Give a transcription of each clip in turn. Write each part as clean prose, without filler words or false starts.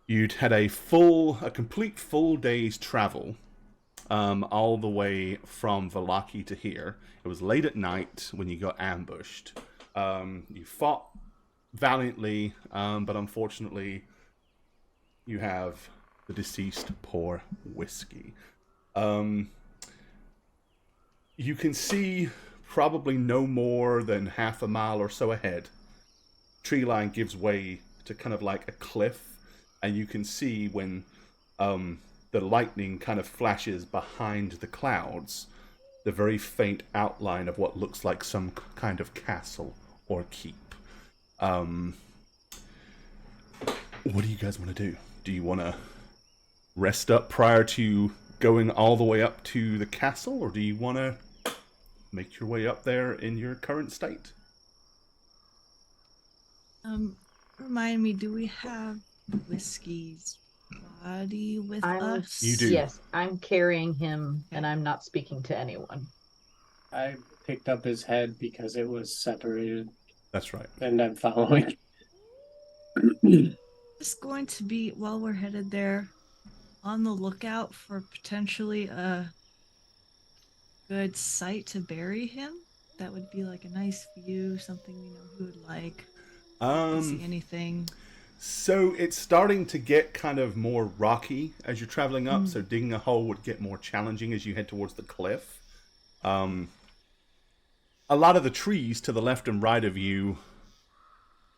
You'd had a complete full day's travel, all the way from Valaki to here. It was late at night when you got ambushed. You fought valiantly, but unfortunately, you have the deceased pour whiskey. Um, you can see probably no more than half a mile or so ahead. Tree line gives way to kind of like a cliff, and you can see when the lightning kind of flashes behind the clouds, the very faint outline of what looks like some kind of castle or keep. Um, what do you guys want to do? Do you want to rest up prior to going all the way up to the castle, or do you want to make your way up there in your current state? Um, Remind me, do we have whiskey's body with I'm, You us? do. yes, I'm carrying him and Okay. I'm not speaking to anyone. I picked up his head because it was separated, That's right. and I'm following. Just going to be, while we're headed there, on the lookout for potentially a good site to bury him. That would be like a nice view, something we know he would like. Can see Um, anything. so it's starting to get kind of more rocky as you're traveling up, Mm. so digging a hole would get more challenging as you head towards the cliff. Um, a lot of the trees to the left and right of you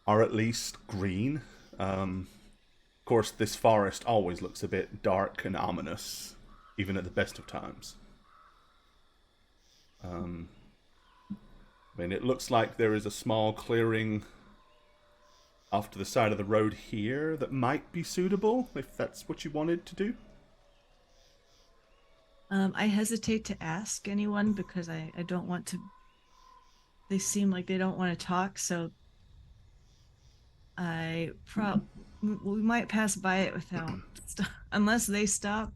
are at least green. Of course, this forest always looks a bit dark and ominous, even at the best of times. Um, I mean, it looks like there is a small clearing off to the side of the road here that might be suitable if that's what you wanted to do. I hesitate to ask anyone because I don't want to. They seem like they don't want to talk, so we might pass by it without unless they stop.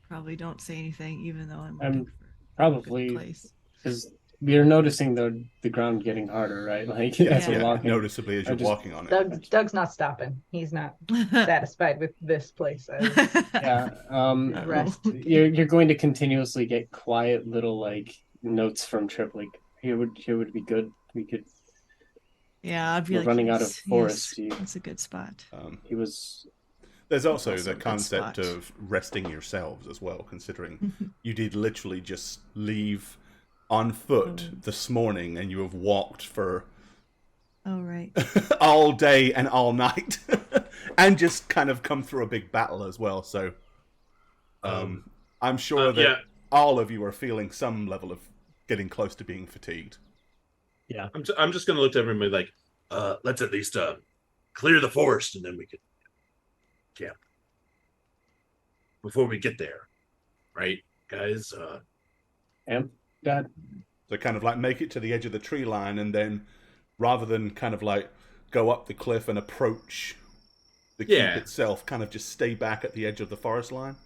Probably don't say anything, even though I'm looking I'm for a good probably place. because we're noticing the ground getting harder, right? Like as Yes, we're Yeah. yeah, walking. noticeably as I you're just walking on it. Doug's not stopping. He's not satisfied with this place as yeah. rest. You're going to continuously get quiet little like notes from Trip. Like here would be good. We could. Yeah, I'd be We're like, running out of yes, yes, forest. He, that's a good spot. Um, he was. there's That's also the also a good concept spot. of resting yourselves as well, considering you did literally just leave on foot Oh. this morning and you have walked for Oh, right. all day and all night and just kind of come through a big battle as well. So I'm sure that Yeah, all of you are feeling some level of getting close to being fatigued. Yeah. I'm just gonna look to everybody like, let's at least clear the forest and then we can camp before we get there, right, guys? Am Dad. So kind of like make it to the edge of the tree line, and then rather than kind of like go up the cliff and approach the keep Yeah, itself, kind of just stay back at the edge of the forest line.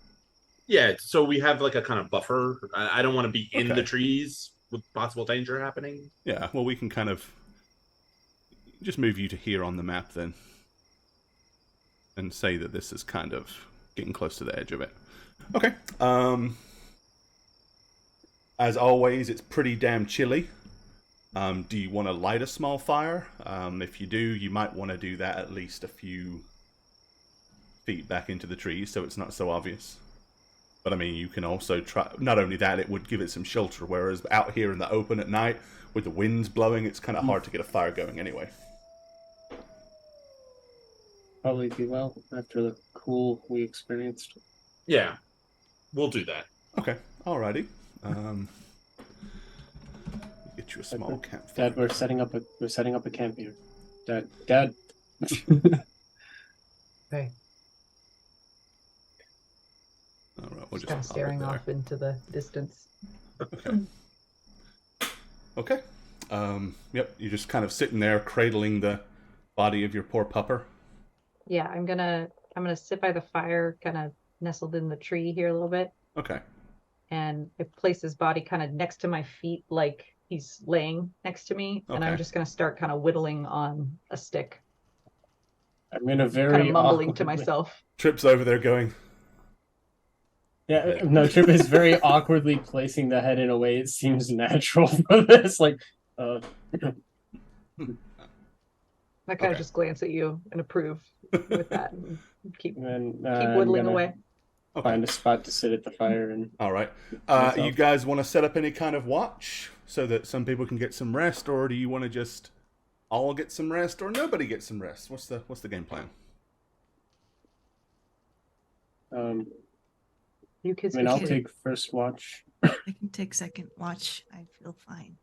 yeah. So we have like a kind of buffer. I don't want to be in the Okay. trees with possible danger happening. Yeah, well, we can kind of just move you to here on the map then, and say that this is kind of getting close to the edge of it. Okay. As always, it's pretty damn chilly. Do you want to light a small fire? If you do, you might want to do that at least a few feet back into the trees so it's not so obvious. But I mean, you can also try. Not only that, it would give it some shelter. Whereas out here in the open at night, with the winds blowing, it's kind of hard to get a fire going anyway. Probably be well after the cool we experienced. Yeah, we'll do that. Okay, alrighty. Get you a small campfire. Dad, we're setting up a camp here. Dad. Okay. All right, we'll Just just kind of pop staring it there. off into the distance. Okay. Okay. Yep. You're just kind of sitting there, cradling the body of your poor pupper. Yeah, I'm gonna sit by the fire, kind of nestled in the tree here a little bit, Okay. and I place his body kind of next to my feet, like he's laying next to me, and I'm Okay. just gonna start kind of whittling on a stick. I'm in a very kind of mumbling awkward... to myself. Trip's over there going, Yeah, no, Trip is very awkwardly placing the head in a way it seems natural for this. Like, I kind Okay. of just glance at you and approve with that, and keep and keep whittling away. Find a spot to sit at the fire and all right. myself. You guys want to set up any kind of watch so that some people can get some rest, or do you want to just all get some rest, or nobody gets some rest? What's the game plan? You kids. I mean, can I'll sleep. take first watch. I can take second watch. I feel fine.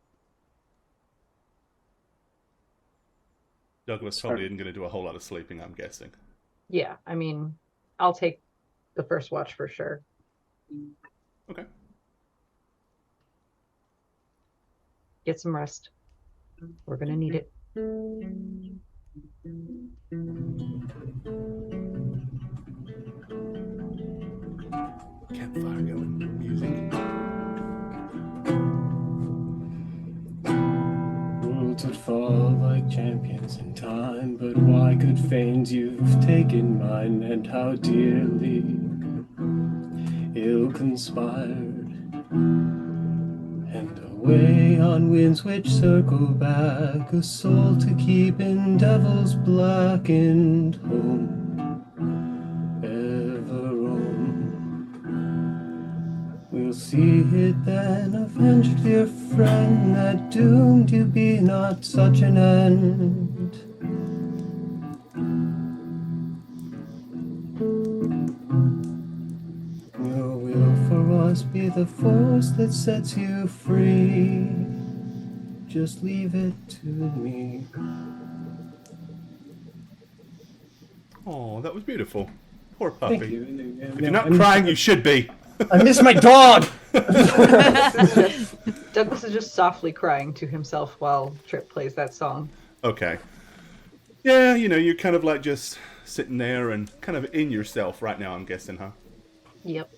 Douglas probably isn't going to do a whole lot of sleeping, I'm guessing. Yeah, I mean, I'll take the first watch for sure. Okay. Get some rest. We're gonna need it. Campfire going. Music. Worlds would fall like champions in time, but why good fanes you've taken mine, and how dearly ill conspired, and away on winds which circle back, a soul to keep in devil's blackened home. We'll see it then, avenged, dear friend, that doomed you be not such an end. Your will for us be the force that sets you free. Just leave it to me. Oh, that was beautiful. Poor puppy. Thank you. If you're not crying, you should be. I miss my dog! Douglas is just softly crying to himself while Trip plays that song. Okay. Yeah, you're kind of like just sitting there and kind of in yourself right now, I'm guessing, huh? Yep.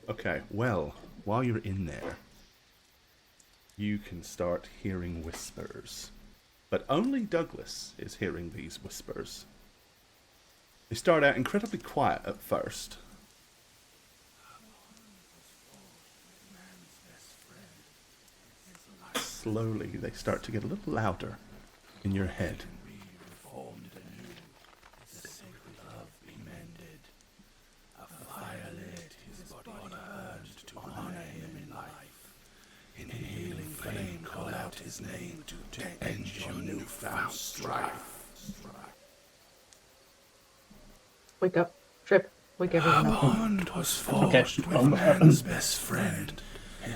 Okay, well, while you're in there, you can start hearing whispers. But only Douglas is hearing these whispers. They start out incredibly quiet at first. Slowly, they start to get a little louder in your head. His name to end your newfound strife. Wake up, Trip. Wake everyone up. Bond was forged with man's best friend.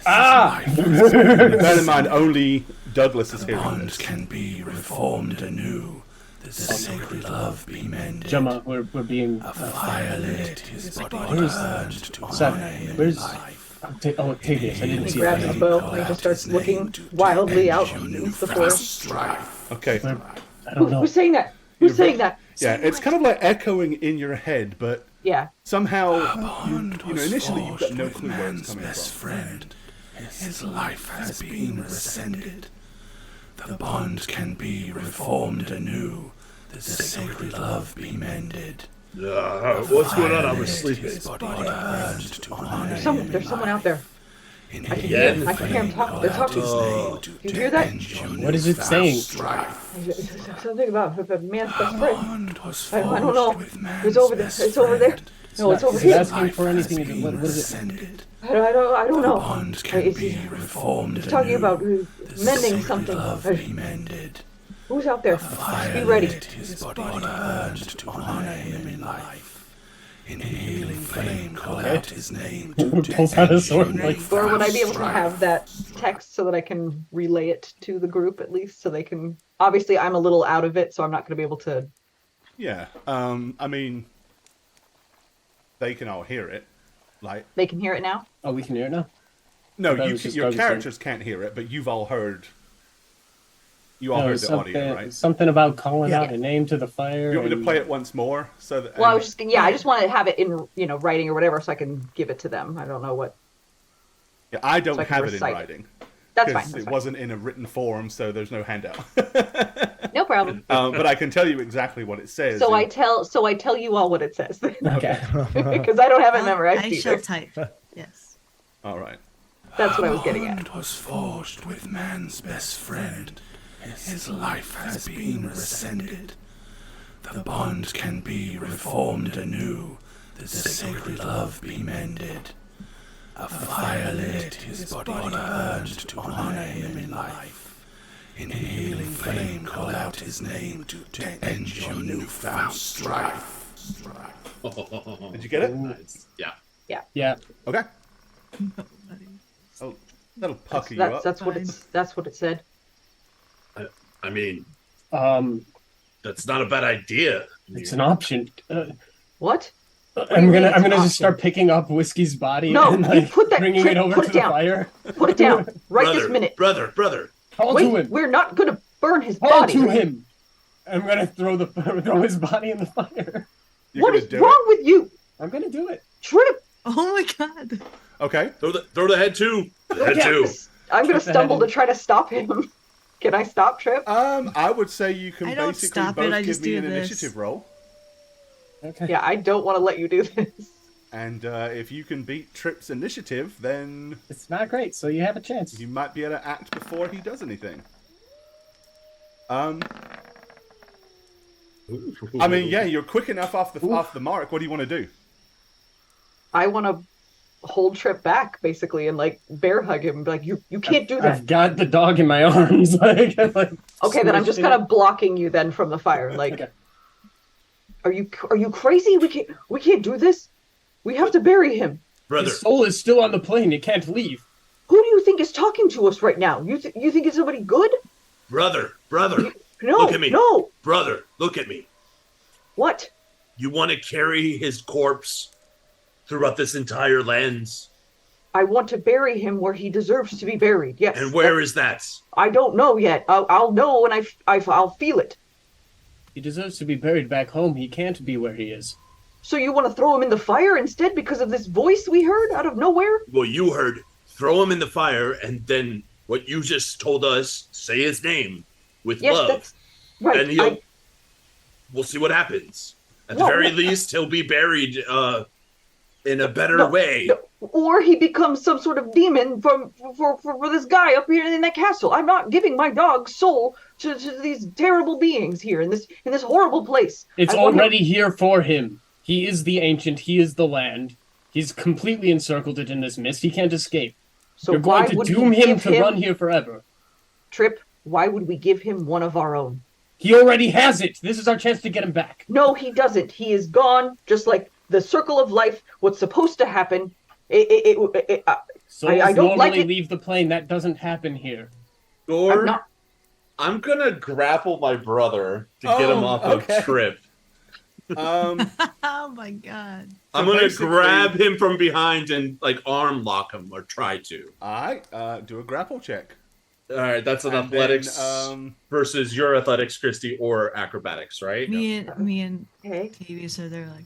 Bear in mind, only Douglas is hearing Bond this. can be reformed anew. The sacred love be mended. Gemma, we're being... A fire lit, his body Where's- burned to Zach, honor him in where's... life. Octavius, I didn't He see grabs that. his bow and he just starts looking wildly out into the forest. Strife. Okay. I don't know. Who's saying that? Who's saying that? Yeah, it's kind of like echoing in your head, but Yeah. somehow, Bond was initially you've got forged no with clue where it's man's coming best from. friend. His life has been rescinded. The bond can be reformed anew. The sacred love be mended. What's going on? I was sleeping. His body burned to honor There's him someone out there. in I can his hear Yeah. I can hear him talk. They're talking. Do you hear that? What is it saying? Something about a man's best friend. I I don't know. It's over there. It's over there. No, it's over Is it here. asking for anything? What is it? I don't know. Bond can Is be he- reformed He's talking anew. about The mending sacred something. love be mended. Who's out there? Fire Be ready. lit, his body burned to honor him in life. In healing flame, call out his name to Pulls out a sword, like... Or would I be able to have that text so that I can relay it to the group at least, so they can? Obviously, I'm a little out of it, so I'm not going to be able to. Yeah, I mean, they can all hear it. Like, They can hear it now. Oh, we can hear it now? no, That you was can, just your Douglas characters can't hear it, but you've all heard. You all No, heard the audio, right? Something about calling Yeah. out a name to the fire. You want me to and- play it once more so that? Well, I was just I just want to have it in writing or whatever, so I can give it to them. I don't know what. Yeah, I don't so I can have it in recite it. writing. That's Because fine. That's it fine. wasn't in a written form, so there's no handout. No problem. But I can tell you exactly what it says. So I tell you all what it says Okay. because I don't have it memorized I either. shall type. Yes. All right. That's what I was getting at. Bond was forged with man's best friend. His life has been rescinded. The bond can be reformed anew. The sacred love be mended. A fire lit, his body burned to honor him in life. In healing flame call out his name to end your newfound strife. Did you get it? Nice. Yeah. Yeah. Okay. Oh, that'll pucker you up. That's what it said. I mean, Um, that's not a bad idea. it's an option. What? I'm mean it's an gonna just option? start picking up Whiskey's body No, and you like put that- bringing Trip, it over put to it the down. fire. Put it down right brother, this minute. brother. Call to Wait, him. we're not gonna burn his Call body. to him. I'm gonna throw his body in the fire. You're What gonna is do wrong with you, I'm gonna do it. Trip? Oh my god. it? Okay. Throw the head too. The head Yeah. too. I'm gonna Trip the stumble head to try to stop him. Can I stop Trip? I would say you can I don't basically stop it, both I give just me do an this. initiative roll, Okay. Yeah, I don't want to let you do this. and if you can beat Trip's initiative, then It's not great, so you have a chance. you might be able to act before he does anything. I mean, yeah, you're quick enough off the mark. What do you want to do? I want to hold Trip back, basically, and like bear hug him. And be like, you can't do that. I've got the dog in my arms. like Okay, then I'm just kind of blocking you then from the fire. Like, Okay. are you crazy? We can't do this. We have to bury him. Brother, His soul is still on the plane. It can't leave. Who do you think is talking to us right now? You think it's somebody good? brother. No, Look at me. no. Brother, look at me. What? You want to carry his corpse throughout this entire lands? I want to bury him where he deserves to be buried. Yes. And where is that? I don't know yet. I'll know when I'll feel it. He deserves to be buried back home. He can't be where he is. So you want to throw him in the fire instead because of this voice we heard out of nowhere? Well, you heard, throw him in the fire, and then what you just told us, say his name with Yes, love. that's right. And we'll see what happens. At the very least, he'll be buried in a better way. No, or he becomes some sort of demon for this guy up here in that castle. I'm not giving my dog's soul to these terrible beings here in this horrible place. It's I want him- already here for him. He is the ancient. He is the land. He's completely encircled it in this mist. He can't escape. So You're why going to would doom we him give to run here forever. Trip, why would we give him one of our own? He already has it. This is our chance to get him back. No, he doesn't. He is gone, just like the circle of life. What's supposed to happen? Souls I don't normally like it. leave the plane. That doesn't happen here. Gore, not- I'm gonna grapple my brother to get him off okay. of Trip. Oh my god. I'm So gonna basically- grab him from behind and like arm lock him or try to. Alright, do a grapple check. All right, that's an And athletics then, versus your athletics, Christy, or acrobatics, right? Me and Okay. Tavius are there like,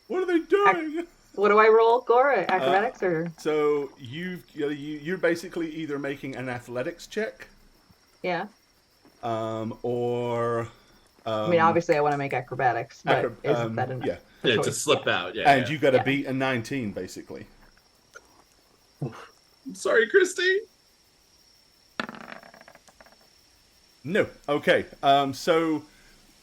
what are they doing? What do I roll, Gore? Acrobatics or? So you're basically either making an athletics check, Yeah. or I mean, obviously, I want to make acrobatics, but isn't that enough? Yeah, Yeah, to choice? slip out. Yeah. and yeah. you got to Yeah. beat a 19 basically. I'm sorry, Christy. No. Okay. So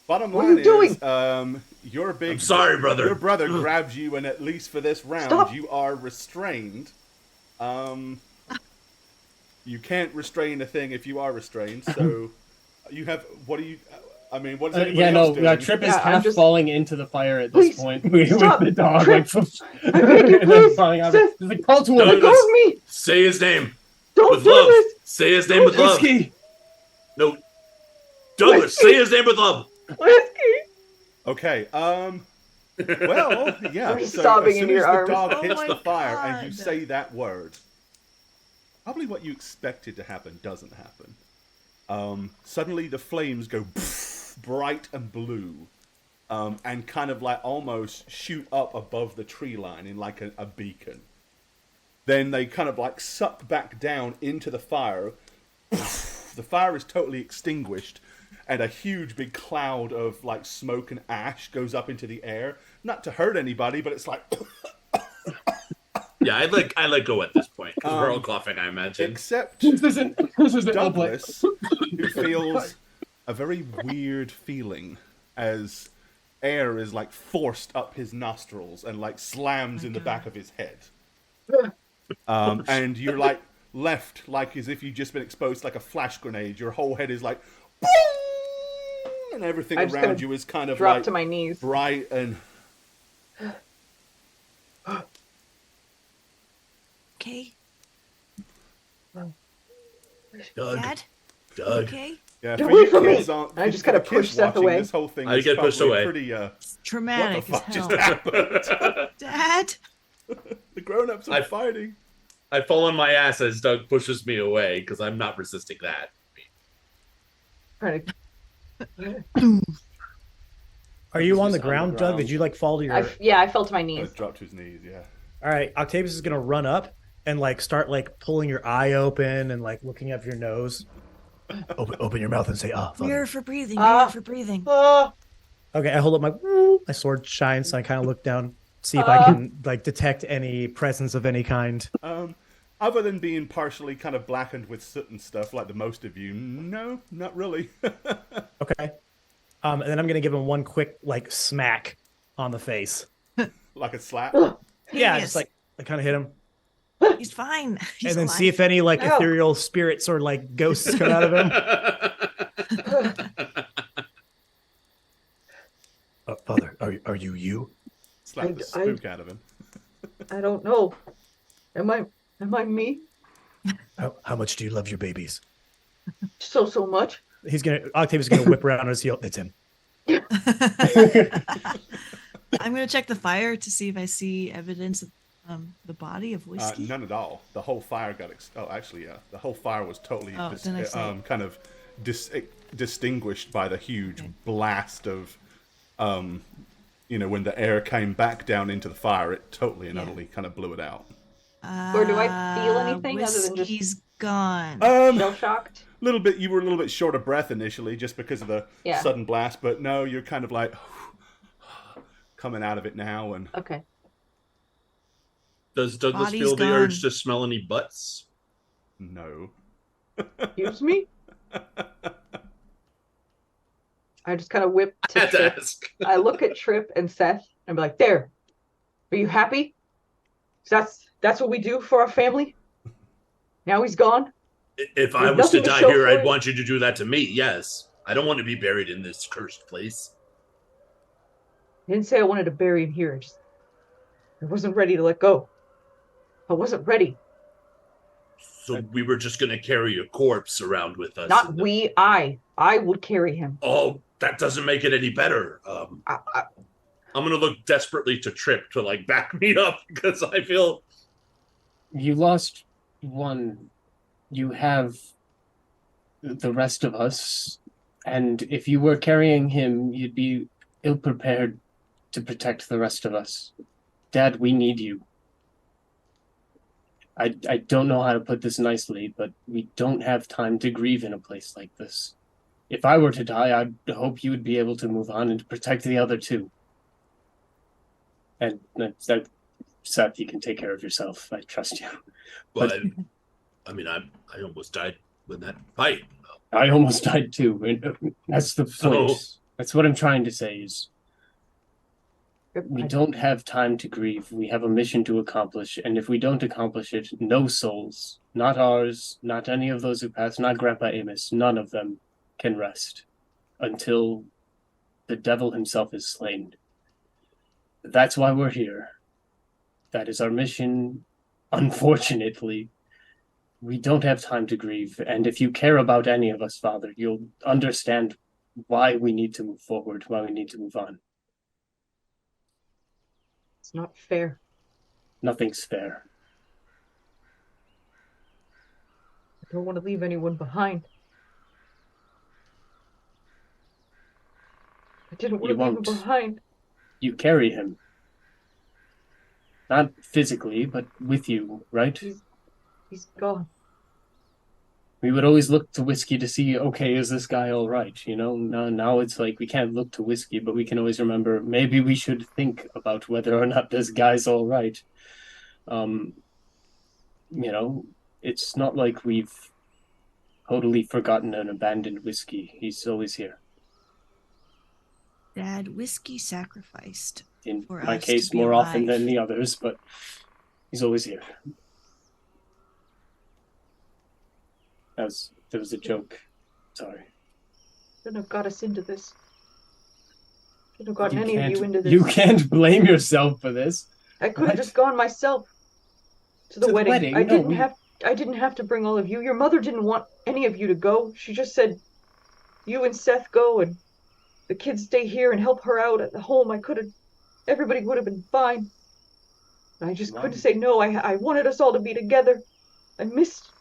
bottom What are line you doing? is, your big. I'm sorry, brother. Your brother grabs you, and at least for this round, Stop. you are restrained. You can't restrain a thing if you are restrained. So you have. What do you? I mean, what is anybody Yeah, else no, doing? Trip is Yeah, I'm half just- falling into the fire at this Please, point with stop. the dog. Trip, like, I beg you, and then please. falling out. Seth, He's like, call to No, him. Let go of me! Say his name Don't with do love. this! Say his name with love. Whiskey. No, Douglas, say his name with love. Whiskey! Okay. Well, yeah. I'm So sobbing as soon in your as the arms. dog Oh hits my the fire and you God. say that word, probably what you expected to happen doesn't happen. Suddenly the flames go bright and blue, and kind of like almost shoot up above the tree line in like a beacon. Then they kind of like suck back down into the fire. The fire is totally extinguished, and a huge big cloud of like smoke and ash goes up into the air. Not to hurt anybody, but it's like Yeah, I let go at this point because we're all coughing. I imagine. except This isn't Douglas, who feels a very weird feeling as air is like forced up his nostrils and like slams in the back of his head. And you're like left like as if you've just been exposed to like a flash grenade. Your whole head is like boom, and everything around you is kind of drop like to my knees. bright and Okay, Doug, Dad. Doug. Okay. yeah. Get For away you from me! kids on, I just for gotta the kids push Seth watching, away. This whole thing I is get pushed probably away. pretty. What the Traumatic as fuck hell. just happened? Dad. The grown-ups are fighting. I fall on my ass as Doug pushes me away because I'm not resisting that. Trying Are you on the ground, Doug? Did you like fall to your? I fell to my I knees. dropped to his knees. Yeah. All right, Octavius is gonna run up and like start like pulling your eye open and like looking up your nose. Open your mouth and say, "Ah, Mirror for breathing. Ah. Mirror for breathing. Okay, I hold up my sword shines, so I kind of look down, see if I can like detect any presence of any kind. Other than being partially kind of blackened with soot and stuff, like the most of you, no, not really. Okay, and then I'm gonna give him one quick like smack on the face. Like a slap. Yeah, Hideous. just like I kind of hit him, He's fine. He's and then alive. see if any like Ow. ethereal spirits or like ghosts come out of him. Father, are you? Slap the spook out of him. I don't know. Am I me? How much do you love your babies? So much. Octavius is gonna whip around on his heel. It's him. I'm gonna check the fire to see if I see evidence of the body of whiskey. None at all. The whole fire got. The whole fire was totally then I see it. kind of distinguished by the huge blast of, when the air came back down into the fire, it totally and utterly kind of blew it out. Or do I feel anything other than just Whiskey's gone. shell shocked? Little bit. You were a little bit short of breath initially, just because of the Yeah. sudden blast. But no, you're kind of like coming out of it now, and Okay. Does Douglas Body's feel the gone. urge to smell any butts? no. Excuse me? I just kind of whip I to had to Trip. ask. I look at Trip and Seth and be like, there. Are you happy? That's what we do for our family? Now he's gone? If I There's was to nothing to die show here, for I'd it. want you to do that to me. Yes. I don't want to be buried in this cursed place. I didn't say I wanted to bury him here. I wasn't ready to let go. I wasn't ready. So we were just going to carry a corpse around with us. Not we, I. I would carry him. Oh, that doesn't make it any better. I'm going to look desperately to Trip to like back me up because I feel You lost one. You have the rest of us. And if you were carrying him, you'd be ill-prepared to protect the rest of us. Dad, we need you. I don't know how to put this nicely, but we don't have time to grieve in a place like this. If I were to die, I'd hope you would be able to move on and to protect the other two. And Seth, you can take care of yourself. I trust you. but I mean, I almost died in that fight. I almost died too. And that's the point. So- That's what I'm trying to say is we don't have time to grieve. We have a mission to accomplish. And if we don't accomplish it, no souls, not ours, not any of those who passed, not Grandpa Amos, none of them can rest until the devil himself is slain. That's why we're here. That is our mission. Unfortunately, we don't have time to grieve. And if you care about any of us, Father, you'll understand why we need to move forward, why we need to move on. It's not fair. Nothing's fair. I don't want to leave anyone behind. I didn't want You to leave him won't. behind. You carry him. Not physically, but with you, right? He's gone. we would always look to whiskey to see, okay, is this guy all right? You know, now it's like we can't look to whiskey, but we can always remember maybe we should think about whether or not this guy's all right. You know, it's not like we've totally forgotten and abandoned whiskey. He's always here. Dad, whiskey sacrificed. In for my us case, to be more often alive. than the others, but he's always here. That was a joke. Sorry. Shouldn't have got us into this. Shouldn't have gotten any of you into this. You can't blame yourself for this. I could have just gone myself to the wedding. I didn't have to bring all of you. Your mother didn't want any of you to go. She just said, you and Seth go and the kids stay here and help her out at the home. Everybody would have been fine. I just couldn't say no. I wanted us all to be together. I missed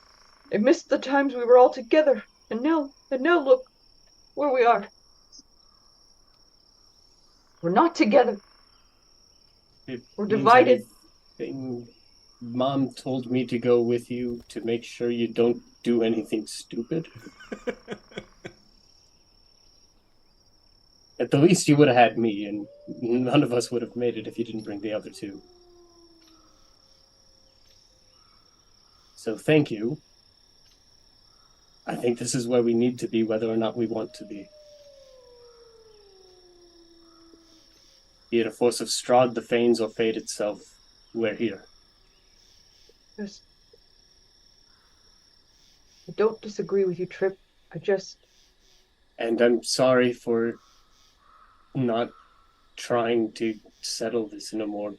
the times we were all together. And now look where we are. We're not together. We're divided. Mom told me to go with you to make sure you don't do anything stupid. At the least you would have had me, and none of us would have made it if you didn't bring the other two. So thank you. I think this is where we need to be, whether or not we want to be. Be it a force of Strahd, the Fanes, or fate itself, we're here. Yes. I don't disagree with you, Trip. And I'm sorry for not trying to settle this in a more...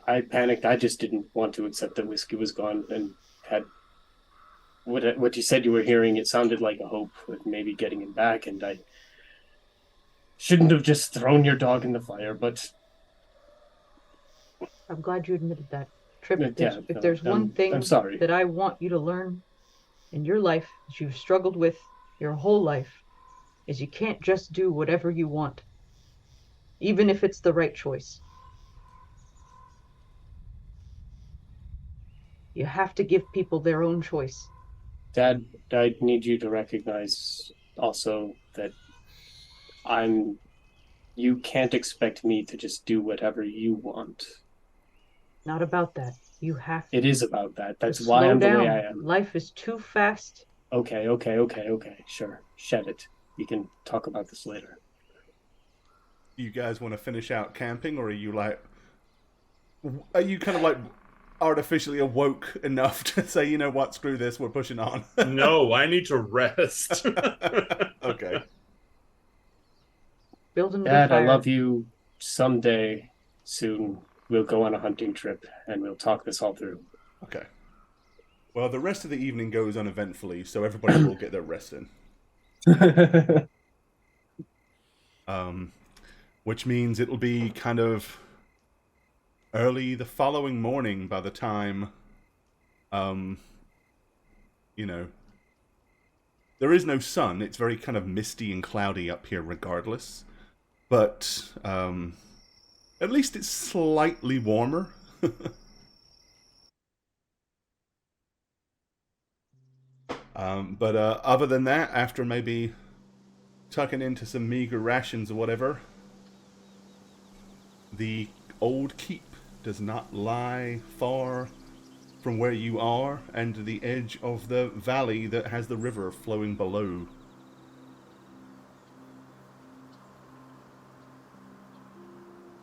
I panicked. I just didn't want to accept that whiskey was gone and had... What you said you were hearing, it sounded like a hope of maybe getting him back, and I shouldn't have just thrown your dog in the fire, but... I'm glad you admitted that. Trip, Yeah, if there's one thing I'm sorry. that I want you to learn in your life that you've struggled with your whole life, is you can't just do whatever you want, even if it's the right choice. You have to give people their own choice. Dad, I need you to recognize also that you can't expect me to just do whatever you want. Not about that. You have to. It is about that. That's Slow why I'm down. the way I am. Life is too fast. Okay. Sure. Shed it. We can talk about this later. You guys want to finish out camping, or are you kind of like artificially awoke enough to say, you know what, screw this, we're pushing on? No, I need to rest. Okay. Building Dad, fire. I love you. Someday, soon, we'll go on a hunting trip and we'll talk this all through. Okay. Well, the rest of the evening goes uneventfully, so everybody will get their rest in. Which means it'll be kind of early the following morning by the time, there is no sun. It's very kind of misty and cloudy up here regardless. But at least it's slightly warmer. But other than that, after maybe tucking into some meager rations or whatever, the old keep does not lie far from where you are and the edge of the valley that has the river flowing below.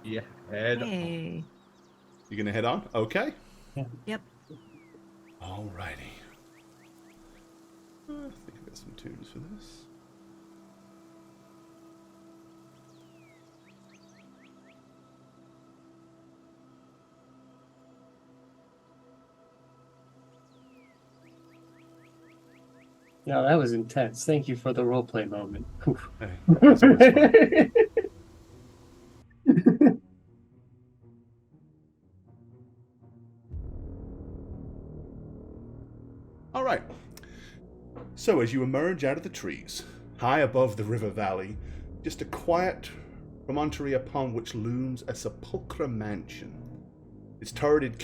Yeah, head on. Hey. You gonna head on? Okay. Yep. Alrighty. I think I've got some tunes for this. No, that was intense. Thank you for the roleplay moment. Hey, that's always fun. Alright. So as you emerge out of the trees, high above the river valley, just a quiet promontory upon which looms a sepulchral mansion. Its turreted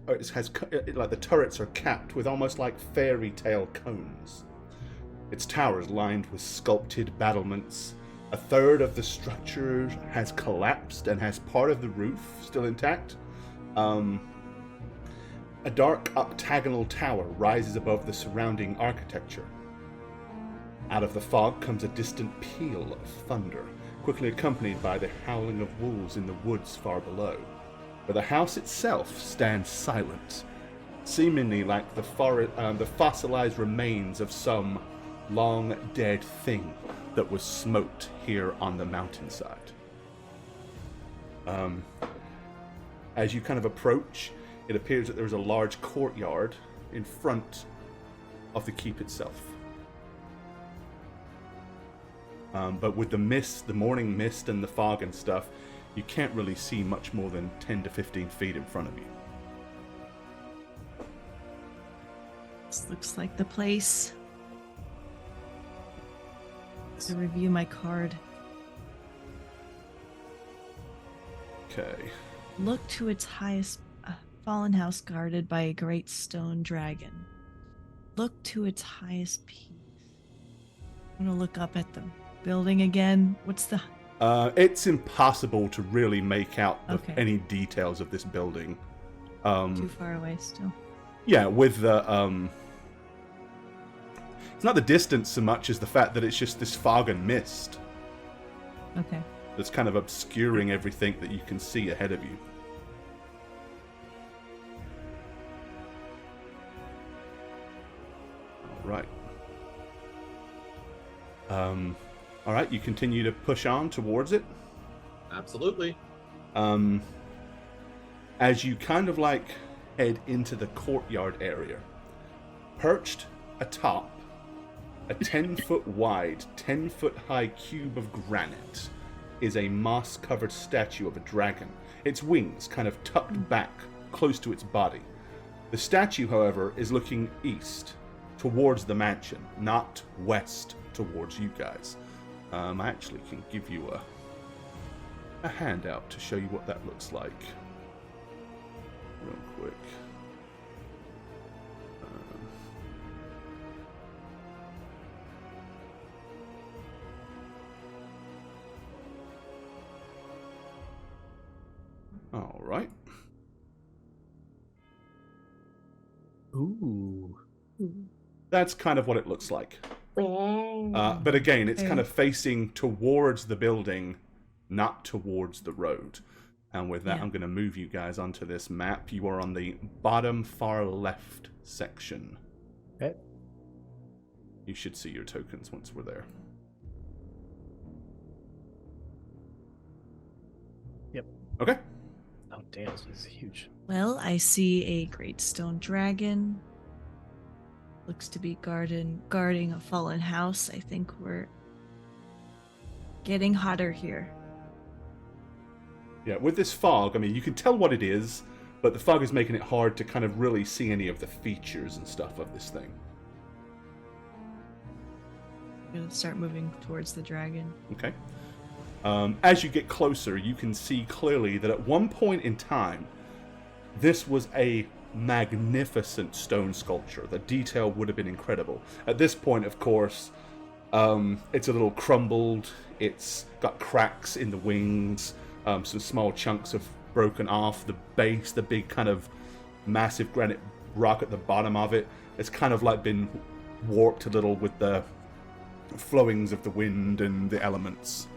it has like the turrets are capped with almost like fairy tale cones. Its towers lined with sculpted battlements. A third of the structure has collapsed and has part of the roof still intact. A dark octagonal tower rises above the surrounding architecture. Out of the fog comes a distant peal of thunder, quickly accompanied by the howling of wolves in the woods far below. But the house itself stands silent, seemingly like the fossilized remains of some long-dead thing that was smoked here on the mountainside. As you kind of approach, it appears that there's a large courtyard in front of the keep itself. But with the mist, the morning mist and the fog and stuff, you can't really see much more than 10 to 15 feet in front of you. This looks like the place. To review my card. Okay. Look to its highest fallen house guarded by a great stone dragon. Look to its highest peak. I'm gonna look up at the building again. What's the... It's impossible to really make out Okay. any details of this building. Too far away still. Yeah, with the... It's not the distance so much as the fact that it's just this fog and mist Okay. that's kind of obscuring everything that you can see ahead of you. Right. Alright, you continue to push on towards it. Absolutely. As you kind of like head into the courtyard area, perched atop a 10-foot wide, 10-foot high cube of granite is a moss-covered statue of a dragon, its wings kind of tucked back close to its body. The statue, however, is looking east, towards the mansion, not west towards you guys. I actually can give you a handout to show you what that looks like. Real quick. All right. Ooh. That's kind of what it looks like. But again, it's kind of facing towards the building, not towards the road. And with that, I'm going to move you guys onto this map. You are on the bottom far left section. Okay. You should see your tokens once we're there. Yep. Okay. Oh, damn, this is huge. Well, I see a great stone dragon. Looks to be guarding a fallen house. I think we're getting hotter here. Yeah, with this fog, I mean, you can tell what it is, but the fog is making it hard to kind of really see any of the features and stuff of this thing. I'm gonna start moving towards the dragon. Okay. As you get closer, you can see clearly that at one point in time, this was a magnificent stone sculpture. The detail would have been incredible. At this point, of course, it's a little crumbled. It's got cracks in the wings. Some small chunks have broken off. The base, the big kind of massive granite rock at the bottom of it, it's kind of like been warped a little with the flowings of the wind and the elements.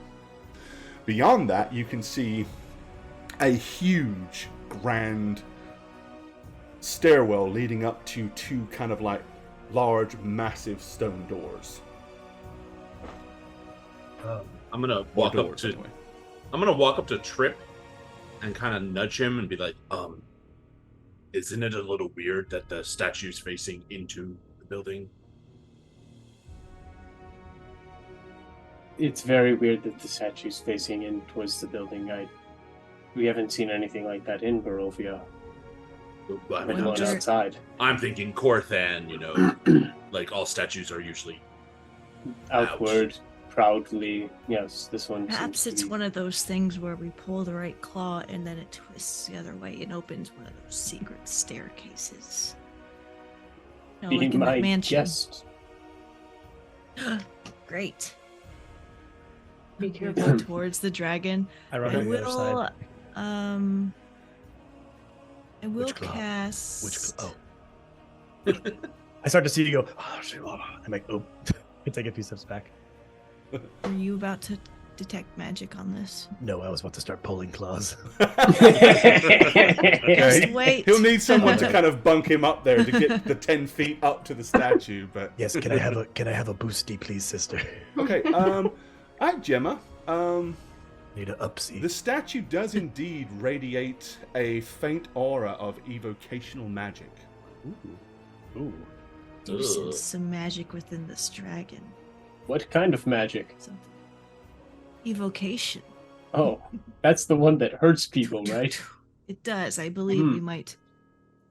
Beyond that, you can see a huge, grand stairwell leading up to two kind of like large, massive stone doors. I'm gonna walk up to. Anyway. I'm gonna walk up to Trip and kind of nudge him and be like, isn't it a little weird that the statue's facing into the building? It's very weird that the statue's facing in towards the building. We haven't seen anything like that in Barovia. I mean, outside. I'm thinking Corthan, like all statues are usually outward. proudly, yes, this one. Perhaps it's one of those things where we pull the right claw and then it twists the other way and opens one of those secret staircases. You know, like in that mansion. Guess. Great. Be Go careful. towards the dragon. I run on the other side. I will Which claw? cast. Which claw? Oh. I start to see you go. I'm like, oh. I take a few steps back. Are you about to detect magic on this? No, I was about to start pulling claws. Just wait. He'll need someone to kind of bunk him up there to get the 10 feet up to the statue. But Yes, can I have a boosty, please, sister? okay. All right, Gemma. Need a upsy. The statue does indeed radiate a faint aura of evocational magic. Ooh. You sense some magic within this dragon. What kind of magic? Something. Evocation. Oh, that's the one that hurts people, right? It does. I believe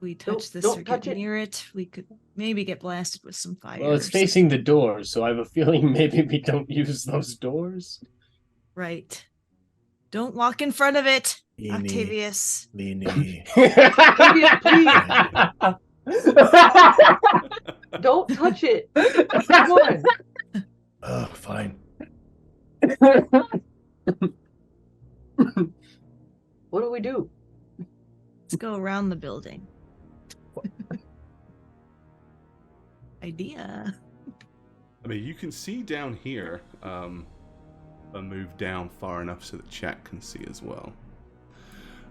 we touch this or get near it, we could maybe get blasted with some fire. Well, it's facing the doors, so I have a feeling maybe we don't use those doors. Right. Don't walk in front of it, Meanie. Octavius. Meanie. Octavius, please. Don't touch it. Come on. Oh, fine. What do we do? Let's go around the building. Idea. I mean, you can see down here, but move down far enough so that chat can see as well.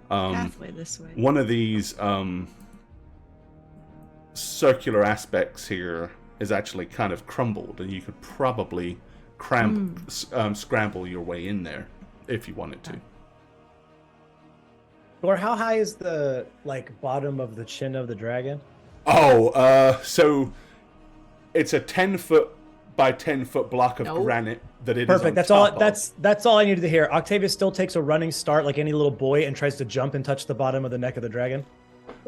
Pathway this way. One of these circular aspects here is actually kind of crumbled, and you could probably scramble your way in there if you wanted to. Or how high is the bottom of the chin of the dragon? Oh, so it's a 10-foot by 10-foot block of granite that it Perfect. is on top of. That's all I needed to hear. Octavius still takes a running start like any little boy and tries to jump and touch the bottom of the neck of the dragon.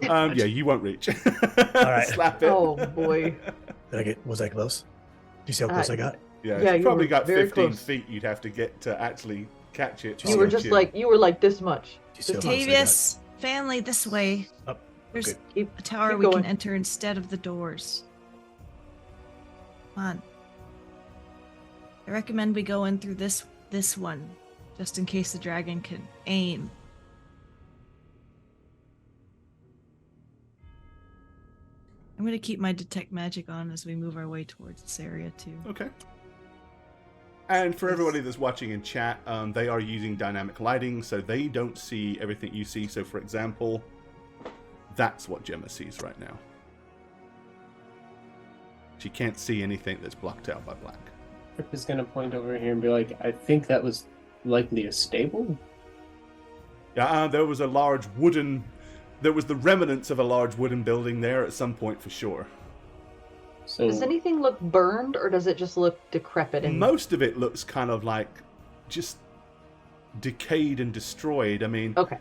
Yeah, you won't reach. All right. Slap it. Oh boy. Was I close? Do you see how close I got? Yeah, you you probably were got very 15 close. feet you'd have to get to actually catch it. You were just like this much. Do you see how close I got? Octavius, family, this way. Up. There's Okay. a tower Keep we can going. enter instead of the doors. Come on. I recommend we go in through this one, just in case the dragon can aim. I'm going to keep my detect magic on as we move our way towards this area too. Okay. And for everybody that's watching in chat, they are using dynamic lighting, so they don't see everything you see. So, for example, that's what Gemma sees right now. She can't see anything that's blocked out by black. Trip is going to point over here and be like, I think that was likely a stable? Yeah, there was a large wooden... There was the remnants of a large wooden building there at some point for sure. So Does anything look burned, or does it just look decrepit? And Most of it looks kind of like just decayed and destroyed. I mean... Okay.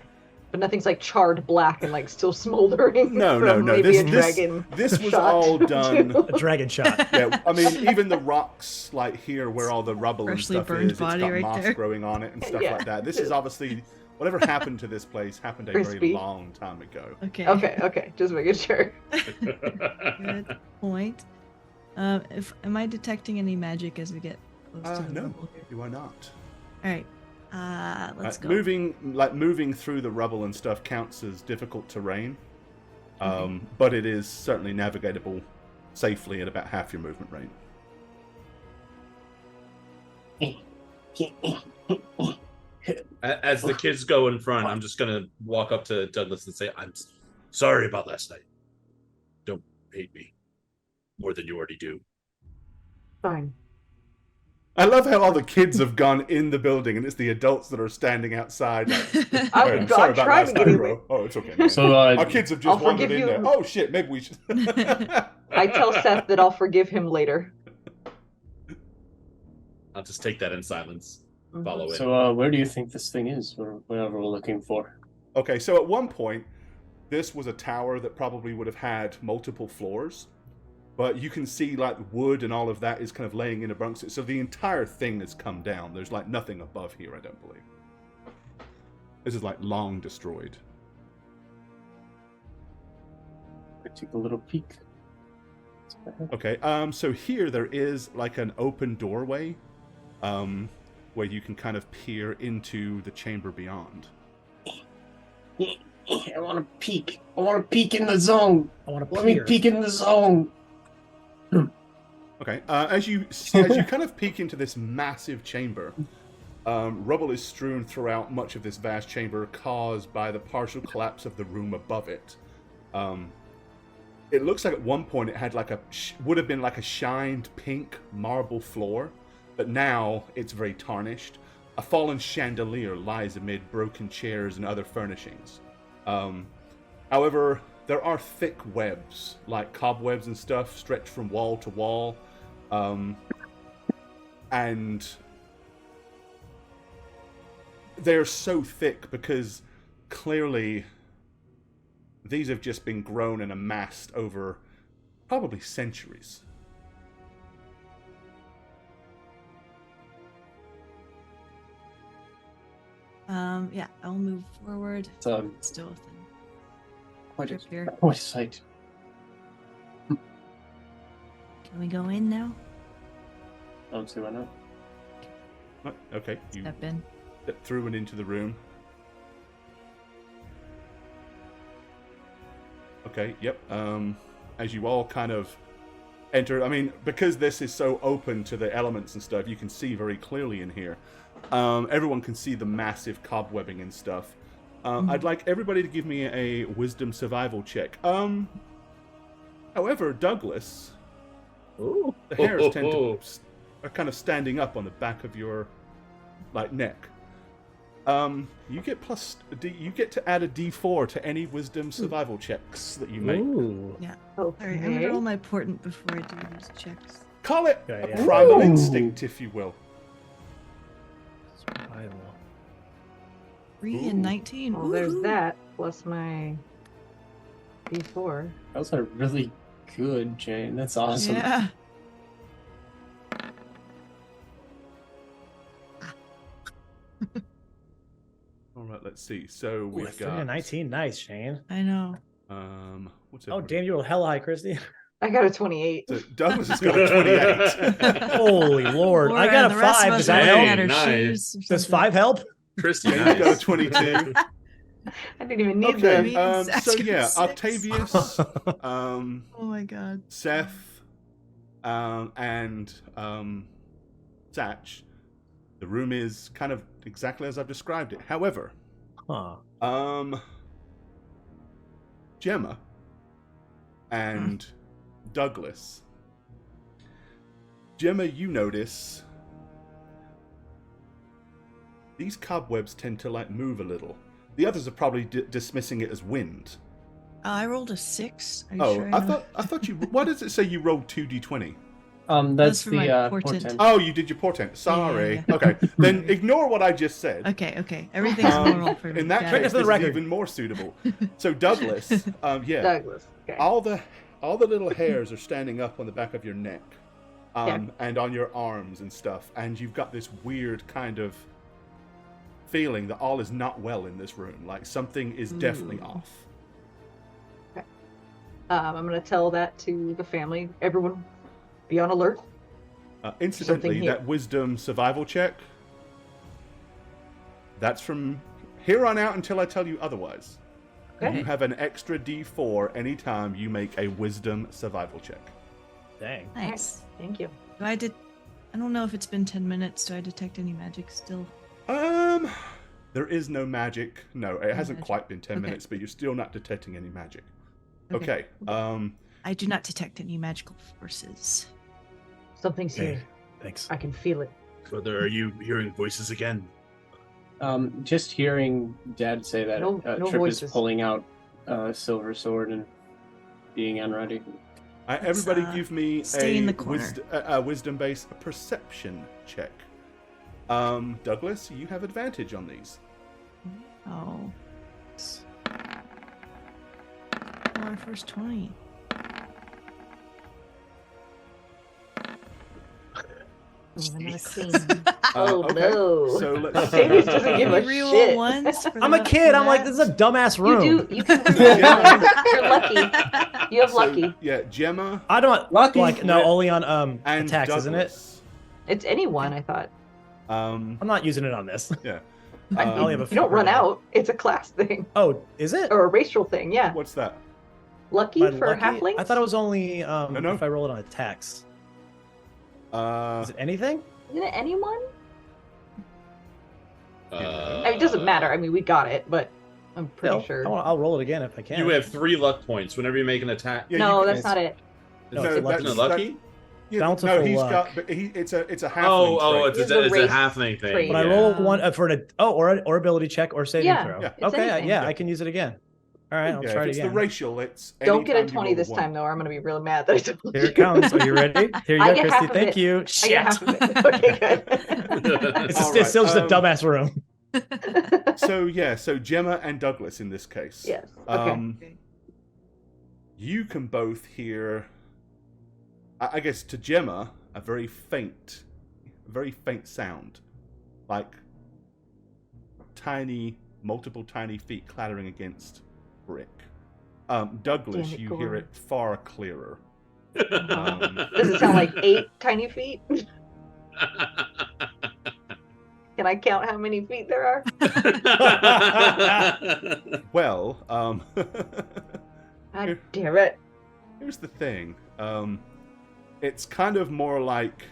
But nothing's like charred black and like still smoldering. No. Maybe a dragon. This was shot all done... too. A dragon shot. Yeah, I mean, even the rocks, like here, where all the rubble Freshly and stuff burned is, body it's got right moss there. growing on it and stuff Yeah. like that. This is obviously... Whatever happened to this place happened a Crispy. very long time ago. Okay. Okay. Just making sure. Good point. Am I detecting any magic as we get close to the No, rubble here? you are not. All right. Let's go. Moving through the rubble and stuff counts as difficult terrain, but it is certainly navigatable safely at about half your movement rate. As the kids go in front, I'm just gonna walk up to Douglas and say, "I'm sorry about last night. Don't hate me more than you already do." Fine. I love how all the kids have gone in the building and it's the adults that are standing outside. Like, I'm sorry about last night, bro. Oh, it's okay. Man. So, our kids have just I'll wandered forgive in there. you. Oh shit, maybe we should. I tell Seth that I'll forgive him later. I'll just take that in silence. Follow it. So, where do you think this thing is, or whatever we're looking for? Okay, so at one point, this was a tower that probably would have had multiple floors. But you can see like wood and all of that is kind of laying in amongst it. So the entire thing has come down. There's like nothing above here, I don't believe. This is like long destroyed. I take a little peek. Okay, so here there is like an open doorway where you can kind of peer into the chamber beyond. I want to peek. I want to peek in the zone. Let me peek in the zone. Okay, as you kind of peek into this massive chamber, rubble is strewn throughout much of this vast chamber, caused by the partial collapse of the room above it. It looks like at one point it had like would have been like a shined pink marble floor, but now it's very tarnished. A fallen chandelier lies amid broken chairs and other furnishings. However, there are thick webs, like cobwebs and stuff, stretched from wall to wall. And they're so thick because clearly these have just been grown and amassed over probably centuries. Yeah, I'll move forward. So, Still within. what Trip is here. what sight? Can we go in now? I don't see why not. Okay, you Step in. step through and into the room. Okay, yep. As you all kind of enter, I mean, because this is so open to the elements and stuff, you can see very clearly in here. Everyone can see the massive cobwebbing and stuff. I'd like everybody to give me a wisdom survival check. However, Douglas, Ooh. the hairs tend to are kind of standing up on the back of your neck. You get you get to add a D4 to any wisdom survival checks that you make. Ooh. Yeah. Okay. Alright, I'm gonna roll my portent before I do these checks. Call it Yeah, a yeah. primal Ooh. instinct, if you will. Survival. 3 and 19. Well, there's Woohoo. that plus my D4. Those are really good, Jane. That's awesome. Yeah. All right, let's see. So Ooh, we've 3 got and 19. Nice, Shane. I know. What's Oh, everybody- damn, you rolled hell high, Christy. I got a 28. So Douglas has got a 28. Holy Lord. I Laura got and a the rest of 5. us Does are that looking help? at her Nice. shoes or Does something. 5 help? Christy, Jane's got a nice. 22. I didn't even need Okay, the. Zach's so got yeah, 6. Octavius, Oh my god. Seth, and Satch. The room is kind of exactly as I've described it. However, Huh. Gemma and Douglas. Gemma, you notice these cobwebs tend to move a little. The others are probably dismissing it as wind. I rolled a 6. Are you Oh, sure? I thought you. Why does it say you rolled 2d20? That's for the my portent. portent. Oh, you did your portent. Sorry. Yeah. Okay, then ignore what I just said. Okay. Everything's normal for me. In that Got case, it. For the this is record. even more suitable. So Douglas, yeah, Douglas. Okay. all the little hairs are standing up on the back of your neck, and on your arms and stuff, and you've got this weird kind of feeling that all is not well in this room. Like something is definitely off. I'm going to tell that to the family. Everyone, be on alert. Incidentally, Something here. that wisdom survival check, that's from here on out until I tell you otherwise. Okay. You have an extra D4 anytime you make a wisdom survival check. Dang. Nice. Thank you. I don't know if it's been 10 minutes. Do I detect any magic still? There is no magic. No, it hasn't magic. quite been 10 Okay. minutes, but you're still not detecting any magic. Okay. I do not detect any magical forces. Something's Hey, here. thanks. I can feel it. Brother, are you hearing voices again? Just hearing Dad say that No Trip voices. is pulling out silver sword and being unready. Everybody Let's, give me stay in a the corner. wisdom-based perception check. Douglas, you have advantage on these. Oh. Our first 20. Another queen. Oh okay. no! So let's. Davis doesn't give a Reroll shit. ones for I'm a that- kid. for I'm like, that. this is a dumbass room. You can reroll. You're lucky. You have So, lucky. yeah, Gemma I don't Lucky. like no only on and attacks, Douglas. isn't it? It's anyone, I thought. I'm not using it on this. Yeah. I only have a You don't run fucker. out. It's a class thing Oh, is it? or a racial thing. Yeah. What's that? Lucky My for lucky? halflings. I thought it was only No. if I roll it on attacks. Is it anything? Isn't it anyone? Uh, I mean, it doesn't matter. I mean, we got it, but I'm pretty No, sure. I'll roll it again if I can. You have 3 luck points whenever you make an attack. Yeah, no, you that's not it. No, No, it's that's- Isn't it lucky. lucky? Yeah, Bountiful no, he's luck. got. But it's a halfling. Oh, trait. it's It's a a race halfling thing. trait. But I yeah. roll one for an or ability check or saving Yeah, throw. Yeah. it's Okay, anything. yeah, I can use it again. All right, I'll Yeah, try if it it's again. the racial, it's. Don't get a anytime you 20 roll this one. time, though, or I'm gonna be really mad that I don't. Here it comes. Are you ready? Here you I go, get Christy. half of Thank it. you. I Shit. get half of it. Okay, good. It's, All it's still just a right, dumbass room. So Gemma and Douglas in this case. Yes. Okay. Okay. You can both hear. I guess to Gemma, a very faint sound, like multiple tiny feet clattering against brick. Douglas, Damn it, you go hear on. it far clearer. Does it sound like 8 tiny feet? Can I count how many feet there are? Well, God damn it. here's the thing. It's kind of more like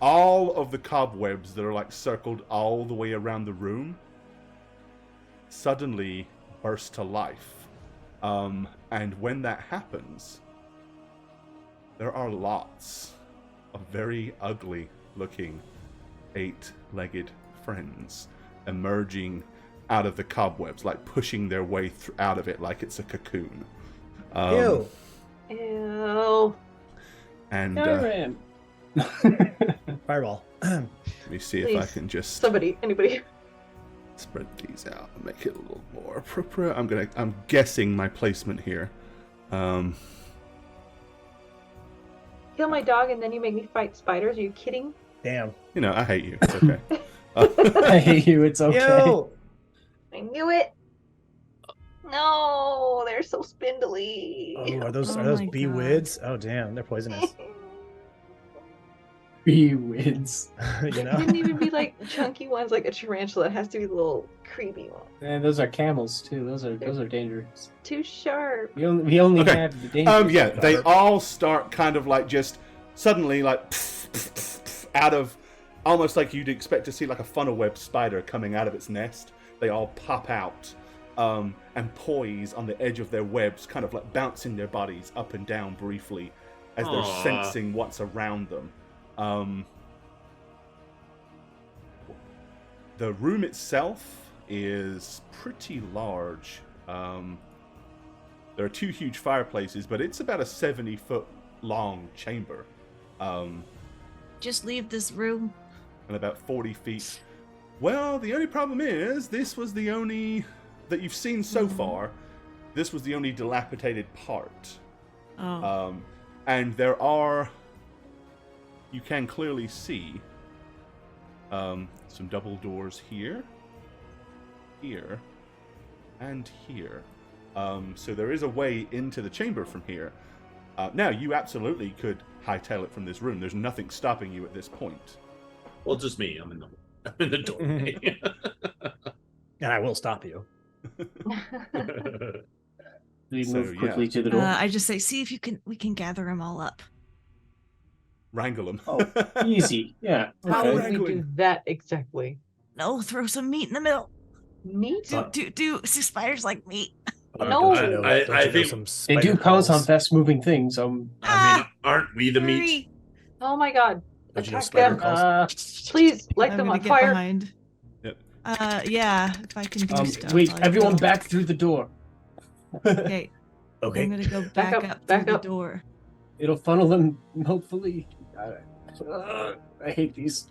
all of the cobwebs that are like circled all the way around the room suddenly burst to life. And when that happens, there are lots of very ugly looking 8-legged friends emerging out of the cobwebs, like pushing their way out of it like it's a cocoon. Ew. Ew. And Darren. Fireball. let me see if I Please. can just Somebody, anybody. spread these out and make it a little more appropriate. I'm guessing my placement here. Kill my dog and then you make me fight spiders? Are you kidding? Damn. You know, I hate you. It's okay. I hate you. It's okay. Ew. I knew it. No, they're so spindly. Oh, are those Oh my bee God. wids? Oh damn, they're poisonous. He wins. You It know. couldn't even be like chunky ones like a tarantula. It has to be the little creepy one. And those are camels too. Those are dangerous. Too sharp. We only Okay. have the dangerous. Yeah, they all start kind of like just suddenly like out of almost like you'd expect to see like a funnel web spider coming out of its nest. They all pop out and poise on the edge of their webs, kind of like bouncing their bodies up and down briefly as they're Aw. sensing what's around them. The room itself is pretty large. There are 2 huge fireplaces, but it's about a 70-foot long chamber. Just leave this room. And about 40 feet. Well, the only problem is, this was the only that you've seen so far. This was the only dilapidated part. Oh. And you can clearly see some double doors here, here, and here. So there is a way into the chamber from here. Now, you absolutely could hightail it from this room. There's nothing stopping you at this point. Well, just me. I'm in the doorway. And I will stop you. We So, move quickly yeah. to the door. I just say, see if we can gather them all up. Wrangle them. Oh, easy. Yeah. How Okay. would we do that exactly? No, throw some meat in the middle. Meat? Do spiders like meat? No. I think They do pounce on fast-moving things. I mean, aren't we the meat? Hurry. Oh my god. Don't you know Attack spider them. calls? Please, light I'm them gonna on get fire. behind. Yep. Yeah, if I can do stuff. Wait, I'll everyone go. back through the door. Okay. Okay. I'm gonna go Back back up, up back through up. the door. It'll funnel them, hopefully. I hate these.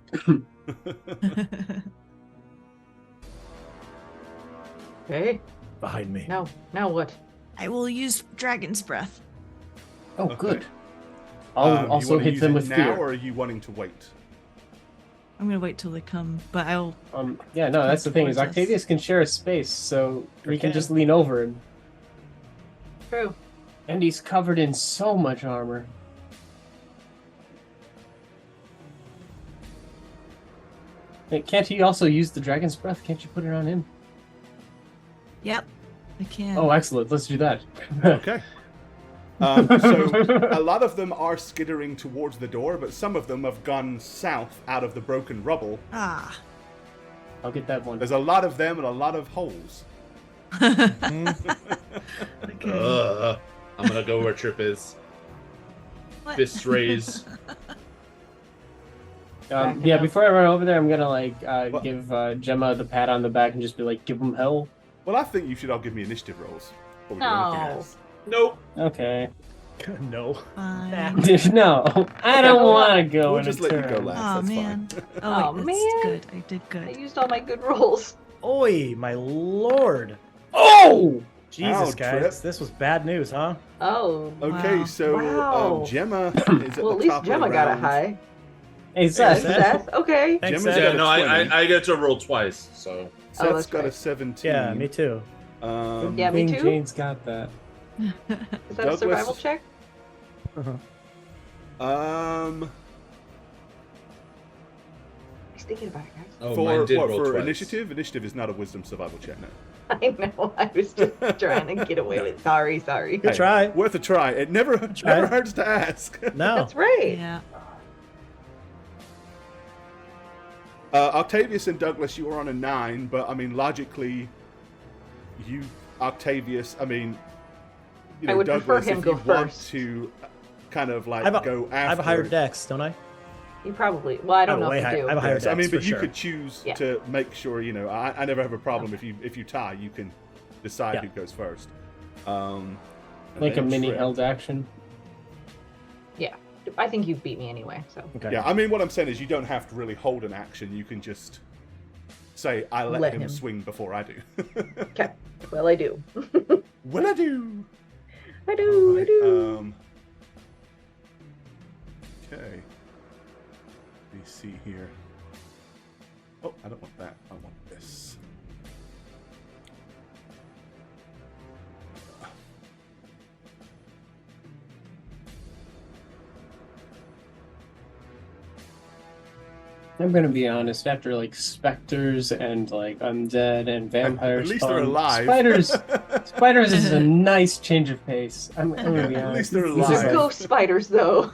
Okay. Behind me. Now what? I will use dragon's breath. Oh, Okay. good. I'll You also wanna hit use them it with now, fear. or are you wanting to wait? I'm gonna wait till they come, but I'll. Yeah, no, that's the thing is towards us. Octavius can share a space, so we can Okay. just lean over him. True. And he's covered in so much armor. Hey, can't he also use the dragon's breath? Can't you put it on him? Yep, I can. Oh, excellent. Let's do that. Okay. So a lot of them are skittering towards the door, but some of them have gone south out of the broken rubble. Ah. I'll get that one. There's a lot of them and a lot of holes. Okay. I'm gonna go where Trip is. What? Fists raised. Yeah, before I run over there, I'm gonna What? give Gemma the pat on the back and just be like, give him hell. Well, I think you should all give me initiative rolls. before we do No. anything else. Nope. Okay. No. Fine. No, I don't want to go We'll in just a let you turn. go last. Oh That's man. fine. Oh, Oh, wait, that's man. good. I did I good. used all my good rolls. Oi, my lord. Oh! Jesus, Ow, guys. Trip. This was bad news, huh? Oh. Okay, Wow. so Wow. Gemma is at Well, the at least top Gemma of the got a round. high. Hey, And Seth. Seth, okay. Thanks, Gemma's Seth. Yeah, got a no, 20. I get to roll twice, so. Seth's that's got a right. 17. Yeah, me too. Yeah, me Queen too. Jane's got that. Is that Douglas- a survival check? He's thinking about it, guys. Oh, for mine did what? roll For twice. initiative? Initiative is not a wisdom survival check. No. I know. I was just trying to get away with. Sorry. Good try. Worth a try. It never hurts to ask. No. That's right. Yeah. Octavius and Douglas, you were on a 9, but I mean, logically, you, Octavius, I mean, you know, I would prefer Douglas, him if go you want first. to kind of like I have a- go after. I have a higher dex, don't I? You probably. Well, I don't know way if you high- do. I have a higher Yes, I mean, dex, but for you sure. could choose Yeah. to make sure, you know, I never have a problem if you tie, you can decide Yeah. who goes first. And Like a then mini Trip. held action. Yeah. I think you beat me anyway. So. Okay. Yeah, I mean, what I'm saying is you don't have to really hold an action. You can just say, I let him swing before I do. Okay. Well, I do. Will I do? I do. I do. Okay. Let me see here. Oh, I don't want that. I want this. I'm gonna be honest, after like specters and like undead and vampires, At least they're alive. Spiders is a nice change of pace. I'm gonna be honest. At least they're These alive. are They're like- ghost spiders, though.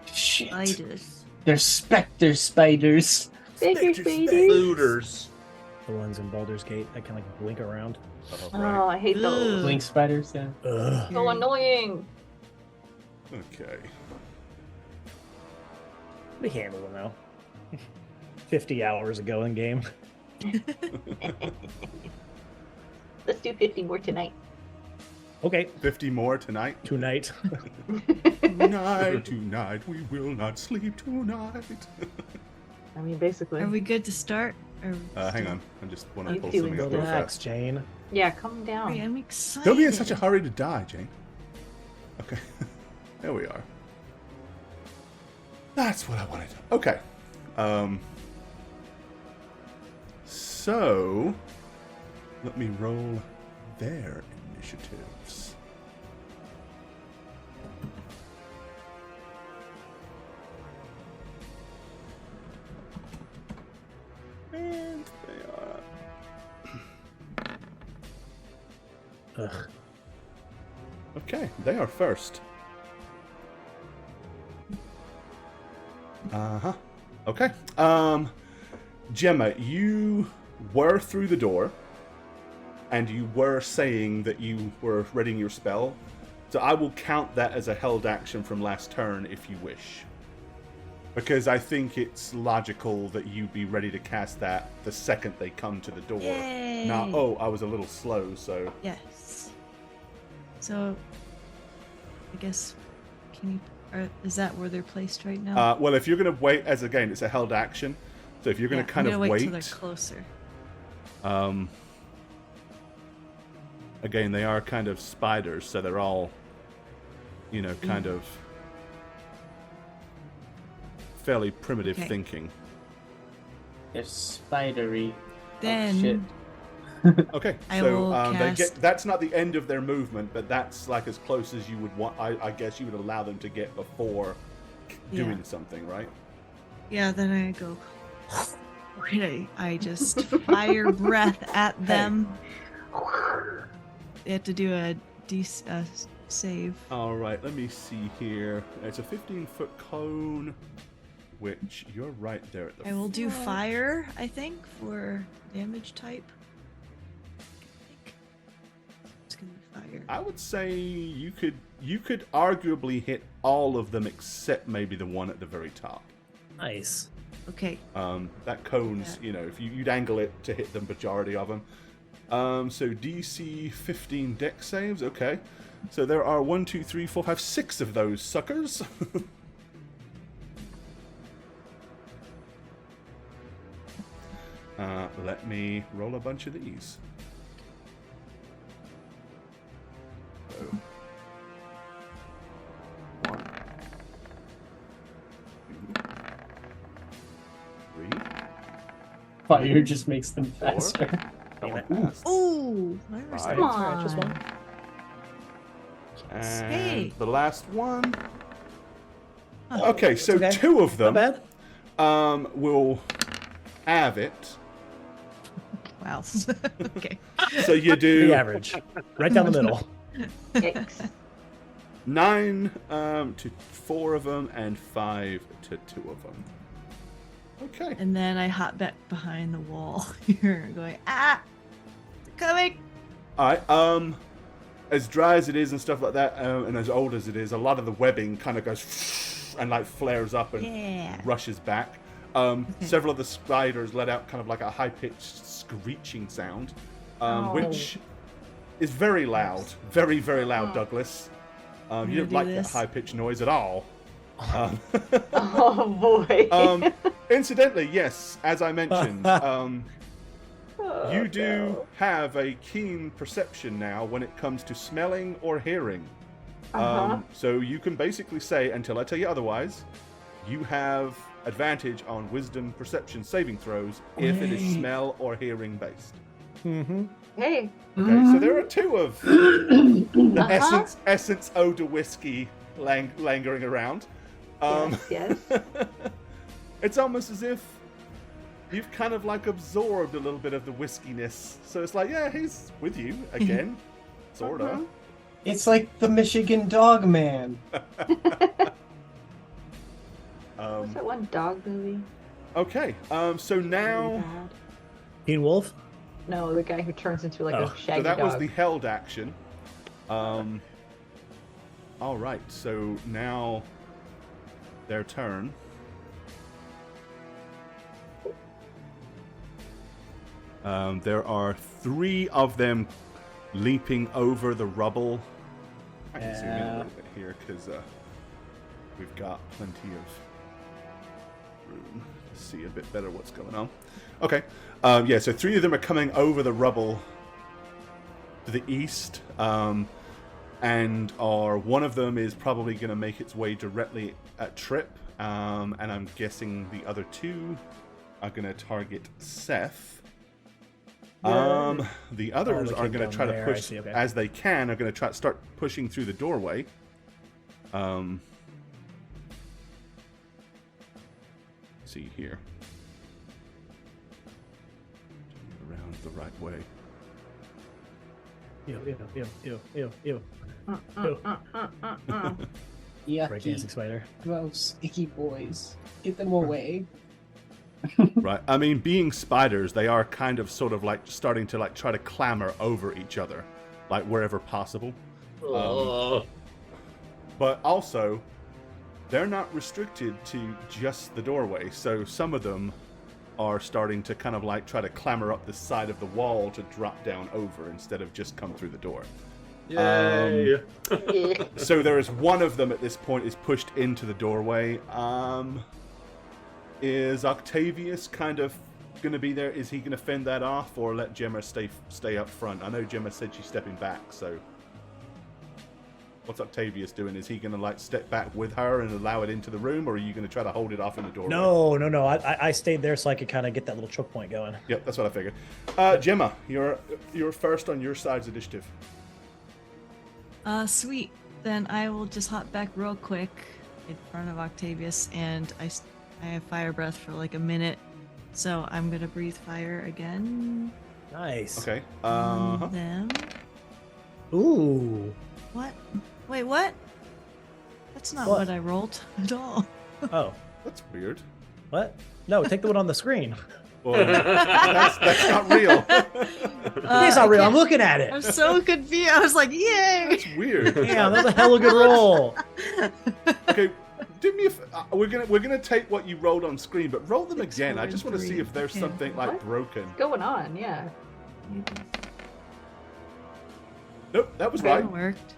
Shit. Spiders. They're specter spiders. Spiders, Specters, spiders. Looters. The ones in Baldur's Gate that can like blink around. Oh, I hate those. Ugh. Blink spiders, yeah. Ugh. So annoying. Okay. We handle them now. 50 hours ago in game. Let's do 50 more tonight. Okay. 50 more tonight. Tonight. Tonight, we will not sleep tonight. I mean, basically. Are we good to start? Or Hang on. I just want to You pull feeling something up real Relax, fast. Jane. Yeah, calm down. Sorry, I'm excited. Don't be in such a hurry to die, Jane. Okay. There we are. That's what I wanted. Okay. So, let me roll their initiatives. And they are... Ugh. Okay, they are first. Uh-huh. Okay. Gemma, you were through the door, and you were saying that you were readying your spell. So I will count that as a held action from last turn if you wish. Because I think it's logical that you be ready to cast that the second they come to the door. Yay. Now, oh, I was a little slow, so... Yes. So, I guess, can you? Or is that where they're placed right now? Well, if you're going to wait, as again, it's a held action. So if you're going to kind I'm of gonna wait, till they're closer. Again, they are kind of spiders, so they're all, you know, kind of fairly primitive thinking. They're spidery. Then shit. Okay, I so will cast... that's not the end of their movement, but that's like as close as you would want. I guess you would allow them to get before doing something, right? Yeah, then I go. I just fire breath at them. They have to do a save. All right, let me see here. It's a 15-foot cone, which you're right there at the I will do fire, I think, for damage type. It's gonna be fire. I would say you could arguably hit all of them except maybe the one at the very top. Nice. Okay. That cone's, if you'd angle it to hit the majority of them. So DC 15 dex saves, okay. So there are 1, 2, 3, 4, 5, 6 of those suckers. Let me roll a bunch of these. So, 1, 2, 3. Fire just makes them faster. That one passed. Ooh, Come on. Just one. And the last one. Okay, so two of them will have it. Wow. Okay. So you do the average, right down the middle. 9 to 4 of them and 5 to 2 of them. Okay. And then I hop back behind the wall here, going, they're coming. All right. As dry as it is and stuff like that, and as old as it is, a lot of the webbing kind of goes and like flares up and rushes back. Several of the spiders let out kind of like a high-pitched screeching sound, which is very loud, very, very loud, Douglas. You don't like that high-pitched noise at all. Oh boy. Incidentally, yes, as I mentioned, you do have a keen perception now when it comes to smelling or hearing. So you can basically say, until I tell you otherwise, you have advantage on wisdom perception saving throws if it is smell or hearing based. Hey. Okay, so there are 2 of the essence odor whiskey lingering around. Yes. It's almost as if you've kind of like absorbed a little bit of the whiskiness. So it's like, yeah, he's with you again, sort of. It's like the Michigan Dog Man. What's that one dog movie? Okay, so now... Teen Wolf? No, the guy who turns into like a shaggy dog. So that was the held action. All right, so now their turn. There are 3 of them leaping over the rubble. I can zoom in a little bit here because we've got plenty of room to see a bit better what's going on. Okay, so 3 of them are coming over the rubble to the east, and one of them is probably going to make its way directly at Trip, and I'm guessing the other 2 are going to target Seth. The others are going to try to push as they can. Are going to try to start pushing through the doorway. See here. Around the right way. Ew. Yucky. Spider. Gross, icky boys. Get them away. Right. I mean, being spiders, they are kind of sort of like starting to like try to clamber over each other, like wherever possible. But also, they're not restricted to just the doorway. So some of them are starting to kind of like try to clamber up the side of the wall to drop down over instead of just come through the door. Yay! So there is one of them at this point is pushed into the doorway. Is Octavius kind of going to be there? Is he going to fend that off or let Gemma stay up front? I know Gemma said she's stepping back, so... What's Octavius doing? Is he going to like step back with her and allow it into the room, or are you going to try to hold it off in the doorway? No. I stayed there so I could kind of get that little choke point going. Yep, that's what I figured. Gemma, you're first on your side's initiative. Sweet. Then I will just hop back real quick in front of Octavius, and I have fire breath for like a minute, so I'm gonna breathe fire again. Nice. Okay. Them. Ooh. What? Wait, what? That's not what I rolled at all. Oh. That's weird. What? No, take the one on the screen. Well, that's not real. It's not real. I'm looking at it. I'm so confused. I was like, yay! That's weird. Damn, that was a hella good roll. Okay, do me we're gonna take what you rolled on screen, but roll them again. I just want to see if there's something like broken. What's going on? Yeah. Nope, that was right. That worked.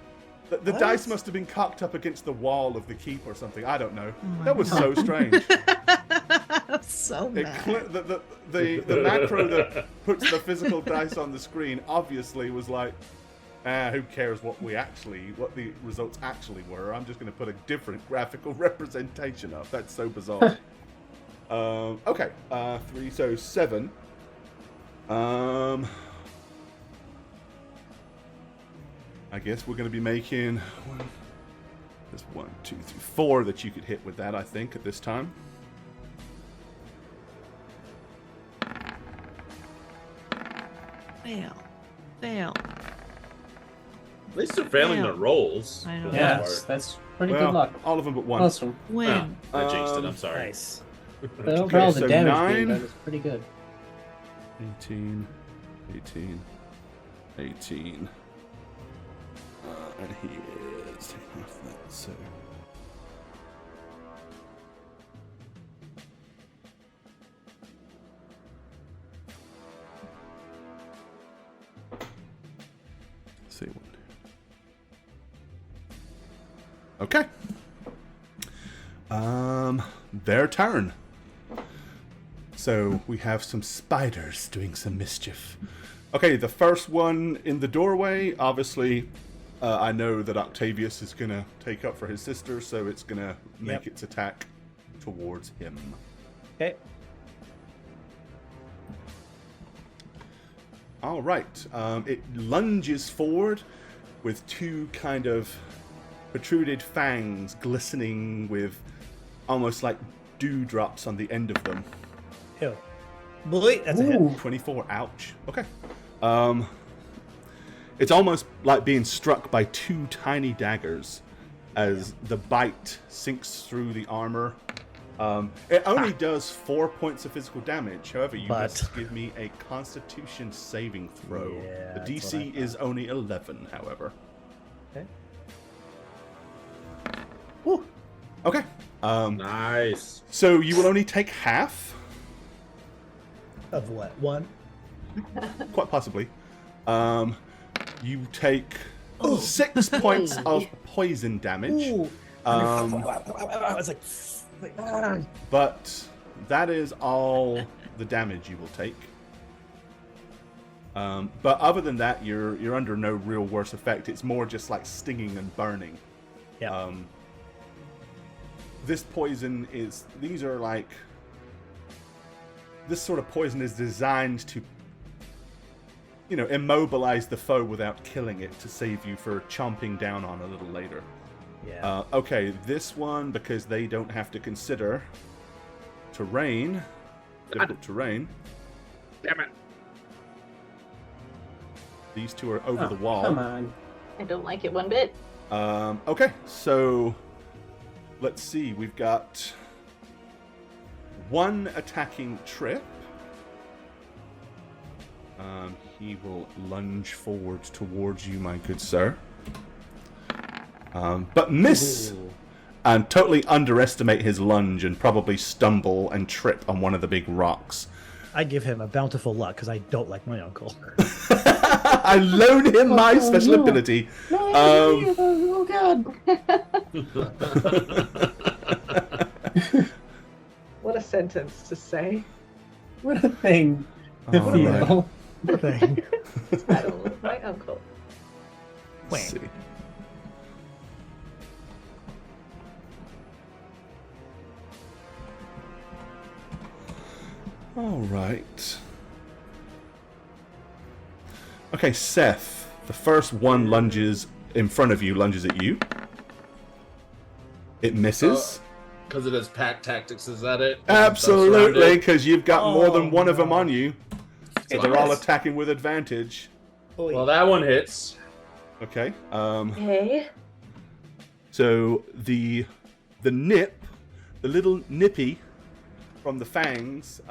The dice must have been cocked up against the wall of the keep or something. I don't know. Oh That was so strange. I'm so mad. The macro that puts the physical dice on the screen obviously was like, who cares what the results actually were? I'm just going to put a different graphical representation up. That's so bizarre. Okay, 3, so 7. I guess we're going to be making there's 1, 2, 3, 4 that you could hit with that, I think, at this time. Fail. At least they're failing their rolls. I know. Yes, that's pretty good luck. All of them but one. Awesome. Win. I jinxed it, I'm sorry. Nice. But overall, so the damage 9. being done is pretty good. 18. And he is taking off that, so... Let's see what... Okay. Their turn. So we have some spiders doing some mischief. Okay, the first one in the doorway, obviously, I know that Octavius is going to take up for his sister, so it's going to make its attack towards him. Okay. All right. It lunges forward with 2 kind of protruded fangs glistening with almost like dewdrops on the end of them. Ew. Boy, that's a hit. 24, ouch. Okay. It's almost like being struck by 2 tiny daggers as the bite sinks through the armor. It only does 4 points of physical damage. However, you must give me a Constitution saving throw. Yeah, the DC is only 11, however. Okay. Woo. Okay. Nice. So you will only take half. Of what? 1? Quite possibly. You take 6 points of poison damage. I was like, but that is all the damage you will take. But other than that, you're under no real worse effect. It's more just like stinging and burning. Yeah. This poison is... These are like... This sort of poison is designed to, immobilize the foe without killing it, to save you for chomping down on a little later. Yeah. Okay, this one, because they don't have to consider terrain, difficult terrain. Damn it. These 2 are over the wall. Come on. I don't like it one bit. Okay, so let's see. We've got 1 attacking Trip. He will lunge forward towards you, my good sir. But miss and totally underestimate his lunge and probably stumble and trip on one of the big rocks. I give him a bountiful luck because I don't like my uncle. I loan him my special ability. Oh God! What a sentence to say. What a thing to feel. Right. I don't like my uncle. Let's see. All right. Okay, Seth. The first one lunges in front of you, lunges at you. It misses. Because it has pack tactics, is that it? Absolutely, because you've got more than one of them on you. So they're all attacking with advantage. Well, that one hits. Okay. Okay. So the nip, the little nippy from the fangs,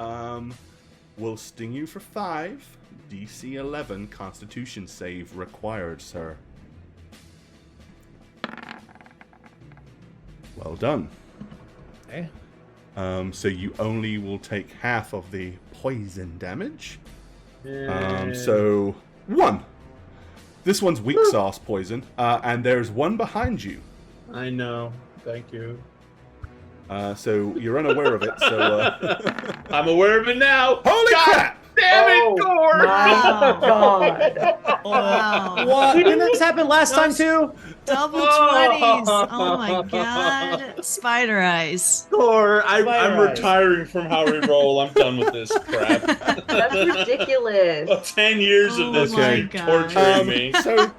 will sting you for 5. DC 11 Constitution save required, sir. Well done. Okay. So you only will take half of the poison damage. So 1. This one's weak sauce poison, and there's one behind you. I know. Thank you. So you're unaware of it. So I'm aware of it now. Holy crap! Damn it, Gore! My God. Wow. What? Didn't this happen last time too? Double 20s. Oh my god. Spider eyes. Gore, I'm Spider eyes. retiring from how we roll. I'm done with this crap. That's ridiculous. 10 years of this my keep God. torturing me. So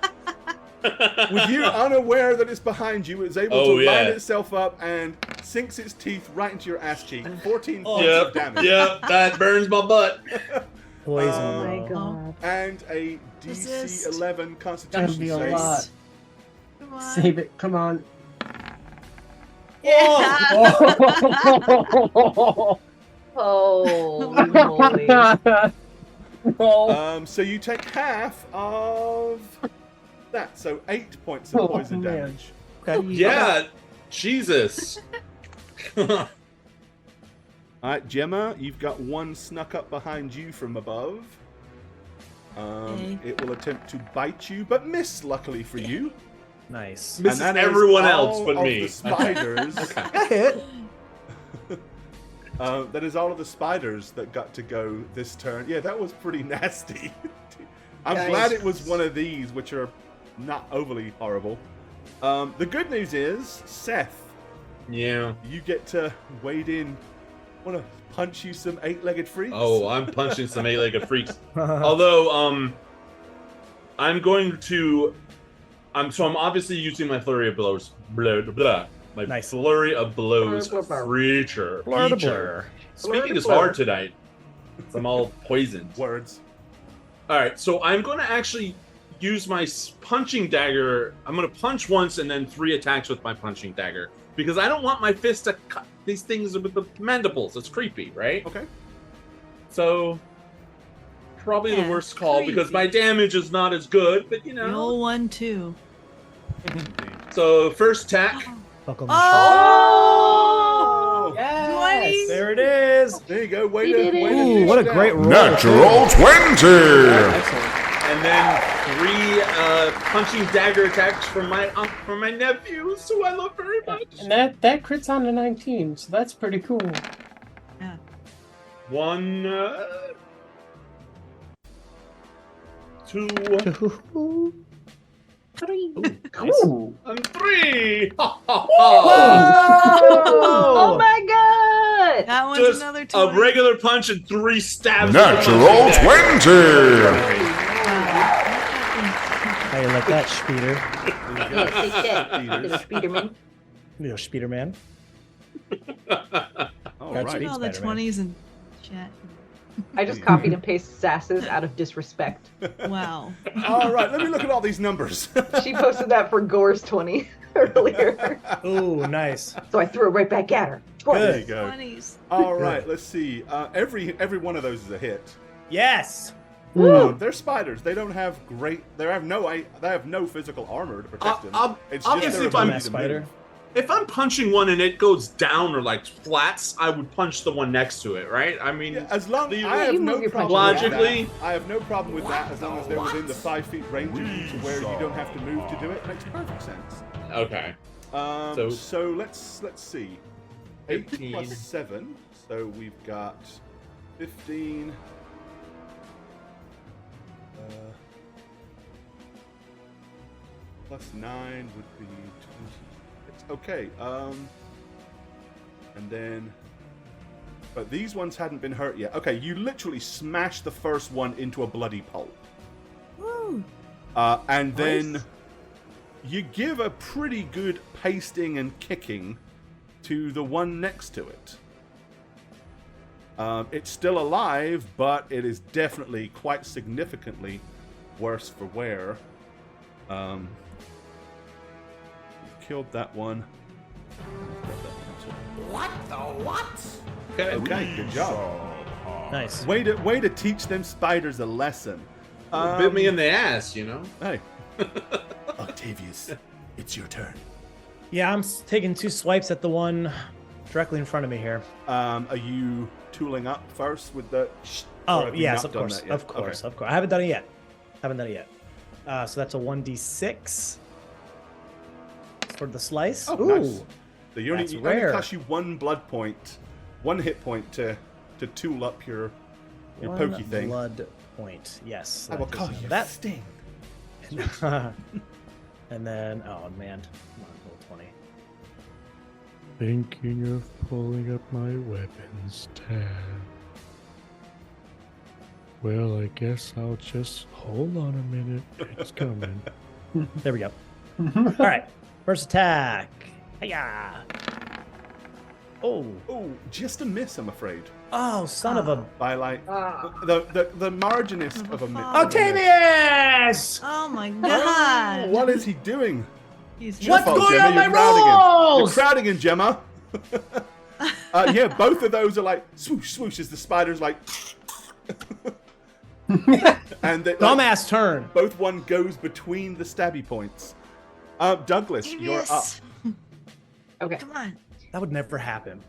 with you unaware that it's behind you, it's able to line itself up and sinks its teeth right into your ass cheek. 14 points of damage. Yep, that burns my butt. Poison. Oh my bro. God. And a DC Resist. 11 That'd Constitution be a save. lot. Come on. Save it. Come on. Holy moly. So you take half of that, so 8 points of poison man. damage. Okay. Yeah, Jesus. Alright, Gemma, you've got one snuck up behind you from above. Okay. It will attempt to bite you, but miss, luckily for you. Nice. Misses And that is everyone all else but of me. The spiders. That hit. That is all of the spiders that got to go this turn. Yeah, that was pretty nasty. I'm Guys. glad it was one of these, which are not overly horrible. The good news is, Seth, Yeah. you get to wade in. Want to punch you some 8-legged freaks? Oh, I'm punching some 8-legged freaks. Although, I'm going to. I'm obviously using my flurry of blows. Blah, blah, blah. My Nice. flurry of blows Blur, blur, blur. creature. Blur to Feature. blur. Speaking Blur is to blur. hard tonight. I'm all poisoned. Words. All right, so I'm going to actually use my punching dagger. I'm going to punch once and then 3 attacks with my punching dagger because I don't want my fist to cut these things with the mandibles. It's creepy, right? Okay. So probably the Yeah, worst call because creepy. my damage is not as good, but you The know. old 1-2. So first attack. Fuck on the Oh! Yes. There it is. There you go. Way We to, did it. way to Ooh, dish what a it great out. roll. Natural 20! Excellent. And then 3 punching dagger attacks from my nephews, who I love very much. And that crits on a 19, so that's pretty cool. Yeah. 1, 2, Ooh. and 3. Oh my God. That one's Just another a 20. regular punch and 3 stabs. Natural with the punching 20! How you like that, Speeder? Yeah, take that, little Spiderman. Little Speeder man. All Got right. you. All the Spider-Man. 20s in chat. I just copied and pasted Sas's out of disrespect. Wow. All right. Let me look at all these numbers. She posted that for Gore's 20 earlier. Ooh, nice. So I threw it right back at her. There you go. 20s. All right. Let's see. Every one of those is a hit. Yes. They're spiders. They don't have great. They have no physical armor to protect them. It's just obviously their if I'm- ability to Spider. move. If I'm punching one and it goes down or like flats, I would punch the one next to it, right? I mean, Yeah, as long the- I have you no move your problem punches with Logically- that. I have no problem with that as long as they're within the 5 feet range of you to where you don't have to move to do it. Makes perfect sense. okay. So let's see. 8 15. plus 7. So we've got 15. Plus 9 would be 26. Okay. And then But these ones hadn't been hurt yet. Okay, you literally smash the first one into a bloody pulp. Woo! And then you give a pretty good pasting and kicking to the one next to it. It's still alive, but it is definitely quite significantly worse for wear. Killed that one. What the what? Okay, good job. Nice. Way to teach them spiders a lesson. Bit me in the ass, you know? Hey. Octavius, it's your turn. Yeah, I'm taking 2 swipes at the one directly in front of me here. Are you tooling up first with the... Oh, yes, of course. Of course. I haven't done it yet. So that's a 1d6 for the slice. Oh, Ooh. nice. So you only cost you 1 blood point, 1 hit point to tool up your pokey thing. Blood point, yes. I will call you that Sting. And then, oh man, come on, roll 20. Thinking of pulling up my weapons tab. Well, I guess I'll just hold on a minute. It's coming. There we go. All right, first attack. Hiya! Oh, Just a miss, I'm afraid. oh, son of a By like the marginist of a miss. Octavius! Oh my god! What is he doing? He's It's your What's fault, going Gemma. on my You're crowding him. You're rolls? crowding him, Gemma. Yeah, both of those are like swoosh, swoosh as the spider's like. And they, Dumbass turn. both one goes between the stabby points. Douglas, you're up. Okay. Come on. That would never happen.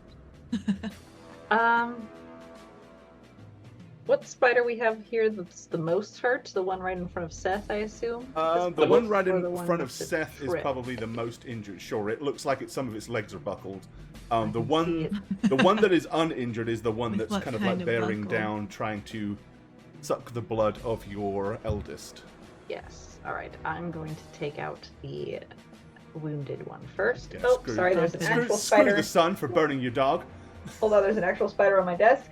What spider we have here that's the most hurt? The one right in front of Seth, I assume? The one right in Or the one front of with the Seth is trip? probably the most injured. Sure, it looks like some of its legs are buckled. The one that is uninjured is the one With that's what kind of kind like of bearing buckle? down, trying to suck the blood of your eldest. Yes. All right. I'm going to take out the wounded one first. Yeah, Oh, screw- sorry. There's an Screw, actual screw spider. the sun for burning your dog. Hold on. There's an actual spider on my desk.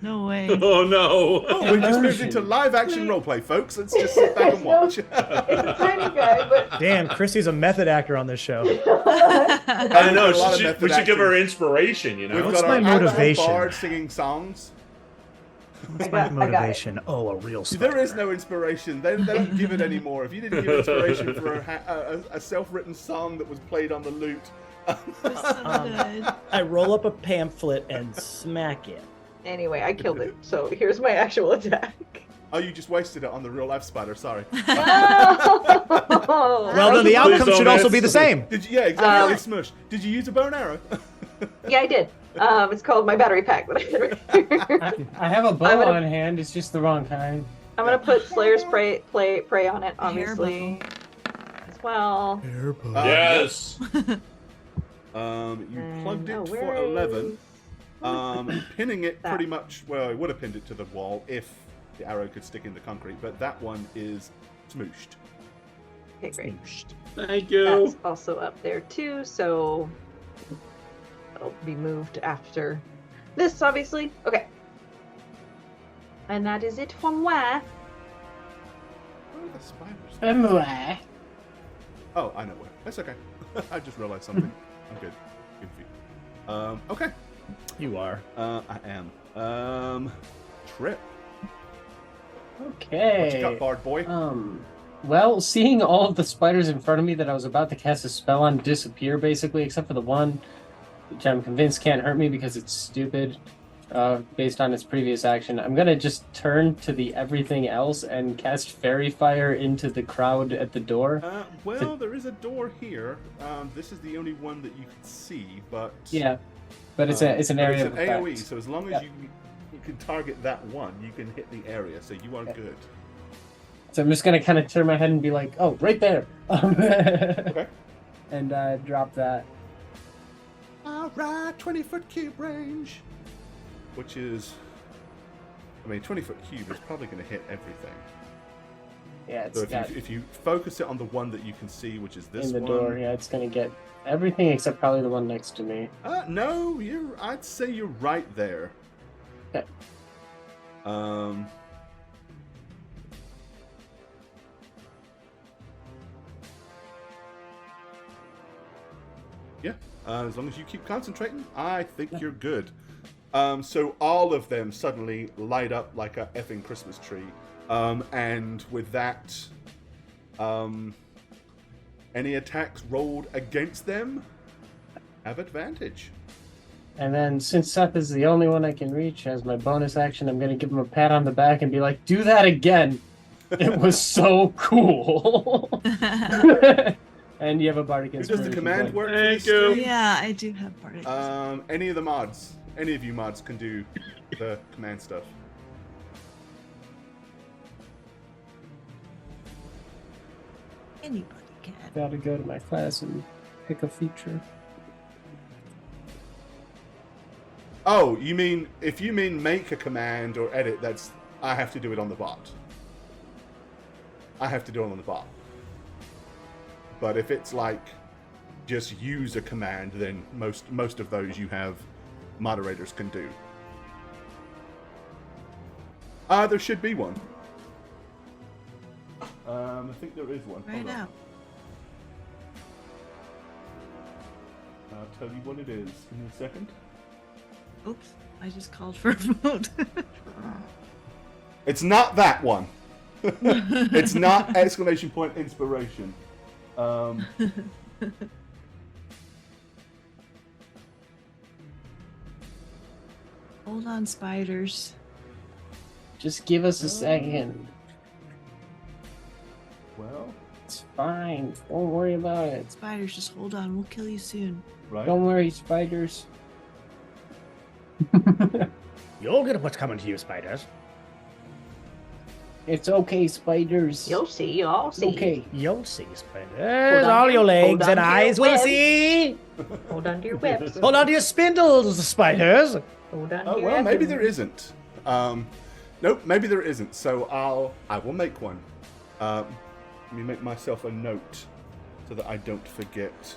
No way. Oh no! Oh, we just moved into live action roleplay, folks. Let's just sit back and watch. It's a tiny guy, but Damn, Christy's a method actor on this show. I know. We've got a lot of method We should give her acting. inspiration, you know? We've What's got my our actual motivation? bard singing songs. What's I my got it. motivation? Oh, a real See, spider. there is no inspiration. They don't give it anymore. If you didn't give inspiration for a self-written song that was played on the lute, That's so good. I roll up a pamphlet and smack it. anyway, I killed it. So here's my actual attack. oh, you just wasted it on the real life spider. Sorry. Well, then the outcome don't should also miss. be the same. Did you? Yeah, exactly. It's smush. Did you use a bow and arrow? Yeah, I did. It's called my battery pack. That I did right here. I have a bow I'm gonna- on hand. It's just the wrong kind. I'm gonna put Slayer's prey on it, Hair obviously, as well. Yes. You plugged it for where 11. is- Pinning it that? pretty much. Well, I would have pinned it to the wall if the arrow could stick in the concrete, but that one is smooshed. Okay, great. Thank you. That's also up there too, so it'll be moved after this, obviously. Okay. And that is it from where? Where are the spiders? Oh, I know where. That's okay. I just realized something. I'm good. Good for you. Okay. You are. I am. Trip. Okay. What you got, Bard boy? Well, seeing all of the spiders in front of me that I was about to cast a spell on disappear, basically, except for the one, which I'm convinced can't hurt me because it's stupid, based on its previous action, I'm gonna just turn to the everything else and cast Fairy Fire into the crowd at the door. Well, there is a door here. This is the only one that you can see, but Yeah, but it's an but area It's of an AOE, effect. so as long as Yeah. you can target that one, you can hit the area. So you are good. So I'm just gonna kind of turn my head and be like, "Oh, right there," Okay. and drop that. All right, 20-foot cube range, which is, I mean, 20-foot cube is probably going to hit everything. Yeah, So if you focus it on the one that you can see, which is this in the one, door, yeah, it's gonna get everything except probably the one next to me. No, I'd say you're right there. Okay. Yeah. As long as you keep concentrating, I think you're good. So all of them suddenly light up like a effing Christmas tree. And with that, any attacks rolled against them have advantage. And then, since Seth is the only one I can reach, as my bonus action, I'm going to give him a pat on the back and be like, do that again! It was so cool! And you have a bardic inspiration. Who does the command work? Thank you. Yeah, I do have bardic. Any of the mods. Any of you mods can do the command stuff. Anybody can. Gotta go to my class and pick a feature. Oh, if you mean make a command or edit, I have to do it on the bot. I have to do it on the bot. But if it's like just use a command, then most of those you have moderators can do. There should be one. I think there is one. Right now. I'll tell you what it is in a second. Oops, I just called for a vote. It's not that one. It's not exclamation point inspiration. Hold on, spiders. Just give us a second. Well, It's fine. Don't worry about it. Spiders, just hold on. We'll kill you soon. right. Don't worry, spiders. You'll get what's coming to you, spiders. It's okay, spiders. You'll see. I'll see. Okay. You'll see, spiders. on, All your legs hold and on to your eyes will webs. see. Hold on to your webs. Hold on to your spindles, spiders. Hold on to Oh your well, maybe abdomen. there isn't. Nope, maybe there isn't. So I will make one. Let me make myself a note so that I don't forget.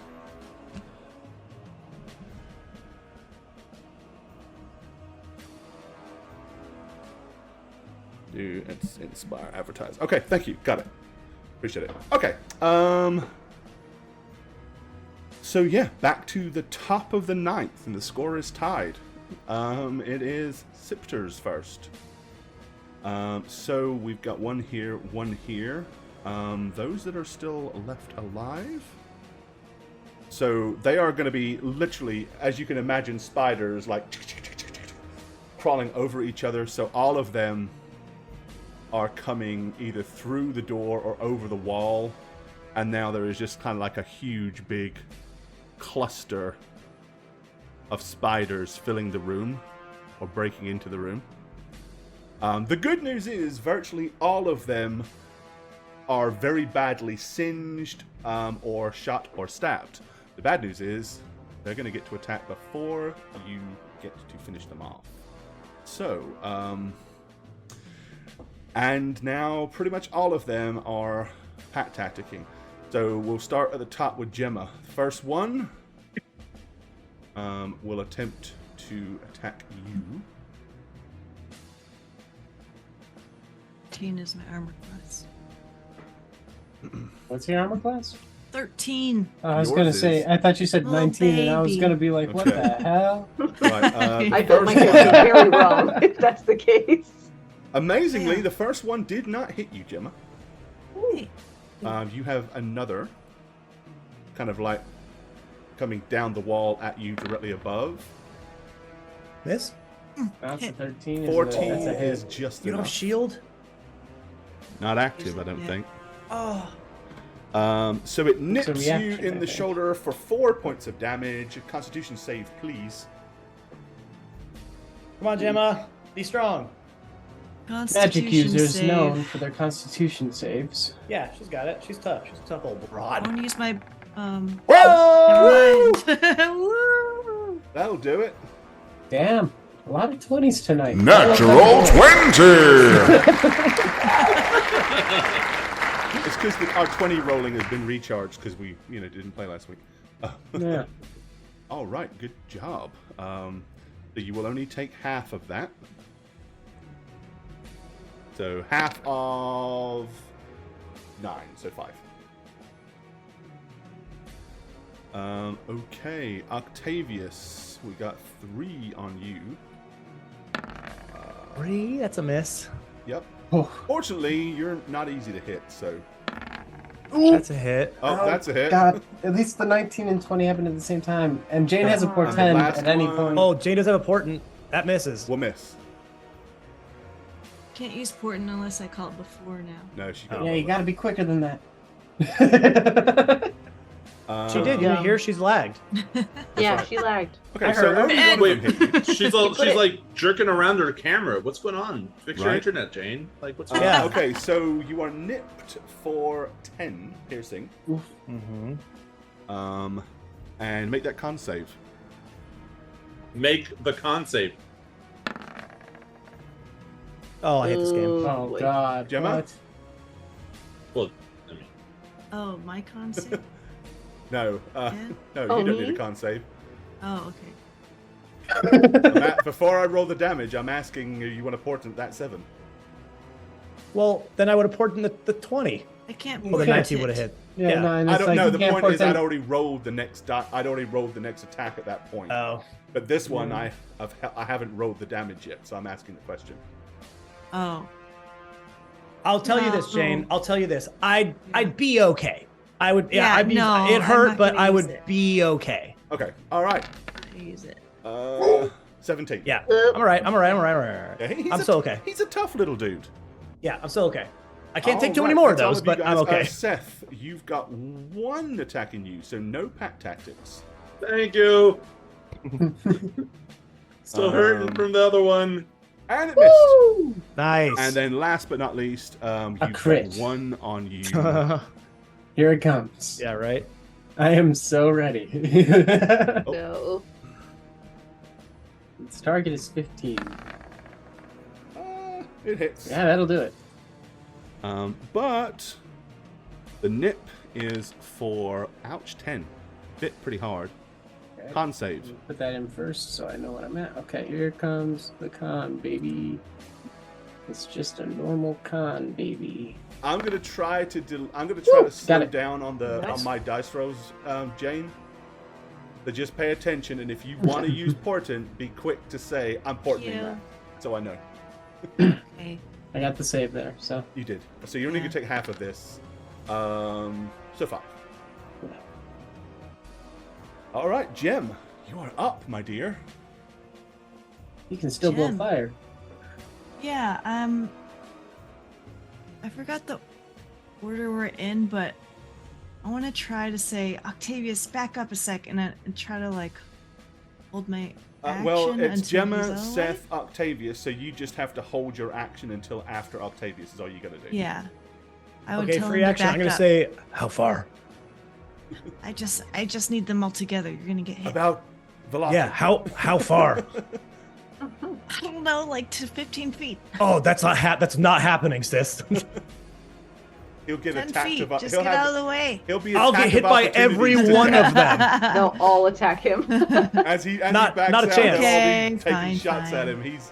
Do inspire, advertise. Okay, thank you. Got it. Appreciate it. Okay. So yeah, back to the top of the ninth, and the score is tied. It is Sipter's first. So we've got one here, one here. Those that are still left alive. So they are going to be literally, as you can imagine, spiders like crawling over each other. So all of them are coming either through the door or over the wall. And now there is just kind of like a huge, big cluster of spiders filling the room or breaking into the room. The good news is virtually all of them are very badly singed or shot or stabbed. The bad news is they're going to get to attack before you get to finish them off. So, and now pretty much all of them are pat tacticking. So we'll start at the top with Gemma. The first one will attempt to attack you. 13 is my armor class. What's your armor class? 13. I was Yours going to is- say, I thought you said Little 19, and I was baby. going to be like, what Okay. the hell? Right, I the felt my first guess was one- very wrong, if that's the case. Amazingly, Yeah. the first one did not hit you, Gemma. Hey. You have another kind of like coming down the wall at you directly above. Miss? That's a Hit. 13. 14 That's a hit. is just You don't have enough. shield? Not active, I don't Yeah. think. Oh. So it nips you reaction, in I the think. shoulder for 4 points of damage. A Constitution save, please. Come on, Gemma. Be strong. Constitution Magic users save. known for their constitution saves. Yeah, she's got it. She's tough. She's a tough old I broad. want to use my Whoa! never mind. Woo! That'll do it. Damn, a lot of 20s tonight. Natural 20! it's because our 20 rolling has been recharged because we, didn't play last week. Yeah. All right, good job. So you will only take half of that. So half of 9, so 5. Okay, Octavius, we got 3 on you. 3? That's a miss. Yep. Oh. Fortunately, you're not easy to hit, so. That's a hit. Oh, that's a hit. God, at least the 19 and 20 happened at the same time. And Jane has a And the portend last at any one- point. Oh, Jane does have a portent. That misses. We'll miss. Can't use portent unless I call it before now. No, she Yeah, got you gotta be quicker than that. She did. You didn't hear? She's lagged. Yeah, she lagged. Okay, I so heard her. only one of Wait, them hit you. she's like jerking around her camera. What's going on? Fix your Right. internet, Jane. Like, what's Yeah. going on? Okay, so you are nipped for 10 piercing. Mm-hmm. And make that con save. Make the con save. Oh, I hate this game. Oh, Boy. God. Gemma? What? Well, I mean, Oh, my con save? No, Yeah? no, Oh, you don't me? need a con save. Oh, okay. Before I roll the damage, I'm asking you want to portent that 7. Well, then I would have ported the 20. I can't. Well, the portent 19 it. would have hit. Yeah, no, and I it's don't like know. you The can't point is, portend- I'd already rolled the next attack at that point. Oh. But this one, I haven't rolled the damage yet, so I'm asking the question. Oh. I'll tell you this, Jane. I'll tell you this. I'd be okay. I would. Yeah, Yeah, I'd be, no, it I'm hurt, not but gonna I use would it. be okay. Okay, all right. I use it. 17. Yeah, I'm alright. I'm alright. Yeah, I'm still okay. He's a tough little dude. Yeah, I'm still okay. I can't take too All many right, more of that's all those, you but guys. I'm okay. Seth, you've got 1 attacking you, so no pack tactics. thank you. Still hurting from the other one. And it missed. Nice. And then last but not least, you've got crit. 1 on you. Here it comes. yeah, right. I am so ready. No. Its target is 15. It hits. Yeah, that'll do it. But the nip is for ouch 10. Bit pretty hard. Okay. Con save. Put that in first so I know what I'm at. Okay, here comes the con, baby. It's just a normal con, baby. I'm gonna try to slow it. down on Nice. my dice rolls, Jane. But just pay attention, and if you want to use portent, be quick to say I'm portenting Yeah. that, so I know. Okay. I got the save there, so. You did. So you're only Yeah. gonna take half of this. So 5. All right, Jem, you are up, my dear. You can still blow Gem. fire. Yeah, I forgot the order we're in, but I want to try to say, Octavius, back up a second and try to, like, hold my action Well, it's until Gemma, he's out of the way. Seth, Octavius, so you just have to hold your action until after Octavius is all you gotta do. Yeah. I would Okay, tell free him to action. I'm back gonna up. say how far? I just need them all together. You're gonna get hit. About velocity. Yeah, how far? I don't know, like to 15 feet. Oh, that's not happening, sis. He'll get 10 attacked. feet. Just He'll get have, out of the way. He'll be. I'll get attack hit of by opportunity every to one attack. of them. They'll all attack him. As he Not backs a out, chance. they'll all Okay, be taking fine, shots at fine. him. He's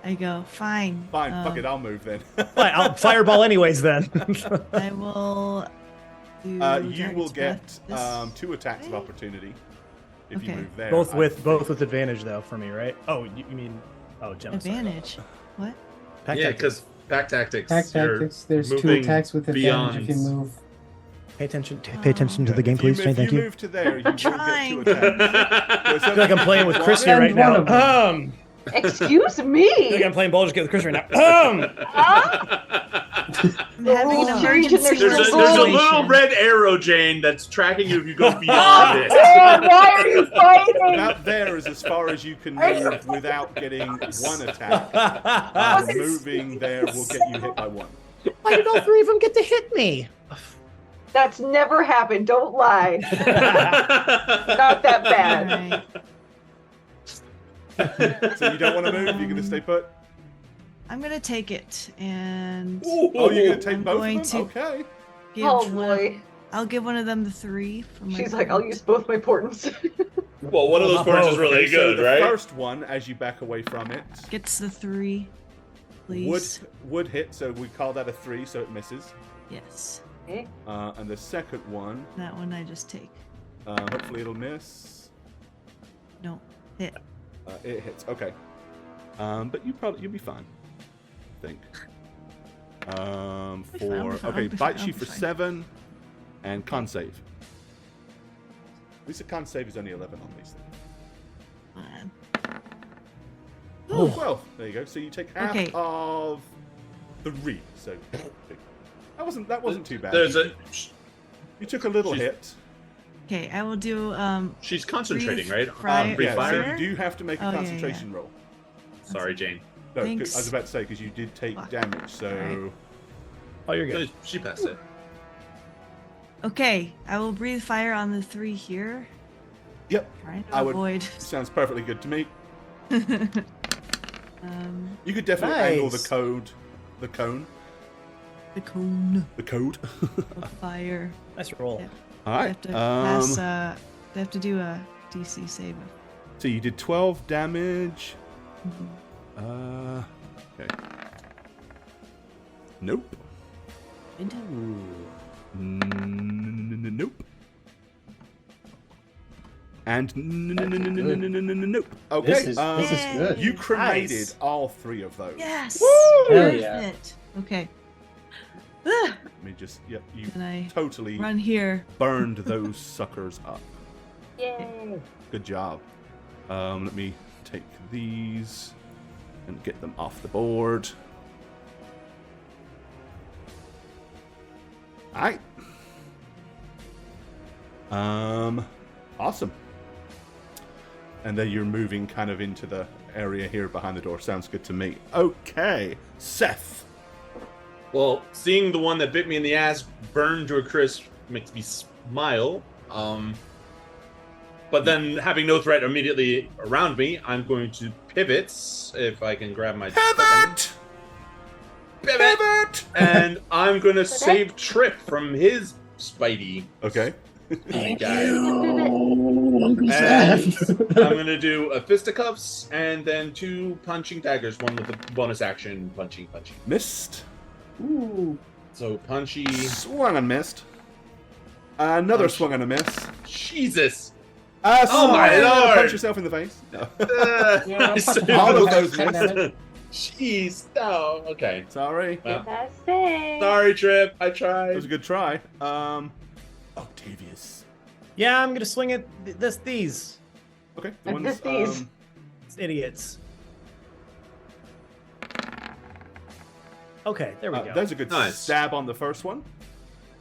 I go, fine. fine. Fuck it, I'll move then. Fine, I'll fireball anyways then. I will do You Dragon's will get Breath this 2 attacks of way? opportunity if you Okay. move there. both I with think. advantage though for me, right? Oh, you mean Gemma. sorry. advantage. What? Pack Yeah, tactics. because pack tactics. Attack you're tactics, there's 2 moving attacks with advantage if you beyond. move. Pay attention to the game, If you please. move- Thank if you you. move to there, you will get 2 trying. attacks. I feel like I'm playing with Chris here right And one now. of them. Excuse I feel me. like I'm playing Baldur's Gate with Chris right now. I'm having an rules change and emergency there's There's a Situation. little red arrow, Jane, that's tracking you if you go beyond it. Man, why are you fighting? About there is as far as you can move without getting 1 attack. Moving there will get you hit by 1. Why did all 3 of them get to hit me? That's never happened. Don't lie. Not that bad. Alright. So you don't want to move? You're going to stay put? I'm gonna take it and. Oh, you're gonna take I'm both going of them? to Okay. give Oh one of- boy. I'll give one of them the 3 for my. She's like, I'll use both my portents. Well, one of those not ports is both. really Okay, so good, the right? first one, as you back away from it, Gets the 3, please. would hit, so we call that a 3, so it misses. Yes. Okay. And the second one, That one I just take. hopefully it'll miss. No. Hit. It hits. Okay. But you'll be fine. I think. I'll be fine, I'll be fine, Okay, I'll be bites fine, you I'll be for fine. 7, and con save. At least the con save is only 11 on these things. Oh. 12. There you go. So you take half Okay. of 3. So that wasn't too bad. There's You took a little She's- hit. Okay, I will do She's concentrating, right? Fire- Breathe Yeah, fire. so you do have to make a Oh, yeah, concentration roll. Sorry, Jane. No, 'cause Thanks. I was about to say because you did take Fuck. damage. So Alright. Oh, you're good. She passed it. Okay, I will breathe fire on the 3 here. yep, Trying to I would- avoid. sounds perfectly good to me. um, You could definitely angle the Nice. cone, the cone the code. of fire. Nice roll. Yeah. All I right. have to pass. They have to do a DC save. So you did 12 damage. Okay. Nope. Nope. And nope. Okay. This is good. You cremated Nice. all 3 of those. Yes. Hell yeah. Perfect. Okay. Let me just. Yep. You And I totally run here. burned those suckers up. Yay. Good job. Let me take these and get them off the board. Alright. Awesome. And then you're moving kind of into the area here behind the door. Sounds good to me. Okay, Seth. Well, seeing the one that bit me in the ass burn to a crisp makes me smile. But then having no threat immediately around me, I'm going to pivot, if I can grab my Pivot! Pivot! And I'm going to save Trip from his Spidey Okay. guy. And I'm going to do a fisticuffs and then 2 punching daggers, one with a bonus action, punching. Missed. Ooh. So punchy. Swung and missed. Another Punch. swung and a miss. Jesus! Oh my lord! Punch yourself in the face. No. Yeah, I saved all of him. those missed. Jeez, no. Okay. Sorry. Well, That's it. sorry, Trip. I That was tried. a good try. Octavius. Yeah, I'm gonna swing at these Okay. The And ones, these. idiots. Okay, there we go. There's a good Nice. stab on the first one.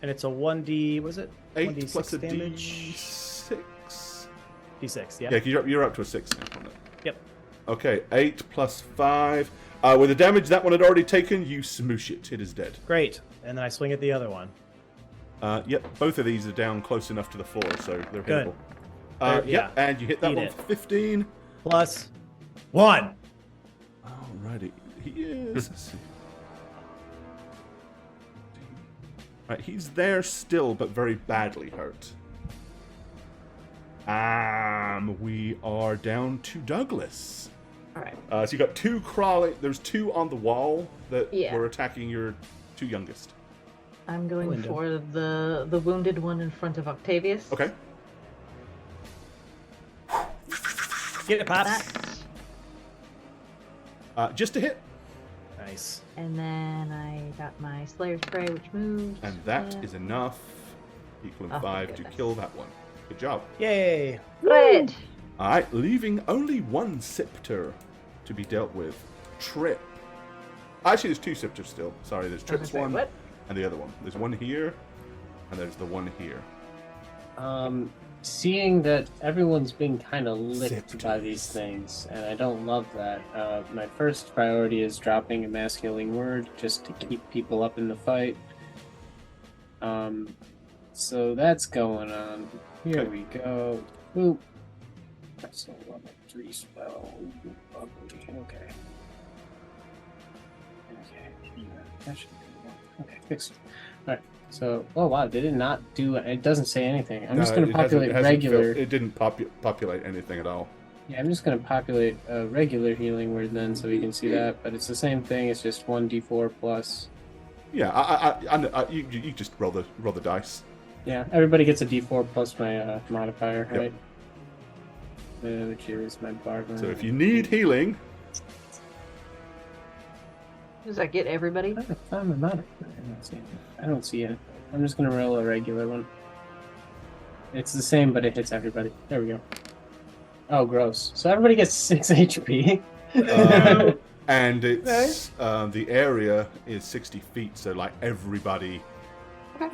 And it's a 1d. What is it? 8 1d6 plus a damage. D6. D6. Yeah, Yeah. 'cause you're up to a 6 now. On it. Yep. Okay, 8 plus 5. With the damage that one had already taken, you smoosh it. It is dead. Great. And then I swing at the other one. Yep, both of these are down close enough to the floor, so they're Good. hittable. There- Yep, and you hit that Eat one it. for 15. Plus 1. Alrighty, he is. Let's see. Right, he's there still, but very badly hurt. We are down to Douglas. Alright. So you got 2 crawling. There's 2 on the wall that Yeah. were attacking your 2 youngest. I'm going Window. for the wounded one in front of Octavius. Okay. Get it, Pops. That. Just a hit, Nice. And then I got my Slayer Spray, which moves. and that is enough, equaling Oh, thank 5 to goodness. kill that one. Good job. Yay. Good. Alright, leaving only 1 scepter to be dealt with. Trip. Actually, there's 2 scepters still. Sorry, there's Trip's Say, one what? and the other one. There's one here, and there's the one here. Seeing that everyone's being kind of licked by Scepters. these things, and I don't love that, my first priority is dropping a mass healing word just to keep people up in the fight. So that's going on. Here Okay. we go. Boop. That's a level 3 spell. Ugly. Okay. That should be okay. Fixed. All right. So, oh wow, they did not do. It doesn't say anything. I'm just going to populate regular. It didn't populate anything at all. Yeah, I'm just going to populate a regular healing word then, so we can see that. But it's the same thing. It's just 1d4 plus. Yeah, you just roll the dice. Yeah, everybody gets a d4 plus my modifier, right? Which is my bargain. So if you need healing, does that get everybody? I found my modifier. I don't see it. I'm just going to roll a regular one. It's the same, but it hits everybody. There we go. Oh, gross. So everybody gets 6 HP. And it's the area is 60 feet, so like everybody.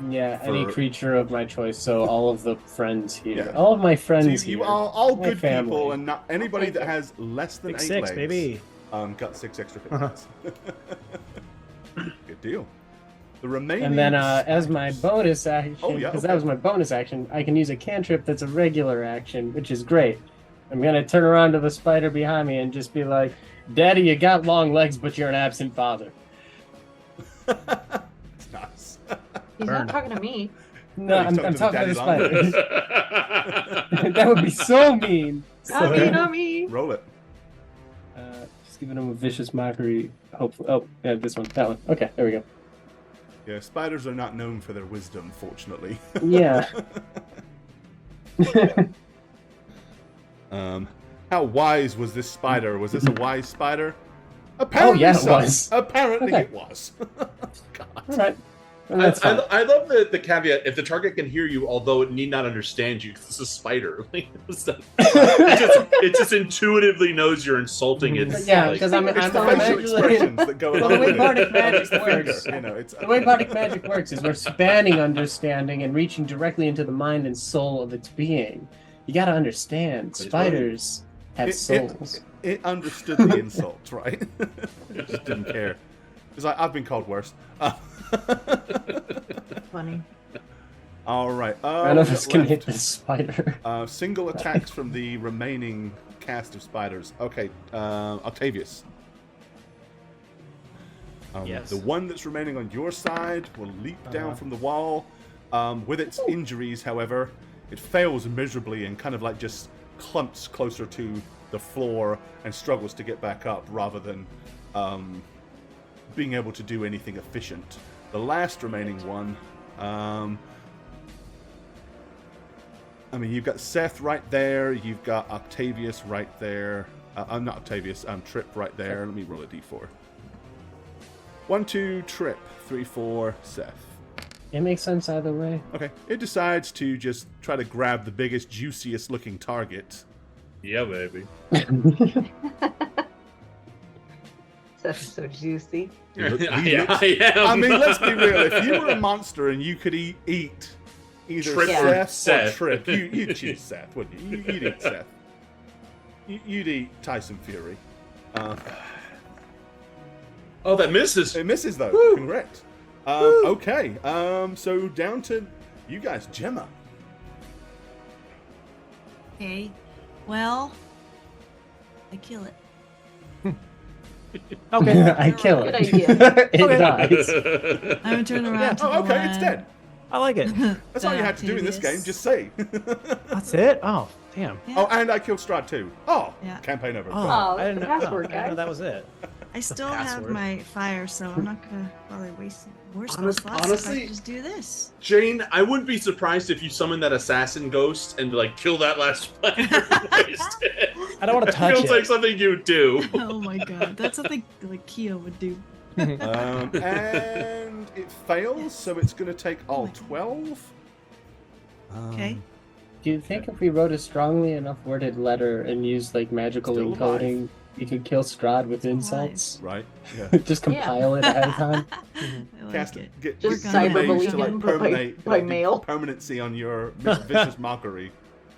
Yeah, any creature of my choice. So all of the friends here, Yeah. all of my friends So you here, are all good family. people, and not anybody that has less than 8 6, legs. baby. Got 6 extra hits. Good deal. The remaining. And then as my bonus action, because that was my bonus action, I can use a cantrip that's a regular action, which is great. I'm gonna turn around to the spider behind me and just be like, "Daddy, you got long legs, but you're an absent father." It's nice. He's not talking to me. No, I'm talking to the spider. That would be so mean. Not me. Roll it. Just giving him a vicious mockery. Hopefully, oh, yeah, this one, that one. Okay, there we go. Yeah, spiders are not known for their wisdom, fortunately. Yeah. How wise was this spider? Was this a wise spider? Apparently it so. was. Apparently Okay. it was. God. All right. Well, that's fine. I love the caveat. If the target can hear you, although it need not understand you, it's a spider. It just intuitively knows you're insulting it. Yeah, because I'm It's the I'm facial actually. expressions that go The along way with it. bardic magic It's the finger, works. you know, it's The way bardic magic works is we're spanning understanding and reaching directly into the mind and soul of its being. You gotta understand, spiders have souls. It understood the insult, right? It just didn't care. It's like, I've been called worse. Funny. All right. None of us can hit this spider. Single attacks from the remaining cast of spiders. Okay, Octavius. Yes. The one that's remaining on your side will leap down from the wall. With its injuries, however, it fails miserably and kind of like just clumps closer to the floor and struggles to get back up rather than being able to do anything efficient. The last remaining one, you've got Seth right there, you've got Octavius right there. I'm not Octavius, Trip right there. Let me roll a d4. 1, 2, Trip. 3, 4, Seth. It makes sense either way. Okay. It decides to just try to grab the biggest, juiciest looking target. Yeah, baby. That's so juicy. I mean, let's be real. If you were a monster and you could eat either Trip Seth or Trip, you'd choose Seth, wouldn't you? You'd eat Seth. You'd eat Tyson Fury. Oh, that misses. It misses, though. Woo. Correct. Okay. So down to you guys. Gemma. Okay. Well, I kill it. Okay. I kill Good it. idea. It dies. I'm gonna turn around to the Oh, okay. one It's dead. I like it. That's all you have to do in this game. Just say. That's it? Oh, damn. Yeah. Oh, and I killed Strahd too. Oh, Yeah. campaign over. Oh, Oh, I didn't know, password, I didn't know guys. that was it. I still have password. my fire, so I'm not gonna bother wasting more spell Honest- slots if I honestly- can just do this. Jane, I wouldn't be surprised if you summon that assassin ghost and like kill that last spider. I don't want to touch Feels it. like something you do. Oh my god, that's something like Kia would do. And it fails, so it's going to take all 12. Okay. Do you think if we wrote a strongly enough worded letter and used like magical Still encoding, we could kill Strahd with insults? Right. Yeah. Just compile it ahead of time. I like Cast it. get Just get the mage cyberbully to, like, him by permanate mail. permanency on your vicious mockery.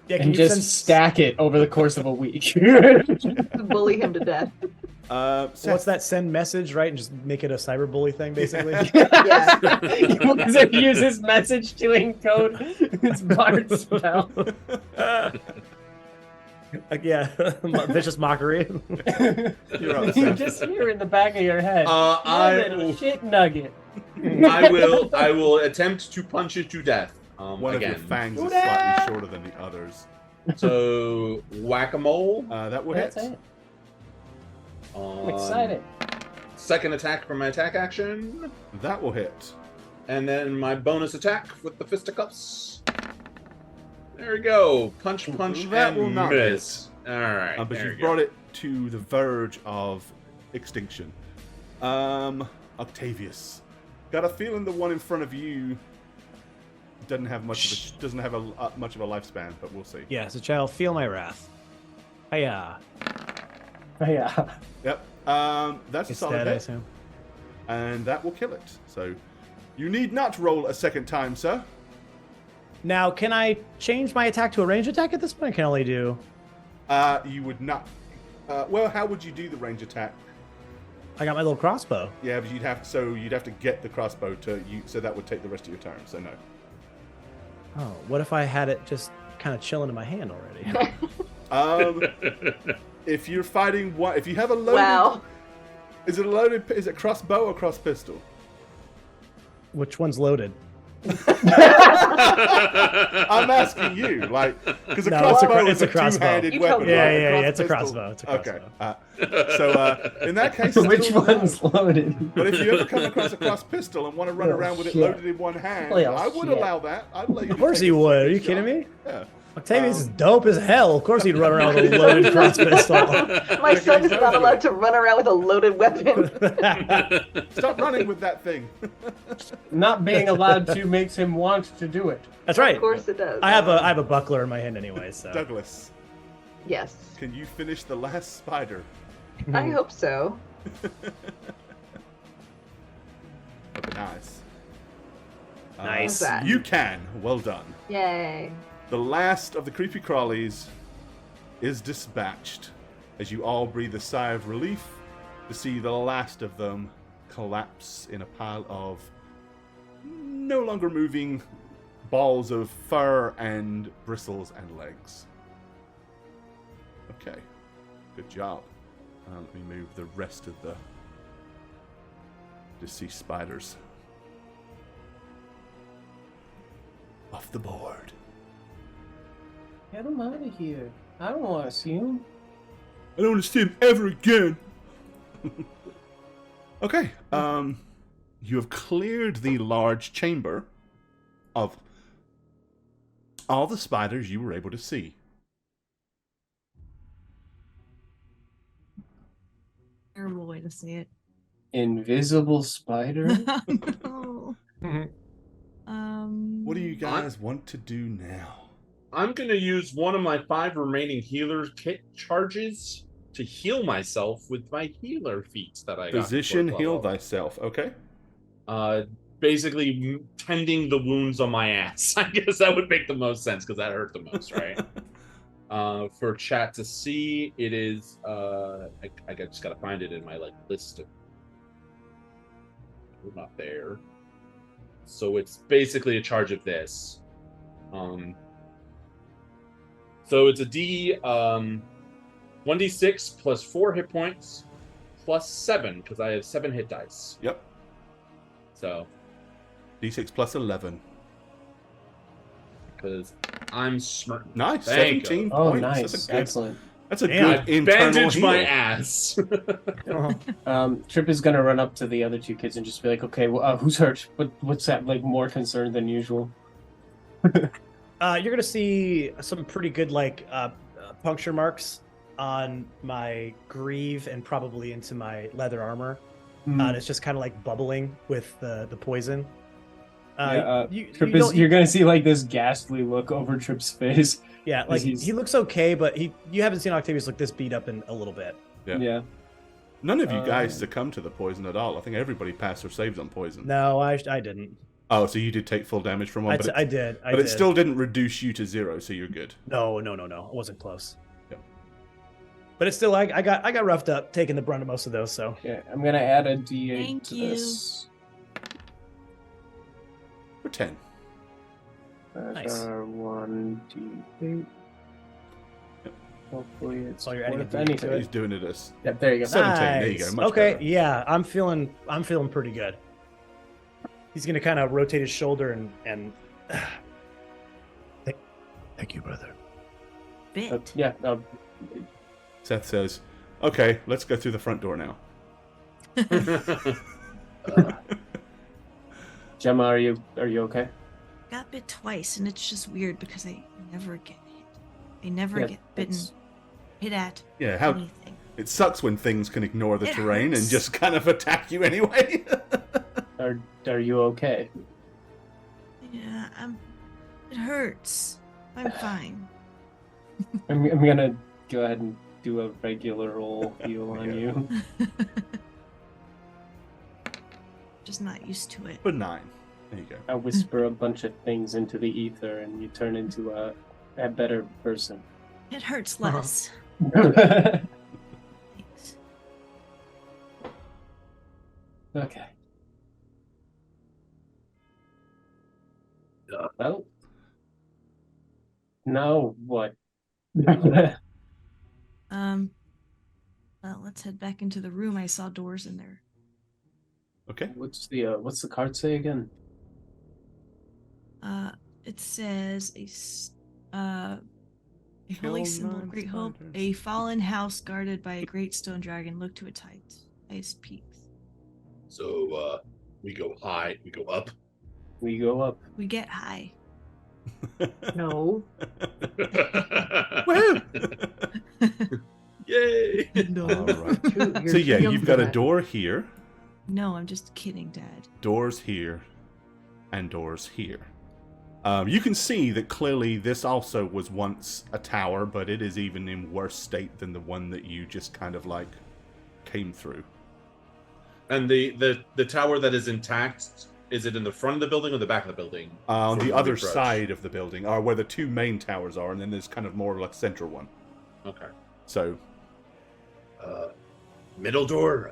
Yeah, can And you just send- stack it over the course of a week. Bully him to death. Seth, What's that send message, right? And just make it a cyberbully thing, basically. Yeah. Because it uses message to encode its bard spell. Yeah, vicious mockery. You're up, You Seth. just hear in the back of your head. I You little will- shit nugget. I will attempt to punch it to death. One again. of your fangs is slightly shorter than the others. So whack-a-mole. That will hit. That's it. I'm excited. Second attack for my attack action. That will hit. And then my bonus attack with the fisticuffs. There we go. Punch, That will and not miss. All right. But there you we brought go. it to the verge of extinction. Octavius, got a feeling the one in front of you doesn't have much of a lifespan, but we'll see. Yeah, so child, feel my wrath. Hiya. Yeah. Yep. That's a It's solid dead, I hit, assume. and that will kill it. So you need not roll a second time, sir. Now, can I change my attack to a range attack at this point? I can only do. You would not. Well, how would you do the range attack? I got my little crossbow. Yeah, but you'd have to get the crossbow to you, so that would take the rest of your turn. So no. Oh, what if I had it just kind of chilling in my hand already? If you're fighting one, if you have a loaded, Wow. Is it a loaded? Is it crossbow or cross pistol? Which one's loaded? I'm asking you, like, because a No, crossbow it's is a a crossbow. two-handed You weapon. told me. Yeah, right? yeah, it's a pistol- crossbow. It's a crossbow. Okay. So in that case, Which still one's no. loaded? But if you ever come across a cross pistol and want to run Oh, around with it shit. loaded in one hand, Oh, I would shit. allow that. I'd let you. Of course take he a would. Are second you kidding shot. me? Yeah. Octavius is dope as hell. Of course he'd run around with a loaded cross pistol. My son is not allowed to run around with a loaded weapon. Stop running with that thing. Not being allowed to makes him want to do it. That's right. Of course it does. I have a buckler in my hand anyway, so. Douglas, Yes. can you finish the last spider? I hope so. That'd be nice. Nice. How's that? You can. Well done. Yay. The last of the creepy crawlies is dispatched as you all breathe a sigh of relief to see the last of them collapse in a pile of no longer moving balls of fur and bristles and legs. Okay, good job. Let me move the rest of the deceased spiders off the board. Get him out of here. I don't want to see him. I don't want to see him ever again. Okay. You have cleared the large chamber of all the spiders you were able to see. Terrible way to say it. Invisible spider? No. What do you guys want to do now? I'm going to use one of my 5 remaining healer kit charges to heal myself with my healer feats that I got. Position, before heal level. thyself. Okay. Basically tending the wounds on my ass. I guess that would make the most sense because that hurt the most, right? For chat to see, it is. I just gotta find it in my list of. We're not there. So it's basically a charge of this. So it's a 1d6 plus 4 hit points plus 7 because I have 7 hit dice. Yep. So D6 plus 11. because I'm smart. Nice. Thank 17 you. Oh, points. nice. That's a good, Excellent. that's a Damn. good internal Bandage heal. my ass. Trip is gonna run up to the other 2 kids and just be like, "Okay, well, who's hurt? What's that? Like more concerned than usual?" You're gonna see some pretty good puncture marks on my greave and probably into my leather armor. And it's just kind of like bubbling with the poison. Trip is, you're gonna see like this ghastly look over Trip's face. Yeah, like he looks okay, but you haven't seen Octavius look this beat up in a little bit. Yeah. None of you guys succumbed to the poison at all. I think everybody passed their saves on poison. No, I didn't. Oh, so you did take full damage from one, but I did. it still didn't reduce you to 0, so you're good. No. It wasn't close. Yep. But it's still I got roughed up taking the brunt of most of those. So Yeah, I'm gonna add a D8 Thank to you. this. For 10. Nice. 1d8. Hopefully it's So you're adding worth a D8 to anything. He's doing it as Yeah, there you go. 17. There you go. Nice. Much Okay, better. yeah, I'm feeling pretty good. He's gonna kind of rotate his shoulder and Thank you, brother. Bit. Yeah. Seth says, "Okay, let's go through the front door now." Gemma, are you okay? Got bit twice, and it's just weird because I never get hit. I never get bitten, hit at Yeah, how anything. it sucks when things can ignore the It terrain and hurts. just kind of attack you anyway. Are you okay? Yeah, it hurts. I'm fine. I'm gonna go ahead and do a regular roll heal on you. Just not used to it. But 9. There you go. I whisper a bunch of things into the ether, and you turn into a better person. It hurts less. Okay. Well, now what? Well, let's head back into the room. I saw doors in there. Okay. What's the card say again? It says a holy symbol of great hope, a fallen house guarded by a great stone dragon. Look to its highest peaks. So we go high, we go up. We go up. We get high. No. Woo! Yay! No. All right. You're So yeah, too young you've for got a that. door here, No, I'm just kidding, Dad. doors here, and doors here. You can see that clearly this also was once a tower, but it is even in worse state than the one that you just kind of like came through. And the tower that is intact, is it in the front of the building or the back of the building? On From the when we other approach? side of the building are where the two main towers are, and then there's kind of more like central one. Okay. So Middle door.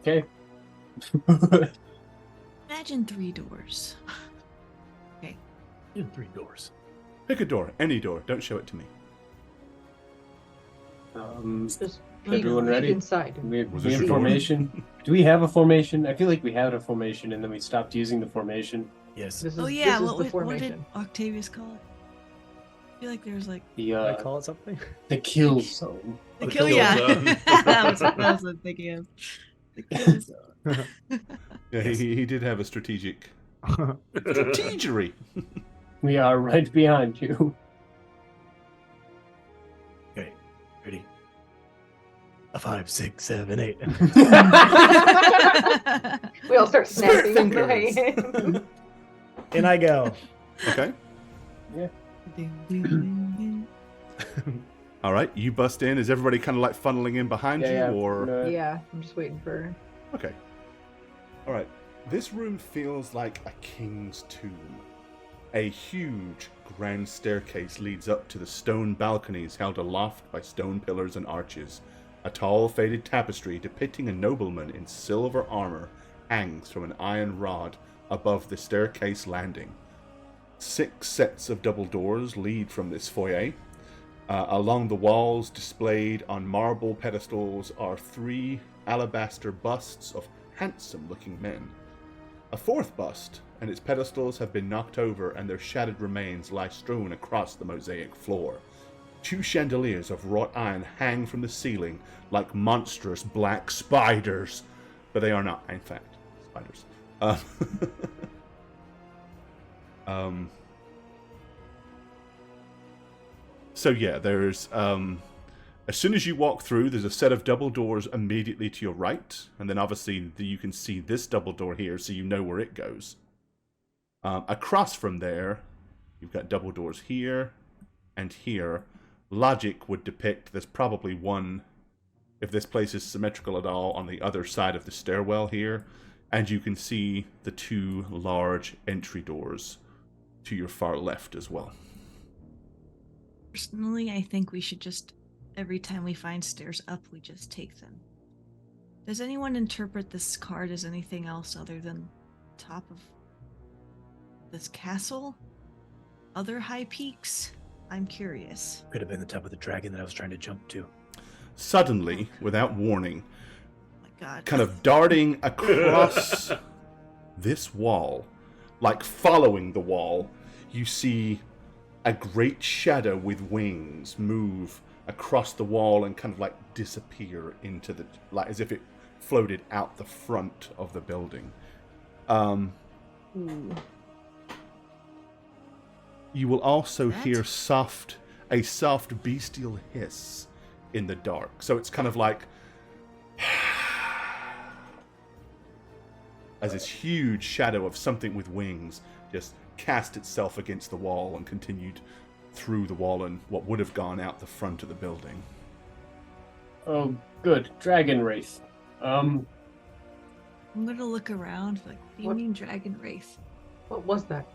Okay. Imagine 3 doors. In 3 doors. pick a door, any door. Don't show it to me. Just peek, Everyone peek ready? inside. We have Was this your formation. Do we have a formation? I feel like we had a formation and then we stopped using the formation. Yes. This is, Oh yeah, this is the what did formation. Octavius call it? I feel like there's like The I call it something. the kill zone. the The kill. kill Yeah, zone. that's what I was thinking of. The kill zone. Yeah, Yes. he did have a strategery. We are right behind you. Okay. Ready? A 5, 6, 7, 8. We all start Spirit snapping. fingers. In I go. Okay. Ding, ding, ding, ding. All right. You bust in. Is everybody kind of like funneling in behind you, or? Yeah, I'm just waiting for. Okay. All right. This room feels like a king's tomb. A huge grand staircase leads up to the stone balconies held aloft by stone pillars and arches. A tall faded tapestry depicting a nobleman in silver armor hangs from an iron rod above the staircase landing. 6 sets of double doors lead from this foyer. Along the walls, displayed on marble pedestals, are 3 alabaster busts of handsome-looking men. A 4th bust and its pedestals have been knocked over, and their shattered remains lie strewn across the mosaic floor. 2 chandeliers of wrought iron hang from the ceiling like monstrous black spiders, but they are not, in fact, spiders. So yeah, there's as soon as you walk through, there's a set of double doors immediately to your right, and then obviously you can see this double door here, so you know where it goes. Across from there, you've got double doors here and here. Logic would depict there's probably one, if this place is symmetrical at all, on the other side of the stairwell here, and you can see the 2 large entry doors to your far left as well. Personally, I think we should just, every time we find stairs up, we just take them. Does anyone interpret this card as anything else other than top of this castle? other high peaks? I'm curious. Could have been the top of the dragon that I was trying to jump to. Suddenly, without warning, Oh my God. kind of darting across this wall, like following the wall, you see a great shadow with wings move across the wall and kind of like disappear into the, like as if it floated out the front of the building. You will also hear a soft bestial hiss in the dark. So it's kind of like as this huge shadow of something with wings just cast itself against the wall and continued through the wall and what would have gone out the front of the building. Oh, good. Dragon Wraith. I'm gonna look around. Like, what do you mean, dragon wraith? What was that?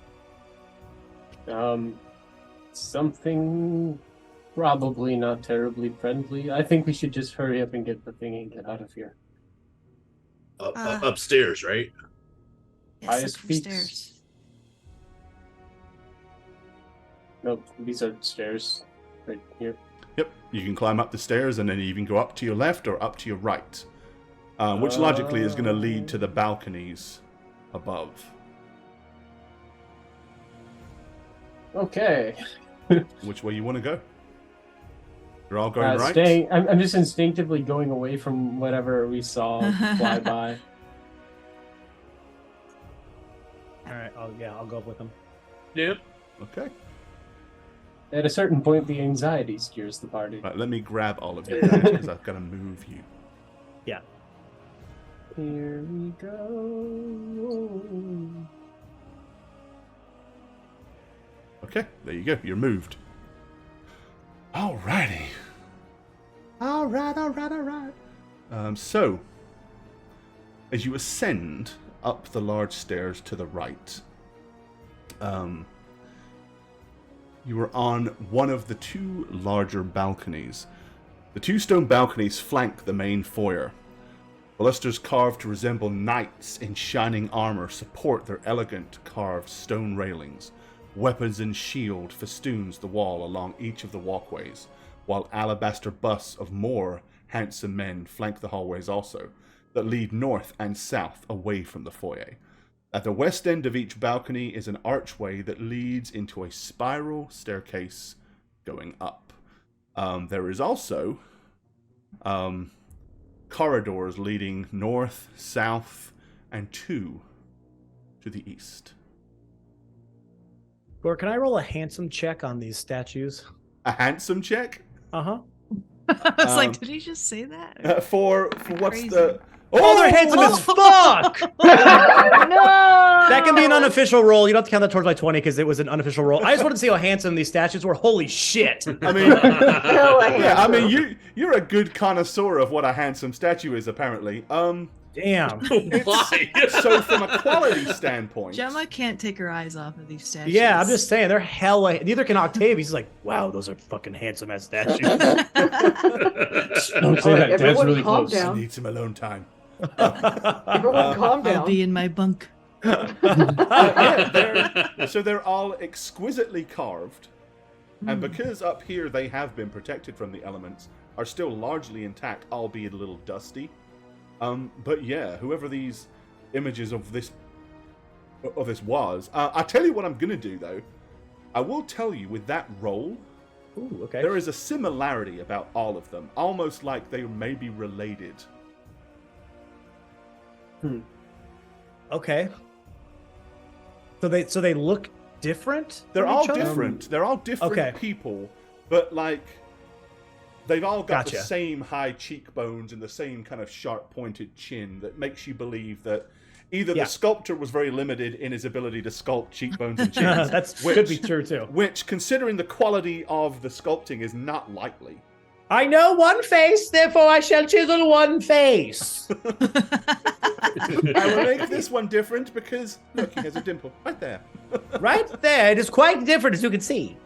Something probably not terribly friendly. I think we should just hurry up and get the thing and get out of here. Upstairs, right? Yes, Highest upstairs. peaks. Nope, these are stairs right here. Yep, you can climb up the stairs and then you can go up to your left or up to your right. Which logically is going to lead to the balconies above. Okay. Which way you want to go? You're all going right? I'm just instinctively going away from whatever we saw fly by. All right, I'll go up with him. Yep. Okay. At a certain point, the anxiety steers the party. Right, let me grab all of you because I've got to move you. Yeah. Here we go. Okay, there you go. You're moved. Alrighty. Alright. So, as you ascend up the large stairs to the right, you are on one of the two larger balconies. The two stone balconies flank the main foyer. Balusters carved to resemble knights in shining armor support their elegant carved stone railings. Weapons and shield festoons the wall along each of the walkways, while alabaster busts of more handsome men flank the hallways also, that lead north and south away from the foyer. At the west end of each balcony is an archway that leads into a spiral staircase going up. There is also corridors leading north, south, and two to the east. Gore, can I roll a handsome check on these statues? A handsome check? Uh-huh. I was like, did he just say that? For what's Crazy. the... Oh, they're handsome as fuck! No! That can be an unofficial roll. You don't have to count that towards my 20 because it was an unofficial roll. I just wanted to see how handsome these statues were. Holy shit. I mean, yeah, I mean, you're a good connoisseur of what a handsome statue is, apparently. Damn. Why? So from a quality standpoint... Gemma can't take her eyes off of these statues. Yeah, I'm just saying, they're hella... Neither can Octave. He's like, wow, those are fucking handsome-ass statues. Don't say that. Dad's really calm close. down. I need some alone time. Everyone calm down. I'll be in my bunk. So they're all exquisitely carved, and because up here they have been protected from the elements, are still largely intact, albeit a little dusty. But yeah, whoever these images of this was, I'll tell you what I'm gonna do though. I will tell you with that roll, Ooh, okay. there is a similarity about all of them, almost like they may be related. Okay. So they look different? They're from all each other? different. They're all different people, but like they've all got the same high cheekbones and the same kind of sharp pointed chin that makes you believe that either the sculptor was very limited in his ability to sculpt cheekbones and chins. Could be true too. Which, considering the quality of the sculpting, is not likely. I know one face, therefore I shall chisel one face. I will make this one different because look, he has a dimple right there. Right there, it is quite different as you can see.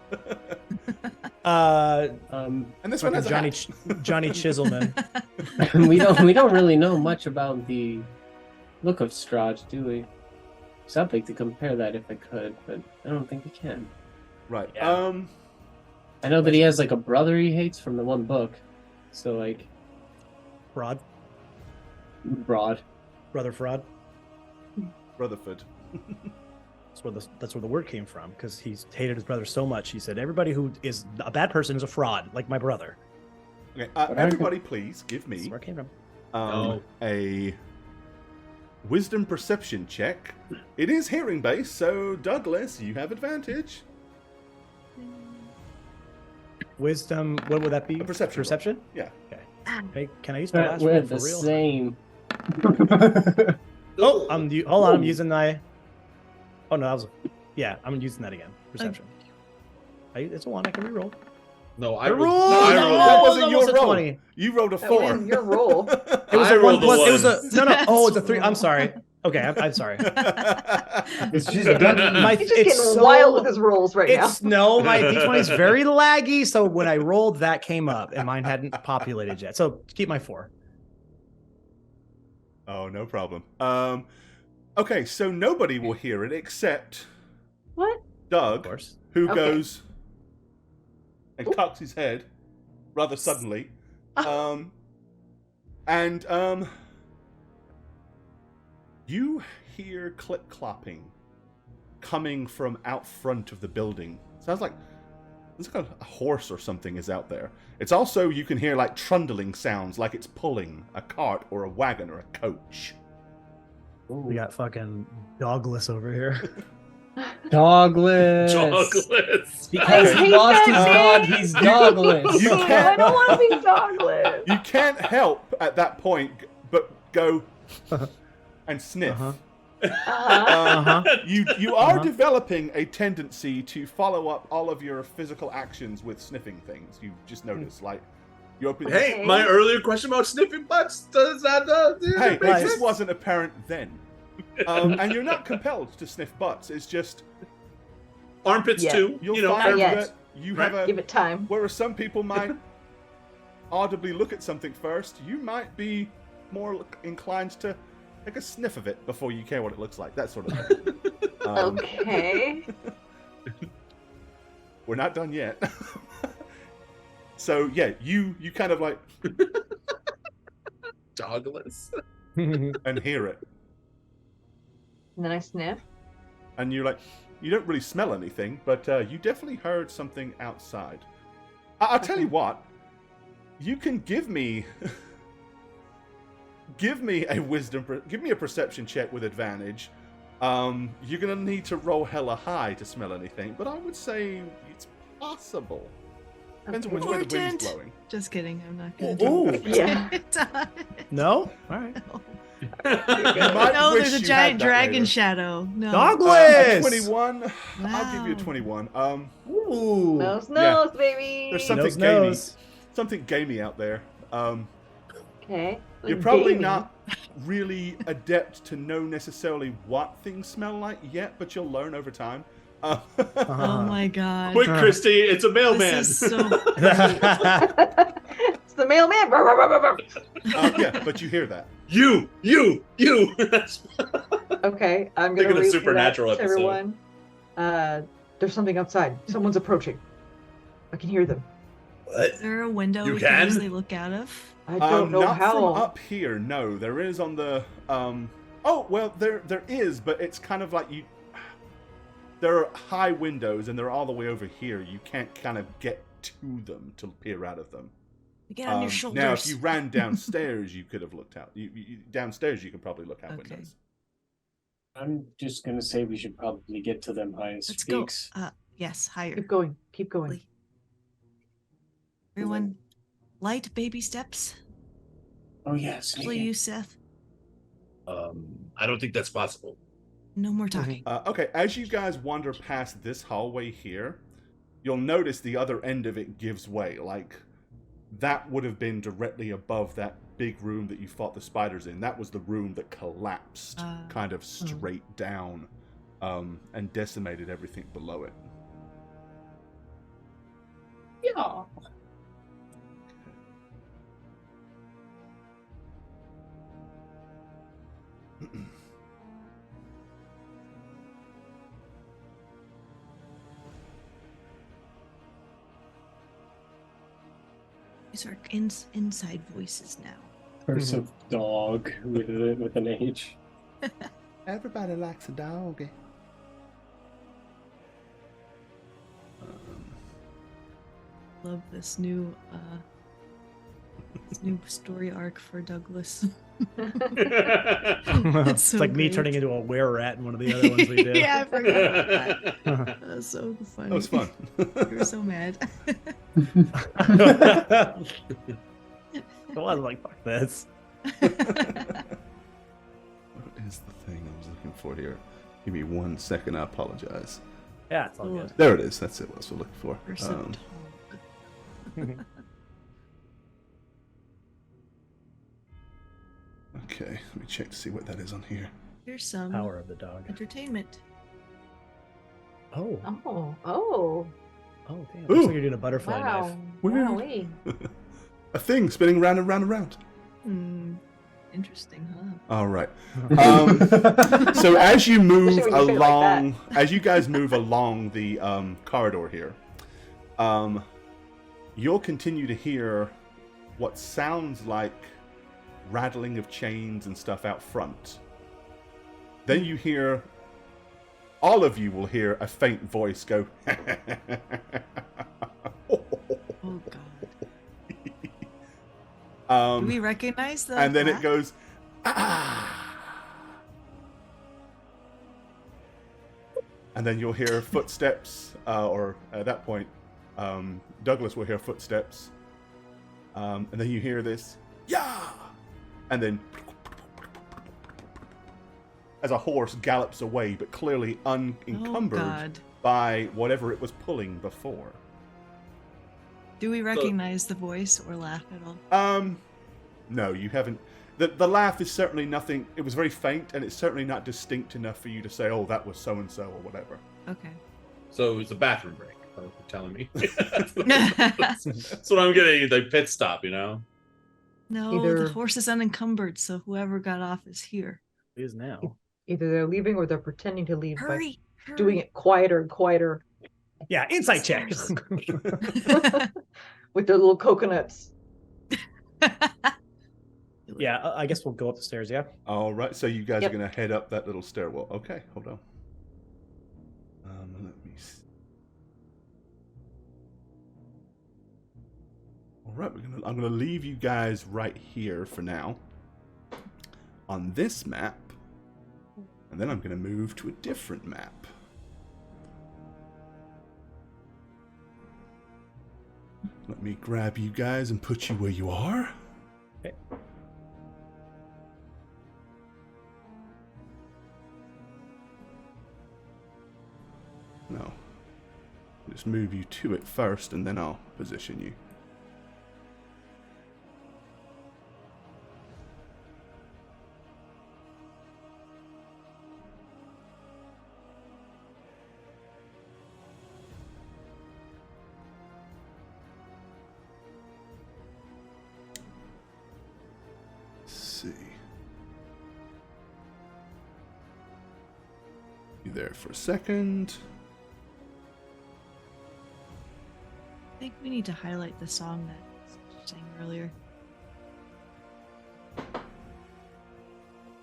And this one has Johnny a hat. Johnny Chiselman. we don't really know much about the look of Strahd, do we? Something to compare that if I could, but I don't think we can. Right. Yeah. I know that he has like a brother he hates from the one book. So like Broad. Broad. Brother Fraud. Rutherford. That's where the word came from, because he hated his brother so much. He said, everybody who is a bad person is a fraud, like my brother. Okay, everybody please give me That's where it came from. a wisdom perception check. It is hearing based, so Douglas, you have advantage. Wisdom, what would that be? A perception. Perception? Yeah. Okay. Hey, can I use my last We're one for the real? same. Oh, hold on, I'm using my... Oh, no, that was... Yeah, I'm using that again. Perception. It's a 1, I can reroll. No, I rolled. rolled. That wasn't your almost a roll. 20. You rolled a That 4. wasn't your roll. It was I a 1 rolled a plus... It one. was a... No, oh, it's a 3. Roll. I'm sorry. Okay, I'm sorry. It's just He's just getting wild with his rolls right now. No, my D20 is very laggy, so when I rolled, that came up, and mine hadn't populated yet. So keep my 4. Oh, no problem. Okay, so nobody will hear it except What? Doug, Of course. who Okay. goes and cocks his head rather suddenly. You hear clip-clopping coming from out front of the building. Sounds like a horse or something is out there. It's also, you can hear like trundling sounds, like it's pulling a cart or a wagon or a coach. We got fucking Dogless over here. Dogless. Dogless. Because he lost his dog, he's dogless. You I can't, don't want to be dogless. you can't help at that point but go and sniff. You are developing a tendency to follow up all of your physical actions with sniffing things. You just notice, like, you open. Hey, my earlier question about sniffing butts does that? Hey, make this sense? wasn't apparent then, and you're not compelled to sniff butts. It's just Armpits Yeah. too. you'll You know, find yet. that you Right. have a. Give it time. Whereas some people might audibly look at something first, you might be more inclined to take a sniff of it before you care what it looks like. That sort of thing. Okay. We're not done yet. So yeah, you kind of like dogless. and hear it, And then I sniff. and you're like, you don't really smell anything, but you definitely heard something outside. I'll tell you what, you can give me a perception check with advantage. You're gonna need to roll hella high to smell anything, but I would say it's possible. Depends on which way the wind's blowing. Just kidding. I'm not going to do Ooh. it. Yeah. No? All right. might No, wish there's a you giant had that dragon later. shadow. No. Dogless! 21. I'll give you a Wow. 21. Ooh. Nose, baby. There's something Nose. something gamey out there. Okay. You're probably not really adept to know necessarily what things smell like yet, but you'll learn over time. Oh my god. Quick, Christy, it's a mailman. This is so. It's the mailman. Yeah, but you hear that. You. Okay, I'm Think gonna of the read Supernatural to episode. everyone. There's something outside. Someone's approaching. I can hear them. What? Is there a window You we can? can easily look out of? I don't know not how. from up here. No, there is on the. Oh well, there is, but it's kind of like you. There are high windows, and they're all the way over here. You can't kind of get to them to peer out of them. Get on your shoulders. Now, if you ran downstairs, you could have looked out. Downstairs, you could probably look out Okay. windows. I'm just gonna say we should probably get to them high as Let's go. speaks. Yes, higher. Keep going. Keep going. Lee. Everyone, light baby steps. Oh yes. Especially you, Seth. I don't think that's possible. No more talking. Okay, as you guys wander past this hallway here, you'll notice the other end of it gives way. Like, that would have been directly above that big room that you fought the spiders in. That was the room that collapsed kind of straight down and decimated everything below it. Yeah. These are inside voices now. Curse of dog with an H. Everybody likes a dog. Love this new story arc for Douglas. It's so like me great. turning into a were-rat in one of the other ones we did. Yeah, I forgot about that. That was so funny. That was fun. You were so mad. I was like, fuck this. What is the thing I was looking for here? Give me 1 second, I apologize. Yeah, it's all good. There it is, that's it, what we're looking for. Curse of Strahd. Okay, let me check to see what that is on here. Here's some Power of the dog. entertainment. Oh. Oh. Oh, damn. Ooh. Looks like you're doing a butterfly Wow. knife. Weird. Wowee. A thing spinning round and round and round. Interesting, huh? All right. So as you move Especially when you say it like along, as you guys move along the corridor here, you'll continue to hear what sounds like rattling of chains and stuff out front. Then you hear, all of you will hear a faint voice go, Oh God. Do we recognize the and then it laugh? goes, ah. And then you'll hear footsteps, or at that point, Douglas will hear footsteps, and then you hear this, yeah, and then as a horse gallops away, but clearly unencumbered God. by whatever it was pulling before. Do we recognize the voice or laugh at all? No, you haven't. The laugh is certainly nothing. It was very faint, and it's certainly not distinct enough for you to say, "Oh, that was so and so" or whatever. Okay. So it's a bathroom break. You're telling me. That's what I'm getting. The pit stop, you know. No, Either- the horse is unencumbered, so whoever got off is here. It is now. Either they're leaving or they're pretending to leave Hurry! by doing it quieter and quieter Yeah, insight check. with their little coconuts. Yeah, I guess we'll go up the stairs, yeah? All right, so you guys Yep. are going to head up that little stairwell. Okay, hold on. Let me see. All right, I'm going to leave you guys right here for now on this map, and then I'm going to move to a different map. Let me grab you guys and put you where you are. Okay. No. Just move you to it first, and then I'll position you. Let's see. You there for a second. I think we need to highlight the song that I sang earlier.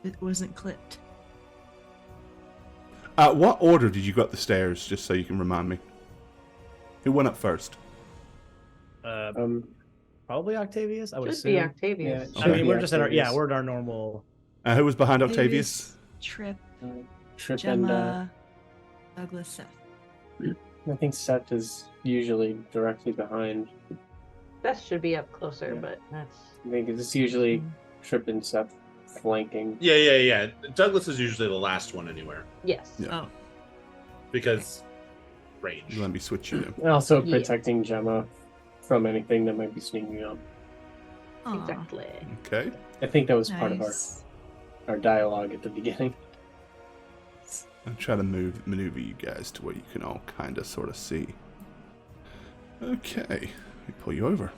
It wasn't clipped. What order did you go up the stairs, just so you can remind me? Who went up first? Probably Octavius, I would Should assume. be Octavius. I mean, be we're just in our, Octavius. we're in our normal. Who was behind Octavius? Trip, Trip Gemma, Douglas, Seth. I think Seth is usually directly behind. Beth should be up closer, Yeah. but that's. I think it's usually Trip and Seth flanking. Yeah. Douglas is usually the last one anywhere Yes. Yeah. Oh, because range. Let me switch you. And also Yeah. protecting Gemma from anything that might be sneaking up. aw, Exactly. Okay. I think that was part of nice. our dialogue at the beginning. I'll try to maneuver you guys to where you can all kind of sort of see. Okay. Let me pull you over.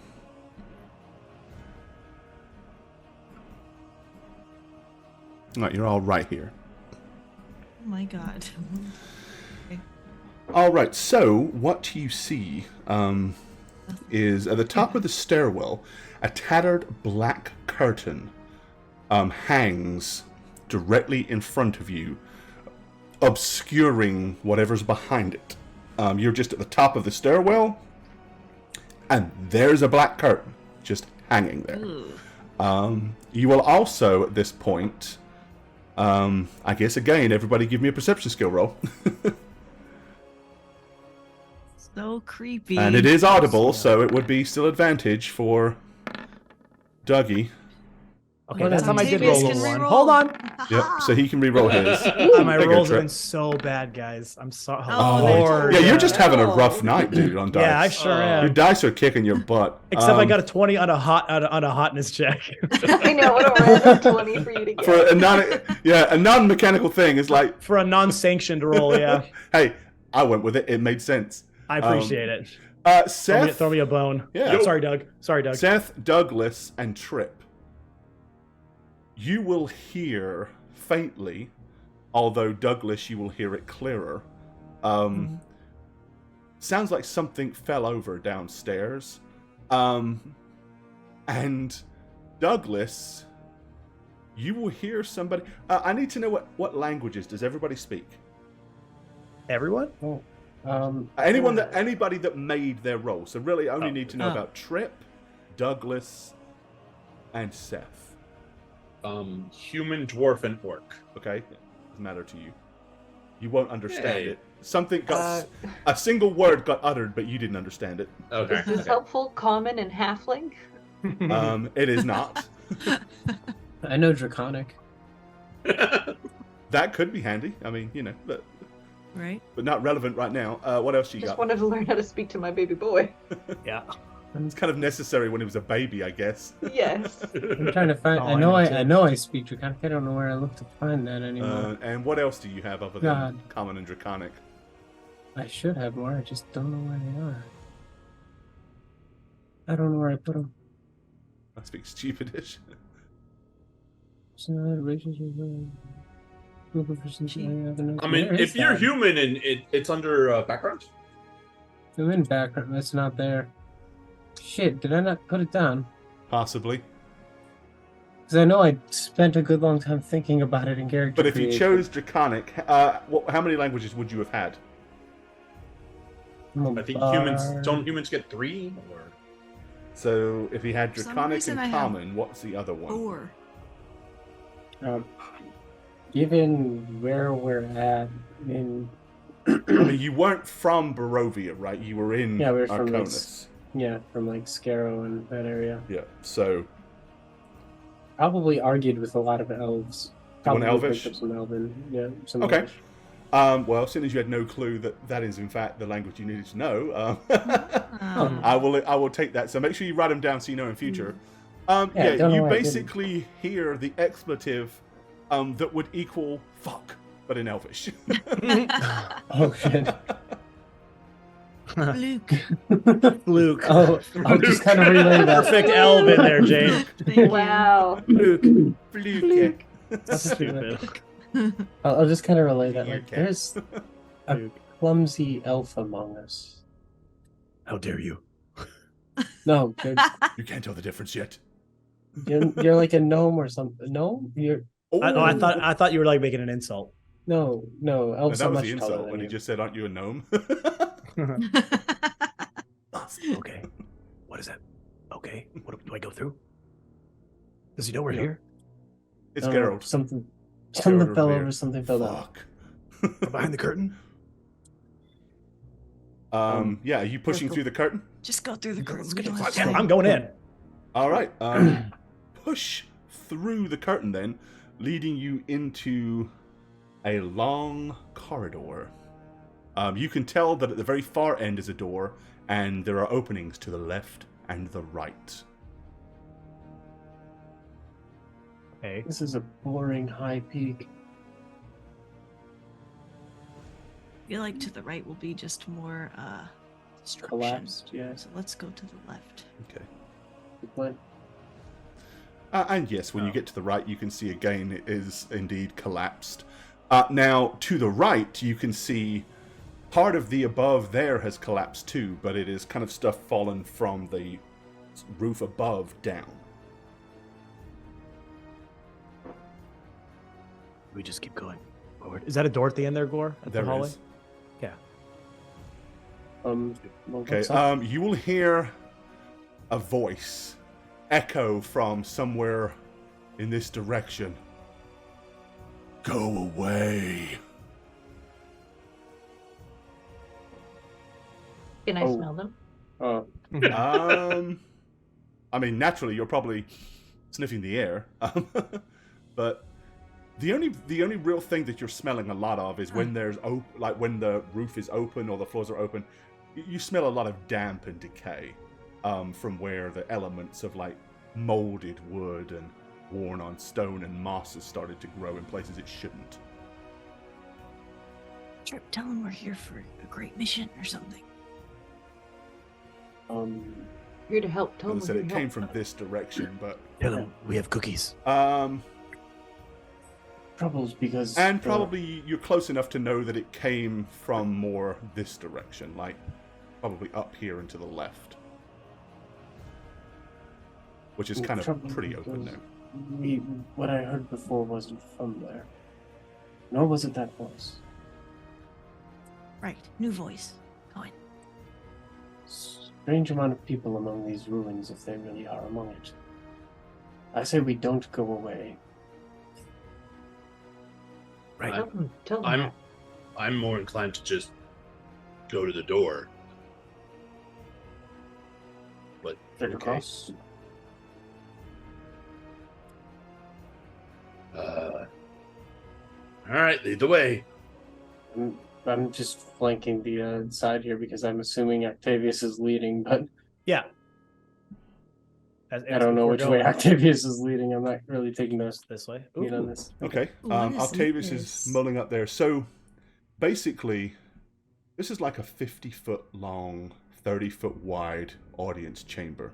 All right, you're all right here. Oh my God. All right, so what you see, is at the top of the stairwell, a tattered black curtain hangs directly in front of you, obscuring whatever's behind it. You're just at the top of the stairwell, and there's a black curtain just hanging there. You will also, at this point, I guess again, everybody give me a perception skill roll. So creepy. And it is audible, so it would be still advantage for Dougie. Okay, that time I did Octavius roll a can 1. reroll. Hold on. Yep, so he can re-roll his. My Take a rolls have trip. been so bad, guys. I'm sorry. Oh, Lord. Yeah, you're just having a rough night, dude, on dice. Yeah, I sure am. Your dice are kicking your butt. Except I got a 20 on a hotness check. I know, what a random 20 for you to get. For a non-mechanical thing. It's like For a non-sanctioned roll, yeah. Hey, I went with it. It made sense. I appreciate it. Seth, Throw me a bone. Yeah. Sorry, Doug. Seth, Douglas, and Trip. You will hear faintly, although Douglas, you will hear it clearer. Sounds like something fell over downstairs. And Douglas, you will hear somebody. I need to know what languages does everybody speak? Everyone? Anybody that made their role. So really, I only need to know about Trip, Douglas, and Seth. Human, dwarf, and orc. Okay, doesn't matter to you. You won't understand Hey. it. Something got a single word got uttered, but you didn't understand it. Okay. Is this helpful, common, and halfling? It is not. I know Draconic. That could be handy. I mean, but not relevant right now. What else you Just got? wanted to learn how to speak to my baby boy. Yeah. It's kind of necessary when he was a baby, I guess. Yes. I'm trying to find. Oh, I know I speak Draconic. I don't know where I look to find that anymore. And what else do you have other than common and draconic? I should have more. I just don't know where they are. I don't know where I put them. I speak stupidish. I mean, if you're human and it's under background. I'm in background. That's not there. Shit, did I not put it down? Possibly. Because I know I spent a good long time thinking about it in character But if you creation. chose draconic, how many languages would you have had? I think humans get 3 or. So if he had For some draconic reason, and I have common, what's the other one? 4. Given where we're at in... I mean, you weren't from Barovia, right? You were in Yeah, we were from Arconus. from like Scarrow and that area. Yeah, so... Probably argued with a lot of elves. One Probably elvish? picked up some elven. Yeah, some Okay. elvish. Well, as soon as you had no clue that is in fact the language you needed to know, Oh. I will take that. So make sure you write them down so you know in future. don't You know why I basically hear the expletive that would equal fuck, but in Elvish. Oh shit. Luke. Luke. Oh, I'll just kind of relay that. Perfect elb in there, Jane. Thank you. Wow. Luke. Fluke. That's stupid. I'll just kind of relay that. Your Like, cat. there's a clumsy elf among us. How dare you? No, You can't tell the difference yet. you're like a gnome or something. No, you're I thought you were like making an insult. no. No, Elves that are was much the taller insult than when he you. just said, "Aren't you a gnome?" Okay. What is that? Okay. What do I go through? Does he know we're Yeah. here? It's Oh, Geralt. Something Geralt fell over over. Something fell down. Fuck. From behind the curtain? Yeah, are you pushing through the curtain? Just go through the curtain. Yeah, I'm going in. All right. Push through the curtain then, leading you into a long corridor. You can tell that at the very far end is a door, and there are openings to the left and the right. Okay. This is a boring high peak. I feel like to the right will be just more destruction. Collapsed, yeah. So let's go to the left. Okay. Good plan. And yes, when you get to the right, you can see again it is indeed collapsed. Now, to the right, you can see Part of the above there has collapsed too, but it is kind of stuff fallen from the roof above down. We just keep going forward. Is that a door at the end there, Gore? At There the hallway? is. Yeah. Well, Okay, what's up? you will hear a voice echo from somewhere in this direction. Go away. Can I smell them? I mean, naturally, you're probably sniffing the air, but the only real thing that you're smelling a lot of is when there's when the roof is open or the floors are open. You smell a lot of damp and decay from where the elements of like molded wood and worn on stone and moss has started to grow in places it shouldn't. Trip, tell them we're here for a great mission or something. Here to help. Tell As I them said, it came from this direction, but Tell them we have cookies. Troubles because... And probably you're close enough to know that it came from more this direction, like probably up here and to the left. Which is kind of pretty open there. What I heard before wasn't from there. Nor was it that voice. Right, new voice. Go on. Strange amount of people among these ruins, if they really are among it. I say we don't go away. Right. Tell them that. I'm more inclined to just go to the door. But Okay. All right, lead the way. I'm just flanking the side here because I'm assuming Octavius is leading, but Yeah. I don't know which way Octavius is leading. I'm not really taking those This way. lead on this. Okay, What is Octavius this? is mulling up there. So, basically, this is like a 50-foot long, 30-foot wide audience chamber.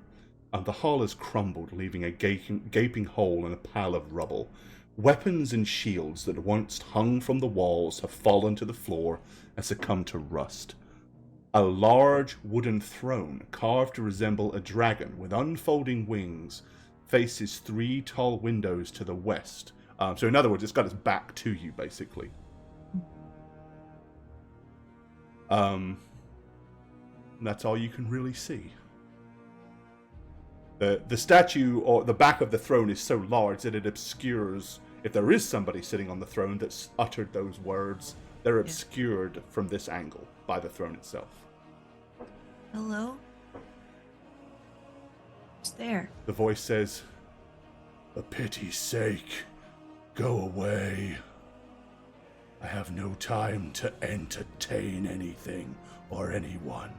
The hall has crumbled, leaving a gaping hole in a pile of rubble. Weapons and shields that once hung from the walls have fallen to the floor and succumbed to rust. A large wooden throne, carved to resemble a dragon with unfolding wings, faces 3 tall windows to the west. So in other words, it's got its back to you, basically. That's all you can really see. The statue, or the back of the throne, is so large that it obscures, if there is somebody sitting on the throne that's uttered those words, they're obscured from this angle by the throne itself. Hello? Who's there? The voice says, For pity's sake, go away. I have no time to entertain anything or anyone.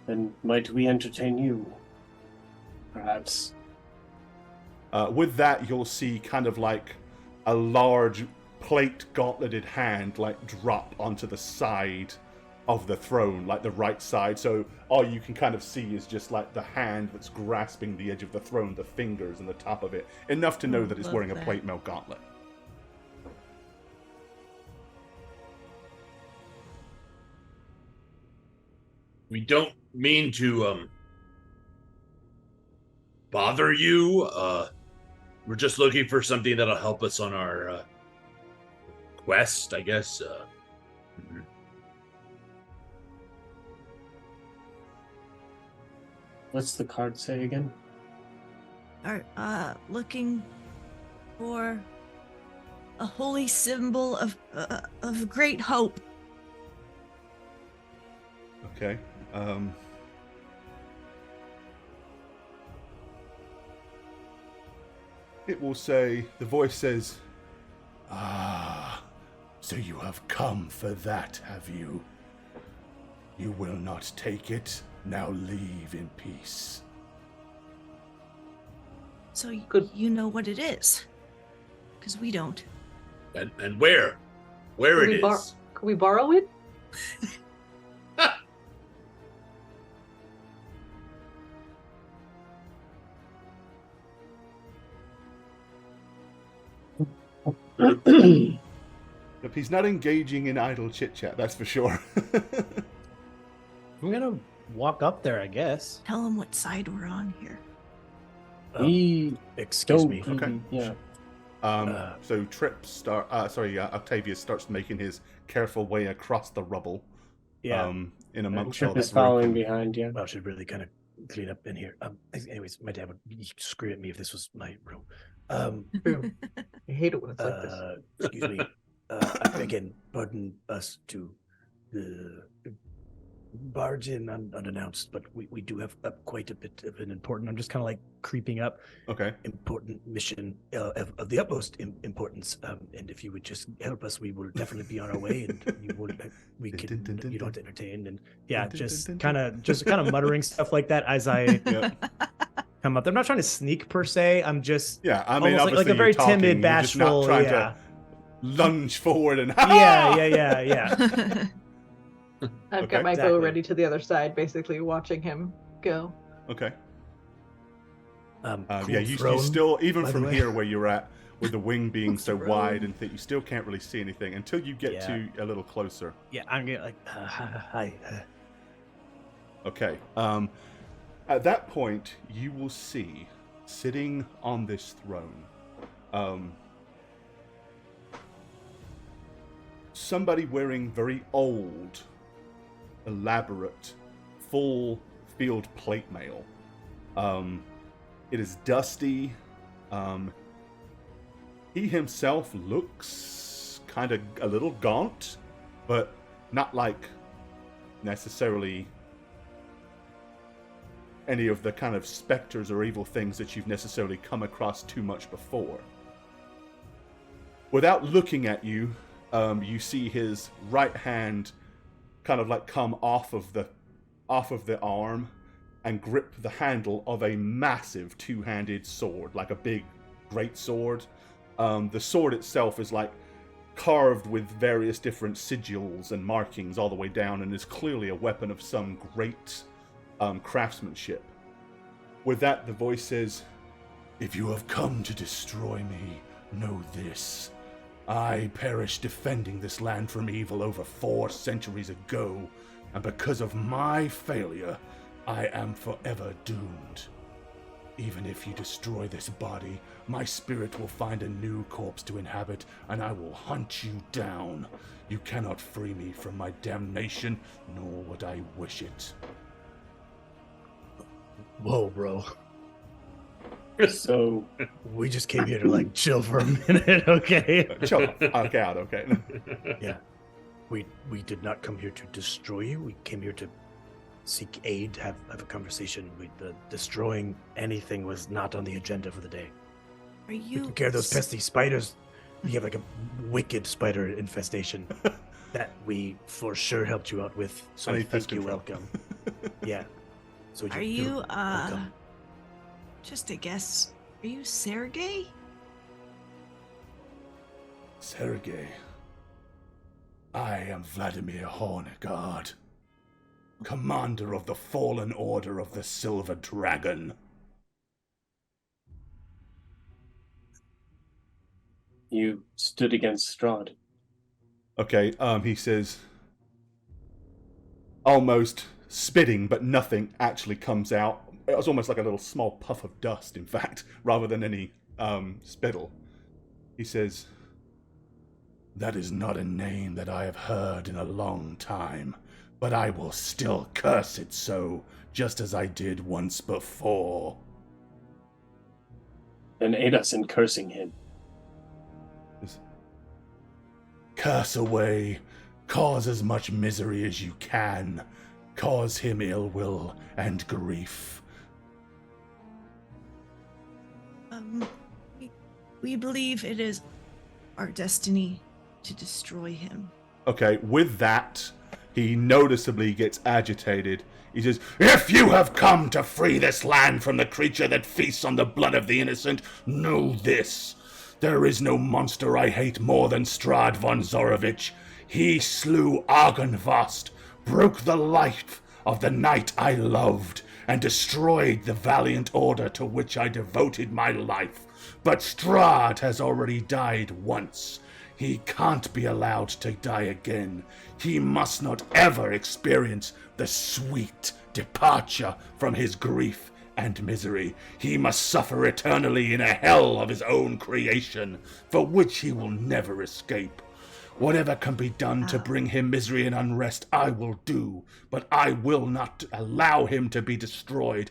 Then might we entertain you? Perhaps. with that, you'll see kind of like a large plate gauntleted hand like drop onto the side of the throne, like the right side. So all you can kind of see is just like the hand that's grasping the edge of the throne, the fingers and the top of it, enough to know that it's wearing a plate mail gauntlet. We don't mean to bother you. We're just looking for something that'll help us on our quest, I guess. What's the card say again? Are looking for a holy symbol of great hope. Okay. It will say, the voice says, Ah, so you have come for that, have you? You will not take it. Now leave in peace. So Good. you know what it is, because we don't. And where? Where Could it we is? Could we borrow it? Yep, he's not engaging in idle chit-chat, that's for sure. I'm gonna walk up there, I guess. Tell him what side we're on here. Excuse me. Okay. Yeah. So Octavius starts making his careful way across the rubble. Yeah. In amongst Trip all is that following group. behind, yeah. Well, I should really kind of clean up in here. Anyways, my dad would scream at me if this was my room. I hate it when it's like this. Excuse me. Again, pardon us to barge in unannounced, but we do have quite a bit of an important. I'm just kind of like creeping up. Okay. Important mission of the utmost importance. And if you would just help us, we will definitely be on our way, and you don't entertain. And just kind of muttering stuff like that as I come up. I'm not trying to sneak per se. I'm just I mean, almost like a very talking, timid, bashful. You're just not trying to lunge forward and yeah. I've got my bow ready to the other side, basically watching him go. Okay. Cool you still, even from here where you're at, with the wing being so wide and that you still can't really see anything until you get to a little closer. Yeah, I'm getting like, hi. Okay. At that point, you will see, sitting on this throne, somebody wearing very old, elaborate, full field plate mail. It is dusty. He himself looks kind of a little gaunt, but not like necessarily any of the kind of specters or evil things that you've necessarily come across too much before. Without looking at you, you see his right hand kind of like come off of the arm and grip the handle of a massive two-handed sword, like a big great sword. The sword itself is like carved with various different sigils and markings all the way down, and is clearly a weapon of some great craftsmanship. With that, the voice says, "If you have come to destroy me, know this. I perished defending this land from evil over 4 centuries ago, and because of my failure, I am forever doomed. Even if you destroy this body, my spirit will find a new corpse to inhabit, and I will hunt you down. You cannot free me from my damnation, nor would I wish it." Whoa, bro. So we just came here to like chill for a minute, okay? Chill out, okay. Yeah. We did not come here to destroy you. We came here to seek aid, have a conversation. Destroying anything was not on the agenda for the day. Are you taking care of those pesky spiders? We have like a wicked spider infestation that we for sure helped you out with. So I think you're welcome. Yeah. So are you welcome. Just a guess. Are you Sergei? Sergei. I am Vladimir Hornegard, commander of the Fallen Order of the Silver Dragon. You stood against Strahd. Okay, he says, almost spitting, but nothing actually comes out. It was almost like a little small puff of dust, in fact, rather than any spittle. He says, "That is not a name that I have heard in a long time, but I will still curse it so, just as I did once before." Then aid us in cursing him. "Curse away. Cause as much misery as you can. Cause him ill will and grief." We believe it is our destiny to destroy him. Okay, with that, he noticeably gets agitated. He says, "If you have come to free this land from the creature that feasts on the blood of the innocent, know this. There is no monster I hate more than Strahd von Zorovich. He slew Argonvost, broke the life of the knight I loved, and destroyed the valiant order to which I devoted my life. But Strahd has already died once. He can't be allowed to die again. He must not ever experience the sweet departure from his grief and misery. He must suffer eternally in a hell of his own creation, for which he will never escape. Whatever can be done to bring him misery and unrest, I will do, but I will not allow him to be destroyed.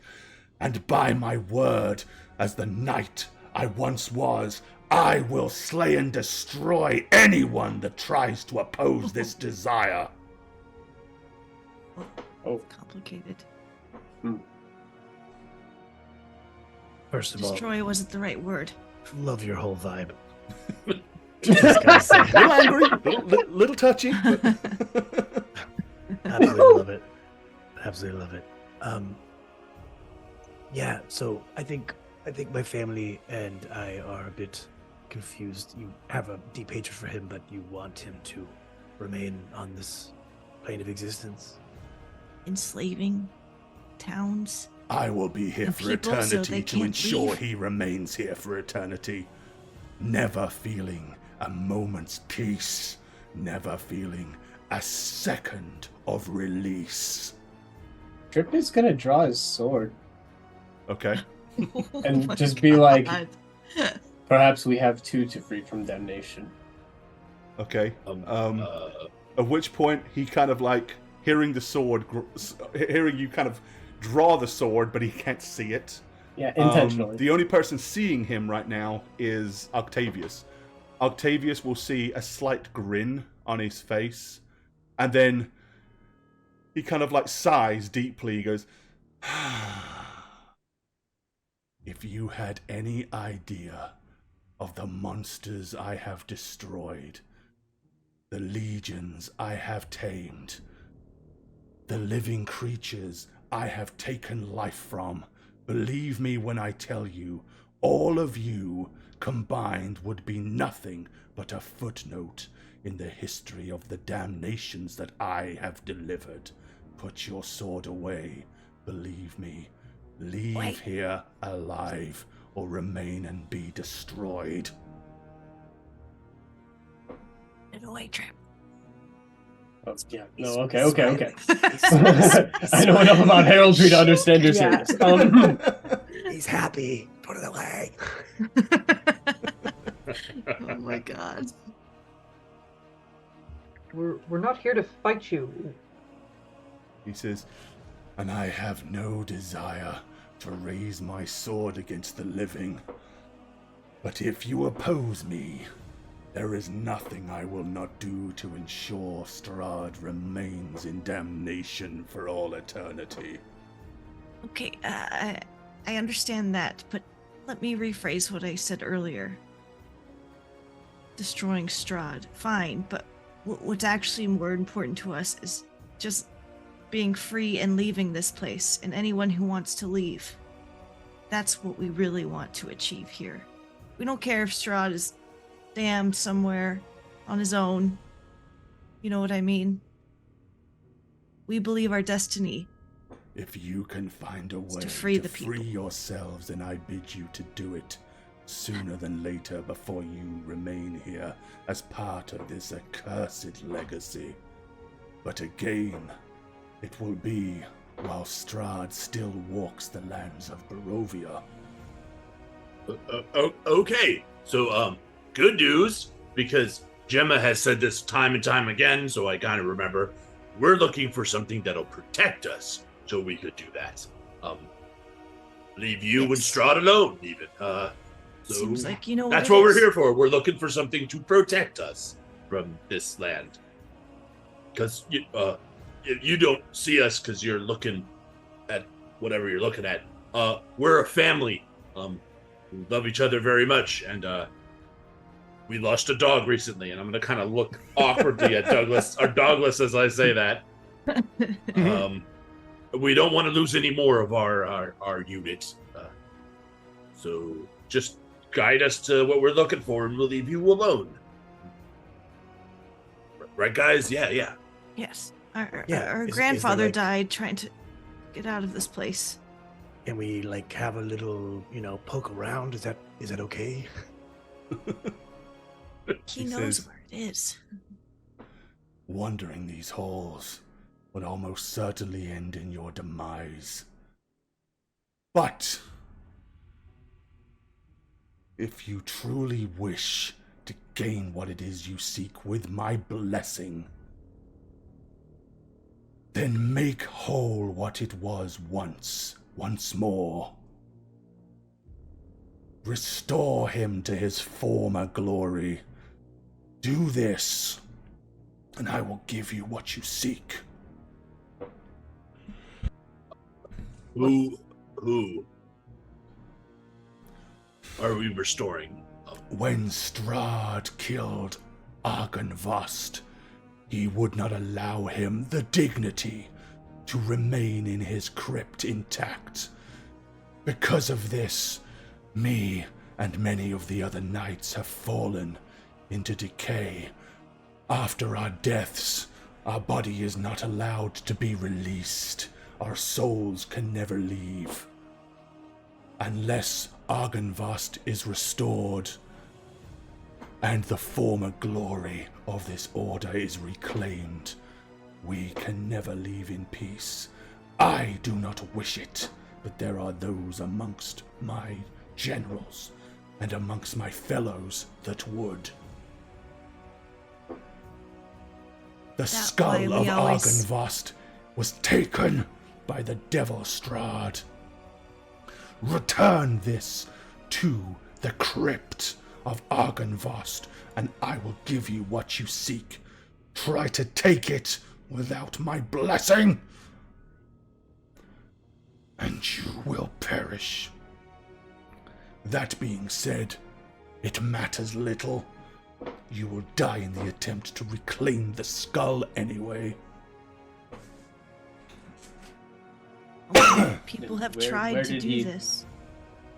And by my word, as the knight I once was, I will slay and destroy anyone that tries to oppose this desire. Complicated. First of all, destroy wasn't the right word. Love your whole vibe. Little angry, little touchy. But... Absolutely love it. Absolutely love it. Yeah, so I think my family and I are a bit confused. You have a deep hatred for him, but you want him to remain on this plane of existence. Enslaving towns. I will be here for eternity to ensure he remains here for eternity. Never feeling a moment's peace. Never feeling a second of release. Trip is gonna draw his sword. Okay. And just be like, perhaps we have two to free from damnation. Okay. At which point he kind of like hearing the sword, hearing you kind of draw the sword, but he can't see it. Yeah, intentionally. The only person seeing him right now is Octavius. Octavius will see a slight grin on his face, and then he kind of like sighs deeply. He goes, if you had any idea of the monsters I have destroyed, the legions I have tamed, the living creatures I have taken life from, believe me when I tell you, all of you combined would be nothing but a footnote in the history of the damnations that I have delivered. Put your sword away. Believe me. Leave here alive, or remain and be destroyed. Get away, Trip. Oh, yeah. No, okay. I know enough about heraldry to understand your service. He's happy. Put it away. Oh my god. We're not here to fight you. He says, and I have no desire to raise my sword against the living. But if you oppose me, there is nothing I will not do to ensure Strahd remains in damnation for all eternity. Okay, I understand that, but let me rephrase what I said earlier. Destroying Strahd, fine, but what's actually more important to us is just being free and leaving this place, and anyone who wants to leave. That's what we really want to achieve here. We don't care if Strahd is damned somewhere on his own. You know what I mean? We believe our destiny. If you can find a way to free yourselves, then I bid you to do it sooner than later, before you remain here as part of this accursed legacy. But again, it will be while Strahd still walks the lands of Barovia. Okay, so good news, because Gemma has said this time and time again, so I kind of remember. We're looking for something that'll protect us, so we could do that. Leave you and Strahd alone, even. So seems like you know that's what we're here for. We're looking for something to protect us from this land. Because you don't see us because you're looking at whatever you're looking at. We're a family. We love each other very much, and we lost a dog recently, and I'm going to kind of look awkwardly at Douglas as I say that. We don't want to lose any more of our unit. So just guide us to what we're looking for, and we'll leave you alone. Right, guys? Yeah. Yes. Our grandfather died trying to get out of this place. Can we have a little, poke around? Is that okay? He knows where is. Wandering these halls would almost certainly end in your demise. But if you truly wish to gain what it is you seek with my blessing, then make whole what it was once more. Restore him to his former glory. Do this, and I will give you what you seek. Who are we restoring? When Strahd killed Argynvost, he would not allow him the dignity to remain in his crypt intact. Because of this, me and many of the other knights have fallen into decay. After our deaths, our body is not allowed to be released. Our souls can never leave. Unless Argynvost is restored, and the former glory of this order is reclaimed, we can never leave in peace. I do not wish it, but there are those amongst my generals and amongst my fellows that would. The skull of Argynvost was taken by the devil Strahd. Return this to the crypt of Argynvost, and I will give you what you seek. Try to take it without my blessing, and you will perish. That being said, it matters little. You will die in the attempt to reclaim the skull anyway. People have tried to do this.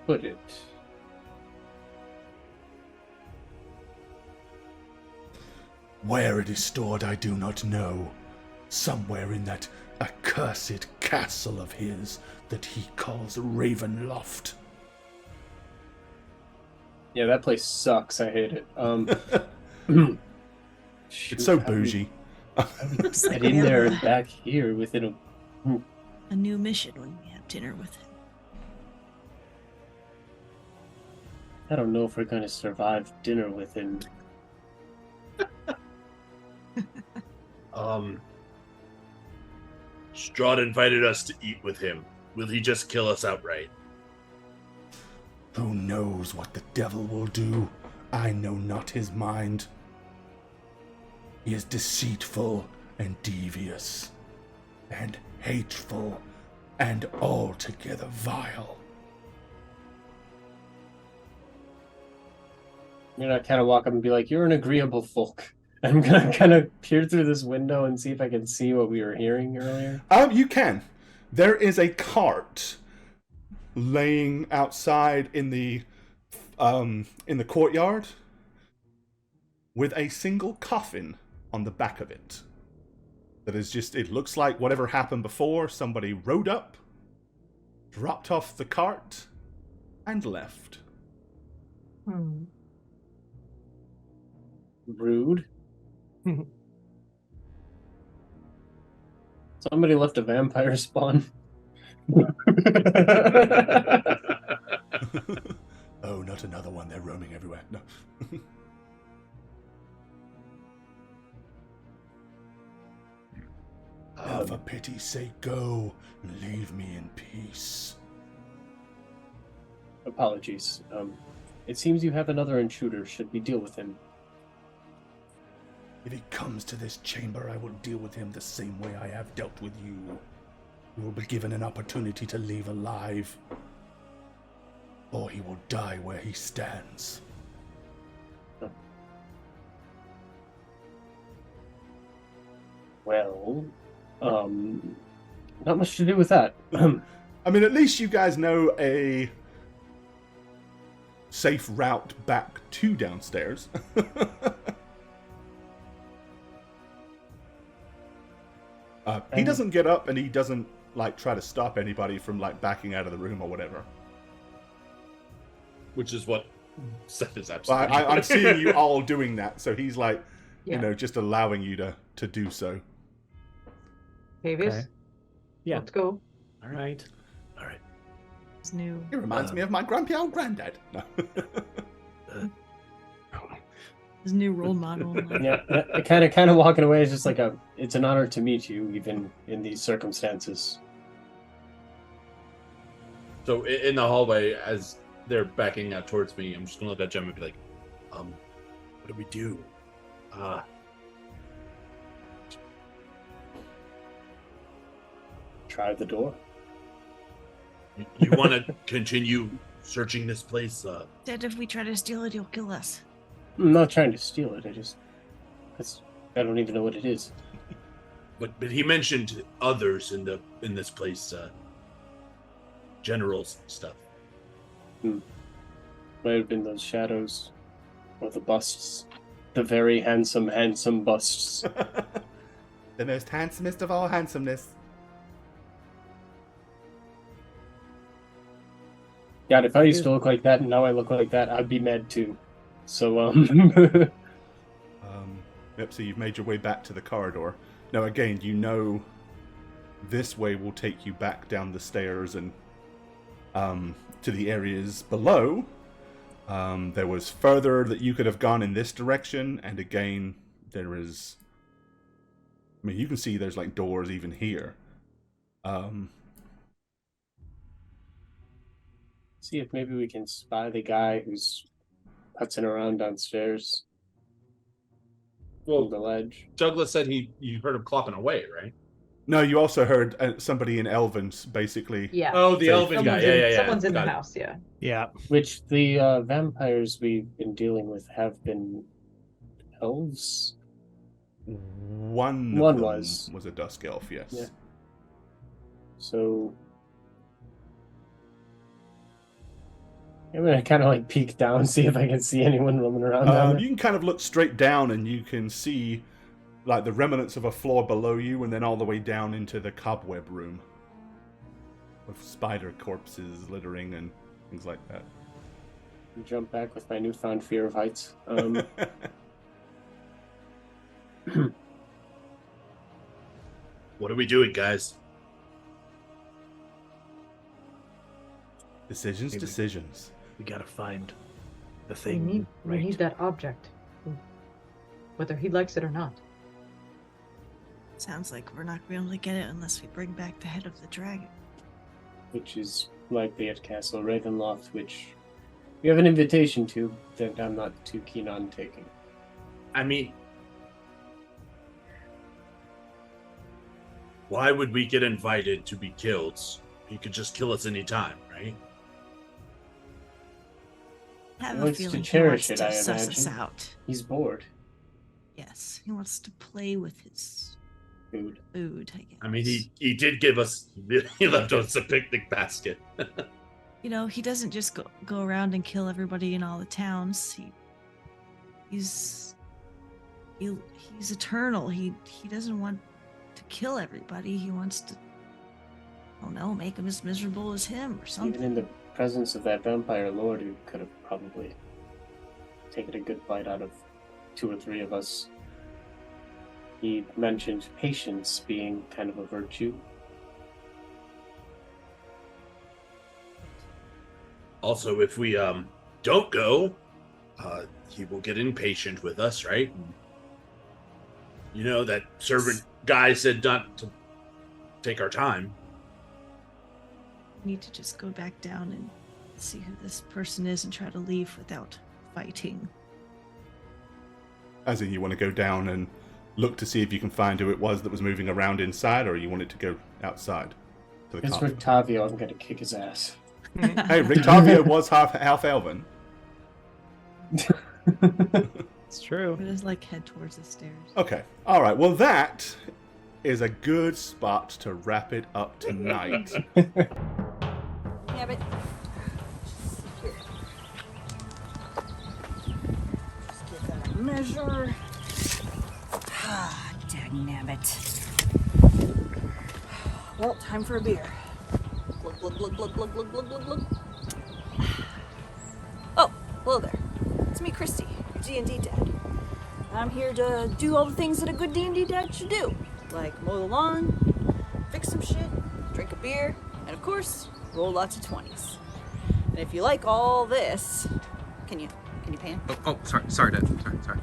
Put it. Where it is stored, I do not know. Somewhere in that accursed castle of his that he calls Ravenloft. Yeah, that place sucks. I hate it. It's so bougie. Get in there and back here within a new mission when we have dinner with him. I don't know if we're going to survive dinner with him. Strahd invited us to eat with him. Will he just kill us outright? Who knows what the devil will do? I know not his mind. He is deceitful and devious, and hateful, and altogether vile. I'm gonna kind of walk up and be like, "You're an agreeable folk." I'm gonna kind of peer through this window and see if I can see what we were hearing earlier. You can. There is a cart laying outside in the courtyard with a single coffin on the back of it. That is just, it looks like whatever happened before, somebody rode up, dropped off the cart, and left. Rude. Somebody left a vampire spawn. Oh, not another one. They're roaming everywhere. No. For pity's sake, go and leave me in peace. Apologies. It seems you have another intruder. Should we deal with him? If he comes to this chamber, I will deal with him the same way I have dealt with you. You will be given an opportunity to leave alive, or he will die where he stands. Well, not much to do with that. I mean, at least you guys know a safe route back to downstairs. He doesn't get up, and he doesn't try to stop anybody from backing out of the room or whatever. Which is what Seth is absolutely. I'm seeing you all doing that, so he's just allowing you to do so. Tavius? Okay. Yeah. Let's go. All right. His new. It reminds me of my grumpy old granddad. No. His new role model. Yeah, kind of walking away is just like it's an honor to meet you, even in these circumstances. So in the hallway, as they're backing out towards me, I'm just gonna look at Jem and be like, what do we do? Try the door. You want to continue searching this place? Said if we try to steal it, he'll kill us. I'm not trying to steal it. I don't even know what it is. But he mentioned others in this place, generals and stuff. Might have been those shadows, or the busts, the very handsome busts. The most handsomest of all handsomeness. God, if I used to look like that and now I look like that, I'd be mad too. So, Yep, so you've made your way back to the corridor. Now, again, this way will take you back down the stairs and to the areas below. There was further that you could have gone in this direction, and again, there is... I mean, you can see there's, like, doors even here. See if maybe we can spy the guy who's putzing around downstairs. Well, the ledge. Douglas said you heard him clopping away, right? No, you also heard somebody in Elven's, basically. Yeah. Oh, the Elven guy. Yeah. Someone's in the Got it. house, yeah. Yeah. Which the vampires we've been dealing with have been elves. One was a dusk elf, yes. Yeah. So I'm gonna kind of like peek down, see if I can see anyone roaming around. Down there. You can kind of look straight down, and you can see like the remnants of a floor below you, and then all the way down into the cobweb room with spider corpses littering and things like that. Jump back with my newfound fear of heights. What are we doing, guys? Decisions. We gotta find the thing. We need that object, whether he likes it or not. Sounds like we're not going to be able to get it unless we bring back the head of the dragon. Which is likely at Castle Ravenloft, which we have an invitation to that I'm not too keen on taking. I mean, why would we get invited to be killed? He could just kill us anytime, right? I have He a wants feeling to cherish he it, wants to I suss us imagine. out. He's bored. Yes, he wants to play with his Food. I guess. I mean, he did give us, he left us a picnic basket. You know, he doesn't just go around and kill everybody in all the towns. He's eternal. He doesn't want to kill everybody. He wants to, I don't know, make them as miserable as him or something. Even in the presence of that vampire lord who could have probably taken a good bite out of 2 or 3 of us. He mentioned patience being kind of a virtue. Also, if we don't go, he will get impatient with us, right? You know, that servant guy said not to take our time. We need to just go back down and see who this person is and try to leave without fighting. As in, you want to go down and look to see if you can find who it was that was moving around inside, or you want it to go outside? To the It's car? Rictavio, I'm gonna kick his ass. Hey, Rictavio was half elven. It's true. We just like head towards the stairs. Okay, all right. Well, that is a good spot to wrap it up tonight. Yeah, but here. Just get that measure. Ah, dagnabbit. Well, time for a beer. Glug, glug, glug, glug, glug, glug, glug, glug, glug. Oh, hello there. It's me, Christy, your D&D dad. I'm here to do all the things that a good D&D dad should do. Like mow the lawn, fix some shit, drink a beer, and of course, roll lots of 20s. And if you like all this, can you pan? Oh, sorry, Dad. Sorry.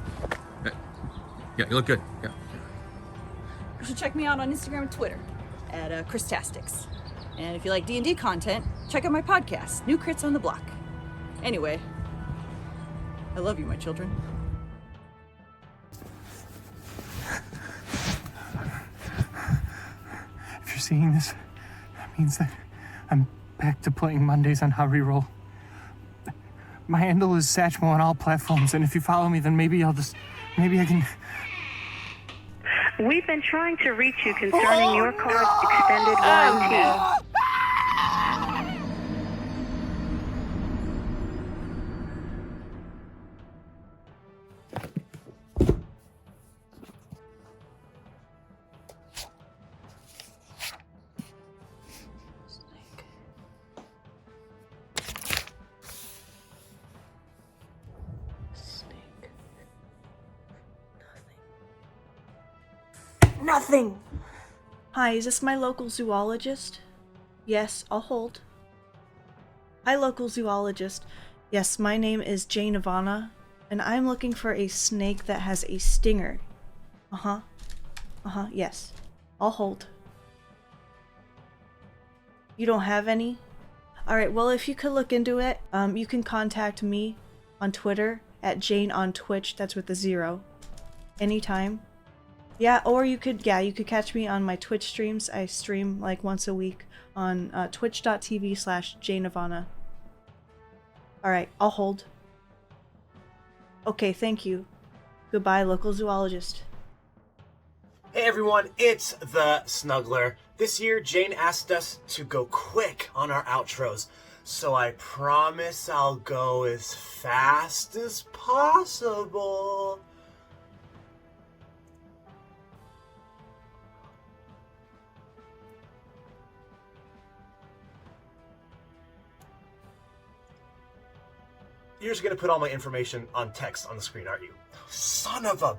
Yeah, you look good. Yeah. You should check me out on Instagram and Twitter at Christastics. And if you like D&D content, check out my podcast, New Crits on the Block. Anyway, I love you, my children. If you're seeing this, that means that I'm back to playing Mondays on How Reroll. My handle is Satchmo on all platforms, and if you follow me, then maybe I can... We've been trying to reach you concerning your car's extended warranty. Nothing! Hi, is this my local zoologist? Yes, I'll hold. Hi, local zoologist. Yes, my name is Jane Ivana, and I'm looking for a snake that has a stinger. Yes. I'll hold. You don't have any? Alright, well, if you could look into it, you can contact me on Twitter at Jane on Twitch, that's with the 0. Anytime. Yeah, or you could catch me on my Twitch streams. I stream like once a week on twitch.tv/JaneIvana. Alright, I'll hold. Okay, thank you. Goodbye, local zoologist. Hey everyone, it's the Snuggler. This year, Jane asked us to go quick on our outros, so I promise I'll go as fast as possible. You're just gonna put all my information on text on the screen, aren't you? Son of a...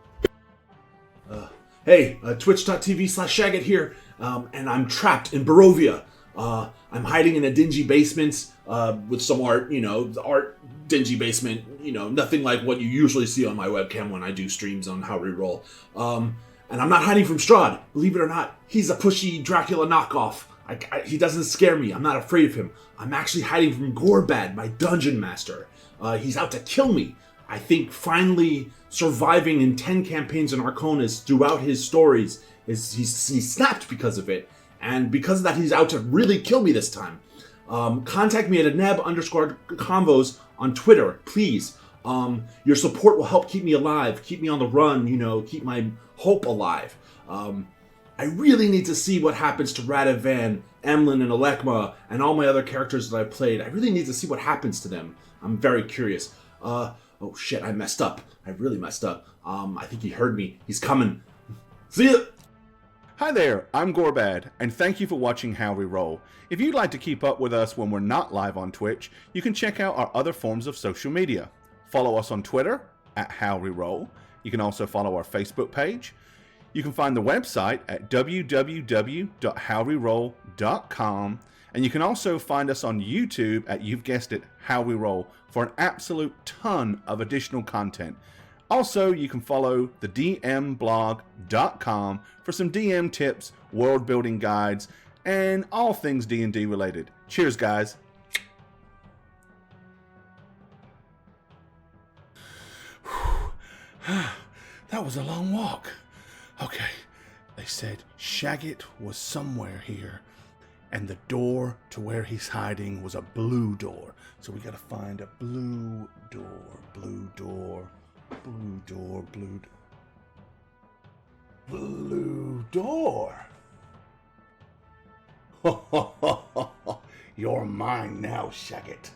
Hey, twitch.tv/Shagget here, and I'm trapped in Barovia. I'm hiding in a dingy basement with some art, the art dingy basement, nothing like what you usually see on my webcam when I do streams on How Reroll. And I'm not hiding from Strahd, believe it or not. He's a pushy Dracula knockoff. He doesn't scare me, I'm not afraid of him. I'm actually hiding from Gorebad, my dungeon master. He's out to kill me. I think finally surviving in 10 campaigns in Arconis throughout his stories, he's snapped because of it. And because of that, he's out to really kill me this time. Contact me at @neb_convos on Twitter, please. Your support will help keep me alive, keep me on the run, keep my hope alive. I really need to see what happens to Radovan, Emlyn, and Alekma, and all my other characters that I've played. I really need to see what happens to them. I'm very curious. Oh shit, I messed up. I really messed up. I think he heard me. He's coming. See ya! Hi there, I'm Gorebad, and thank you for watching How We Roll. If you'd like to keep up with us when we're not live on Twitch, you can check out our other forms of social media. Follow us on Twitter, @HowWeRoll. You can also follow our Facebook page. You can find the website at www.howweroll.com, and you can also find us on YouTube at, you've guessed it, How We Roll, for an absolute ton of additional content. Also, you can follow the dmblog.com for some DM tips, world building guides, and all things D&D related. Cheers, guys. That was a long walk. Okay, they said Shagget was somewhere here, and the door to where he's hiding was a blue door. So we gotta find a blue door, blue door, blue door, blue door. You're mine now, Shagget.